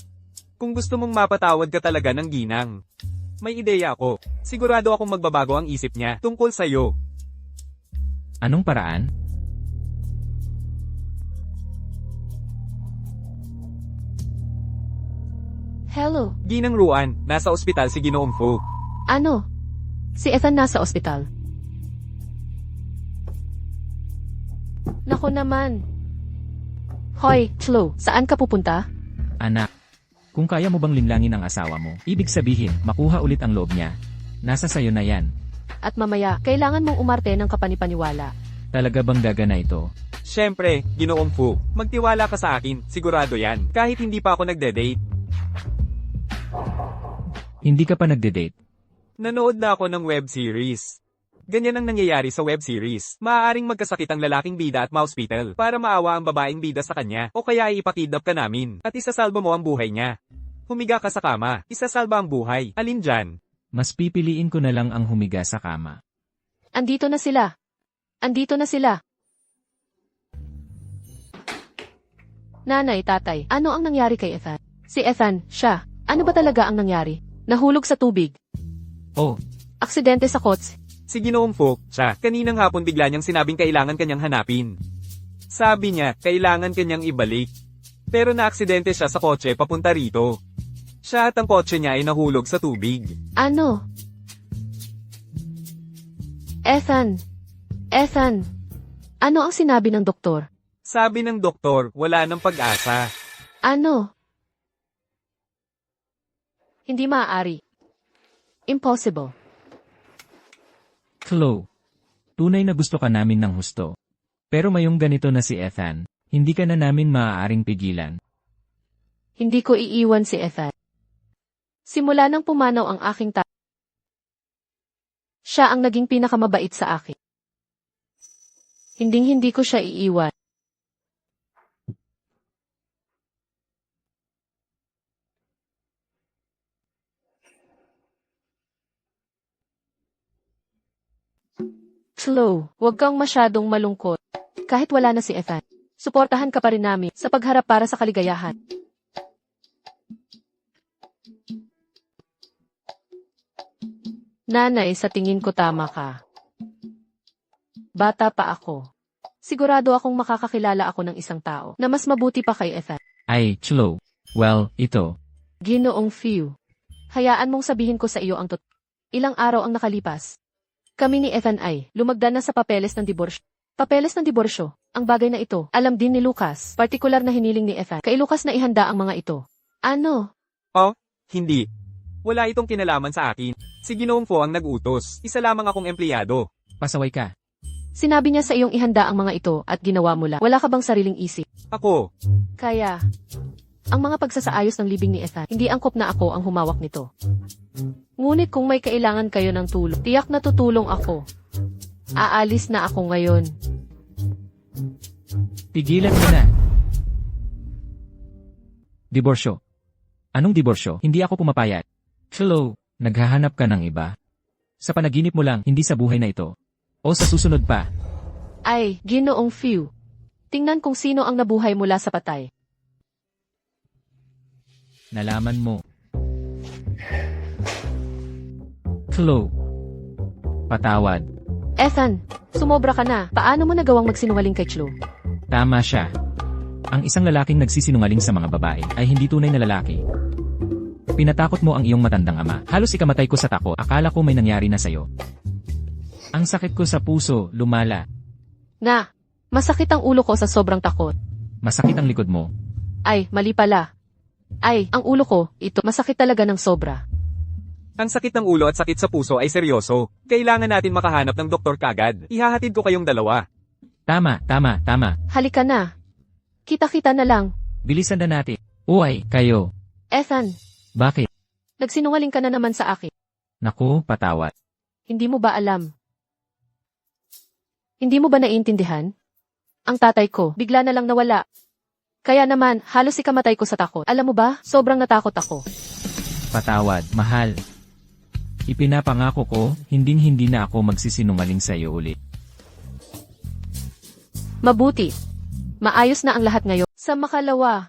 Kung gusto mong mapatawad ka talaga ng ginang. May ideya ako. Sigurado akong magbabago ang isip niya tungkol sa'yo. Anong paraan? Hello, Ginang Ruan, nasa ospital si Ginoong Fu. ano? Si Ethan nasa ospital. Nako naman. Hoy, Chloe, saan ka pupunta? Anak. Kung kaya mo bang linlangin ang asawa mo, ibig sabihin, makuha ulit ang loob niya. Nasa sayo na yan. At mamaya, kailangan mong umarte ng kapanipaniwala. Talaga bang gagana ito? Siyempre, Ginoong Fu, magtiwala ka sa akin, sigurado yan, kahit hindi pa ako nagde-date. Hindi ka pa nagde-date. Nanood na ako ng web series. Ganyan ang nangyayari sa web series. Maaaring magkasakit ang lalaking bida at ma-hospital para maawa ang babaeng bida sa kanya o kaya ipakidnap ka namin at isasalba mo ang buhay niya. Humiga ka sa kama, isasalba ang buhay. Alin dyan? Mas pipiliin ko na lang ang humiga sa kama. Andito na sila. Andito na sila. Nanay, tatay, ano ang nangyari kay Ethan? Si Ethan, siya. Ano ba talaga ang nangyari? Nahulog sa tubig. Oh, Aksidente sa kotse. Si Ginoong Fu, siya, kaninang hapon bigla niyang sinabing kailangan kanyang hanapin. Sabi niya, kailangan kanyang ibalik. Pero naaksidente siya sa kotse papunta rito. Siya at ang kotse niya ay nahulog sa tubig. Ano? Ethan. Ethan. Ano ang sinabi ng doktor? Sabi ng doktor, wala nang pag-asa. Ano? Hindi maaari. Impossible. Chloe. Tunay na gusto ka namin ng husto. Pero mayong ganito na si Ethan, hindi ka na namin maaaring pigilan. Hindi ko iiwan si Ethan. Simula nang pumanaw ang aking siya ang naging pinakamabait sa akin. Hinding-hindi ko siya iiwan. Chloe, huwag kang masyadong malungkot. Kahit wala na si Ethan, suportahan ka pa rin namin sa pagharap para sa kaligayahan. Nanay, sa tingin ko tama ka. Bata pa ako. Sigurado akong makakakilala ako ng isang tao na mas mabuti pa kay Ethan. Ay, Chloe. Well, ito. Ginoong Few. Hayaan mong sabihin ko sa iyo ang totoo. Ilang araw ang nakalipas. Kami ni Ethan ay lumagdan na sa papeles ng diborsyo. Papeles ng diborsyo. Ang bagay na ito, alam din ni Lucas, partikular na hiniling ni Ethan. Kay Lucas na ihanda ang mga ito. Ano? Hindi. Wala itong kinalaman sa akin. Si Ginoong Fo ang nag-utos. Isa lamang akong empleyado. Pasaway ka. Sinabi niya sa iyong ihanda ang mga ito at ginawa mo lang. Wala ka bang sariling isip? Ako, Kaya, ang mga pagsasaayos ng libing ni Ethan, hindi angkop na ako ang humawak nito. Ngunit kung may kailangan kayo ng tulong, tiyak na tutulong ako. Aalis na ako ngayon. Pigilan mo na. Diborsyo. Anong diborsyo? Hindi ako pumapayag. Hello, naghahanap ka ng iba? Sa panaginip mo lang, hindi sa buhay na ito. O sa susunod pa. Ay, Ginoong Few. Tingnan kung sino ang nabuhay mula sa patay. Nalaman mo. Hello. Patawad. Ethan, sumobra ka na. Paano mo nagawang magsinungaling kay Chlo? Tama siya. Ang isang lalaking nagsisinungaling sa mga babae ay hindi tunay na lalaki. Pinatakot mo ang iyong matandang ama. Halos ikamatay ko sa takot. Akala ko may nangyari na sayo. Ang sakit ko sa puso, lumala. Na, masakit ang ulo ko sa sobrang takot. Masakit ang likod mo. Ay, mali pala. Ay, ang ulo ko, ito, masakit talaga ng sobra. ang sakit ng ulo at sakit sa puso ay seryoso. Kailangan natin makahanap ng doktor kagad. Ihahatid ko kayong dalawa. Tama. Halika na. Kita-kita na lang. Bilisan na natin. Uy, kayo. Ethan, Bakit? nagsinungaling ka na naman sa akin. Naku, patawad. Hindi mo ba alam? Hindi mo ba naiintindihan? Ang tatay ko, bigla na lang nawala. Kaya naman, halos ikamatay ko sa takot. Alam mo ba, sobrang natakot ako. Patawad, mahal. Ipinapangako ko, hinding-hindi na ako magsisinungaling sa iyo ulit. Mabuti. Maayos na ang lahat ngayon. Sa makalawa,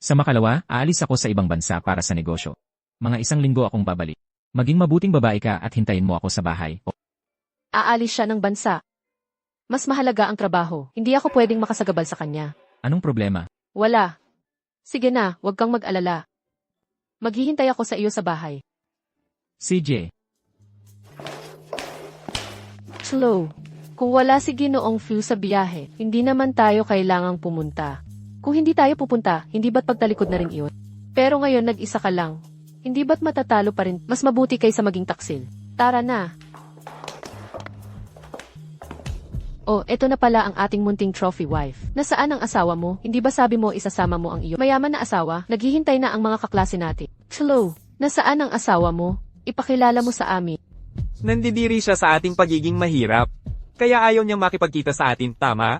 Sa makalawa, aalis ako sa ibang bansa para sa negosyo. Mga 1 linggo akong babalik. Maging mabuting babae ka at hintayin mo ako sa bahay. aalis siya ng bansa. Mas mahalaga ang trabaho. Hindi ako pwedeng makasagabal sa kanya. Anong problema? Wala. Sige na, huwag kang mag-alala. Maghihintay ako sa iyo sa bahay. CJ, Slow. Kung wala si Ginoong Few sa biyahe, hindi naman tayo kailangang pumunta. Kung hindi tayo pupunta, hindi ba't pagtalikod na rin iyon? Pero ngayon nag-isa ka lang. Hindi ba't matatalo pa rin? Mas mabuti kaysa maging taksil. Tara na. Oh, eto na pala ang ating munting trophy wife. Nasaan ang asawa mo? Hindi ba sabi mo isasama mo ang iyo? Mayaman na asawa, naghihintay na ang mga kaklase natin. Slow. Nasaan ang asawa mo? Ipakilala mo sa amin. Nandidiri siya sa ating pagiging mahirap. Kaya ayaw niyang makipagkita sa atin, tama?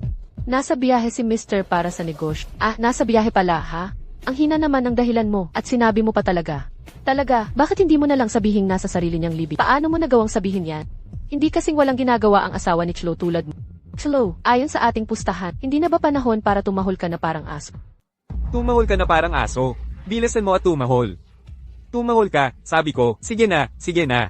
Nasa biyahe si Mr. para sa negosyo. Nasa biyahe pala, ha? Ang hina naman ng dahilan mo, at sinabi mo pa talaga. Talaga, bakit hindi mo na lang sabihing nasa sarili niyang libing? Paano mo nagawang sabihin yan? Hindi kasing walang ginagawa ang asawa ni Chlo tulad mo. Chlo, ayon sa ating pustahan, hindi na ba panahon para tumahol ka na parang aso? Tumahol ka na parang aso. Bilisan mo at tumahol. Tumahol ka, sabi ko, sige na,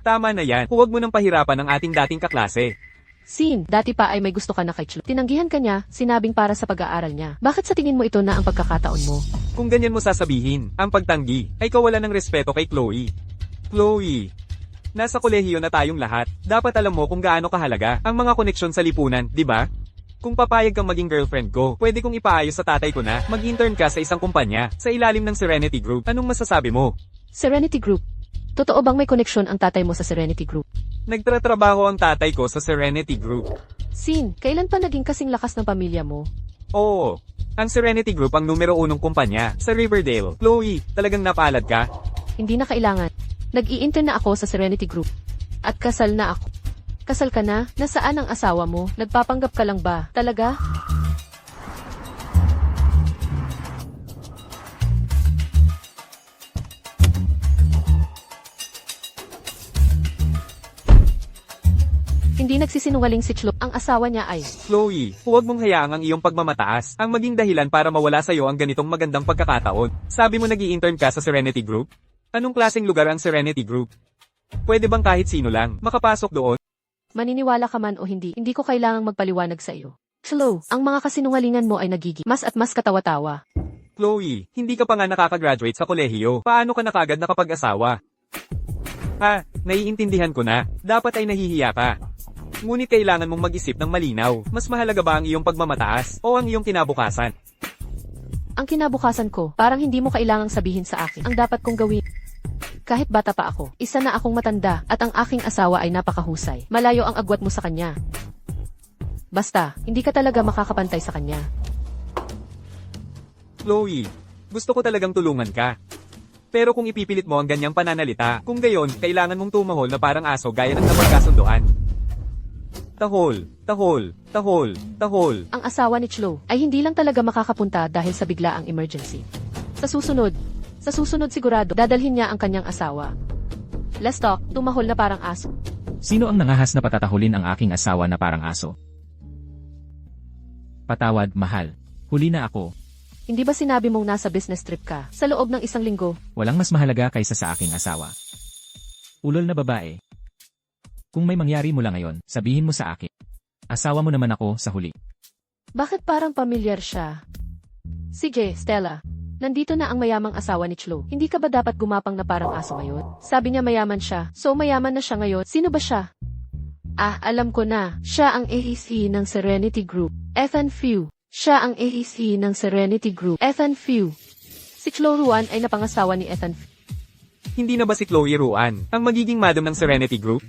tama na yan. Huwag mo nang pahirapan ang ating dating kaklase. Sin, dati pa ay may gusto ka na kay Chlo. Tinanggihan ka niya, sinabing para sa pag-aaral niya. Bakit sa tingin mo ito na ang pagkakataon mo? Kung ganyan mo sasabihin, ang pagtanggi, ay kawalan ng respeto kay Chloe. Chloe, nasa kolehiyo na tayong lahat. Dapat alam mo kung gaano kahalaga ang mga koneksyon sa lipunan, di ba? Kung papayag kang maging girlfriend ko, pwede kong ipaayos sa tatay ko na mag-intern ka sa isang kumpanya, sa ilalim ng Serenity Group. Anong masasabi mo? Serenity Group. Totoo bang may koneksyon ang tatay mo sa Serenity Group? Nagtratrabaho ang tatay ko sa Serenity Group. Sin, kailan pa naging kasing lakas ng pamilya mo? Oo, ang Serenity Group ang numero 1 kumpanya sa Riverdale. Chloe, talagang napalad ka? Hindi na kailangan. Nag-i-intern na ako sa Serenity Group. At kasal na ako. Kasal ka na? Nasaan ang asawa mo? Nagpapanggap ka lang ba? Talaga? Hindi nagsisinungaling si Chlo. Ang asawa niya ay... Chloe, huwag mong hayaang ang iyong pagmamataas ang maging dahilan para mawala sa'yo ang ganitong magandang pagkakataon. Sabi mo nag-i-intern ka sa Serenity Group? Anong klaseng lugar ang Serenity Group? Pwede bang kahit sino lang makapasok doon? Maniniwala ka man o hindi, hindi ko kailangang magpaliwanag sa iyo. Chlo, ang mga kasinungalingan mo ay nagiging mas at mas katawa-tawa. Chloe, hindi ka pa nga nakakagraduate sa kolehiyo. Paano ka na kagad nakapag-asawa? Naiintindihan ko na. Dapat ay nahihiya ka. Ngunit kailangan mong mag-isip ng malinaw. Mas mahalaga ba ang iyong pagmamataas o ang iyong kinabukasan? Ang kinabukasan ko, parang hindi mo kailangang sabihin sa akin ang dapat kong gawin. Kahit bata pa ako, isa na akong matanda at ang aking asawa ay napakahusay. Malayo ang agwat mo sa kanya. Basta, hindi ka talaga makakapantay sa kanya. Chloe, gusto ko talagang tulungan ka. Pero kung ipipilit mo ang ganyang pananalita, kung gayon, kailangan mong tumahol na parang aso gaya ng napagkasunduan. Tahol, tahol, tahol, tahol. Ang asawa ni Chloe ay hindi lang talaga makakapunta dahil sa biglaang emergency. Sa susunod sigurado, dadalhin niya ang kanyang asawa. Let's talk, tumahol na parang aso. Sino ang nangahas na patatahulin ang aking asawa na parang aso? Patawad, mahal. Huli na ako. Hindi ba sinabi mong nasa business trip ka sa loob ng isang linggo? Walang mas mahalaga kaysa sa aking asawa. Ulol na babae. Kung may mangyari mula ngayon, sabihin mo sa akin. Asawa mo naman ako sa huli. Bakit parang pamilyar siya? Sige, Stella. Nandito na ang mayamang asawa ni Chloe. Hindi ka ba dapat gumapang na parang aso ngayon? Sabi niya mayaman siya. So mayaman na siya ngayon. Sino ba siya? Ah, alam ko na. Siya ang AEC ng Serenity Group. Ethan Few. Siya ang AEC ng Serenity Group. Ethan Few. Si Chloe Ruan ay napangasawa ni Ethan Few. Hindi na ba si Chloe Ruan ang magiging madam ng Serenity Group?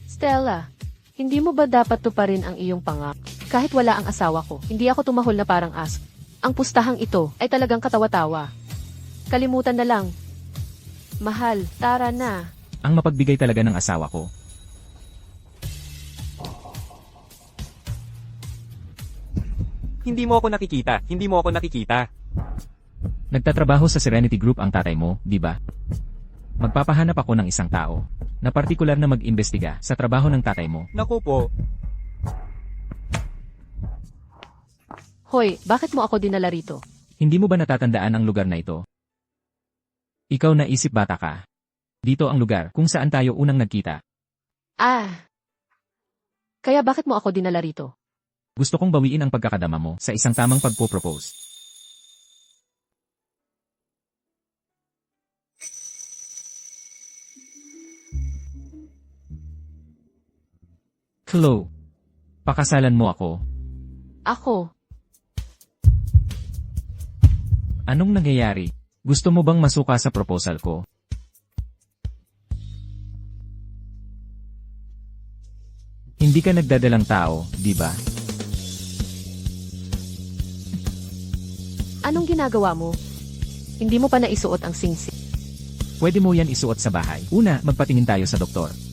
Stella, hindi mo ba dapat tuparin ang iyong pangak? Kahit wala ang asawa ko, hindi ako tumahol na parang aso. Ang pustahang ito ay talagang katawa-tawa. Kalimutan na lang. Mahal, tara na. Ang mapagbigay talaga ng asawa ko. Hindi mo ako nakikita, hindi mo ako nakikita. Nagtatrabaho sa Serenity Group ang tatay mo, di ba? Magpapahanap ako ng isang tao na partikular na mag-imbestiga sa trabaho ng tatay mo. Naku po, Hoy, bakit mo ako dinala rito? Hindi mo ba natatandaan ang lugar na ito? Ikaw na isip bata ka. Dito ang lugar kung saan tayo unang nagkita. Ah. Kaya bakit mo ako dinala rito? Gusto kong bawiin ang pagkakadama mo sa isang tamang pagpo-propose. Chloe, pakasalan mo ako. Ako. Anong nangyayari? Gusto mo bang masuka sa proposal ko? Hindi ka nagdadalang tao, di ba? Anong ginagawa mo? Hindi mo pa naisuot ang singsing. Pwede mo yan isuot sa bahay. Una, magpatingin tayo sa doktor.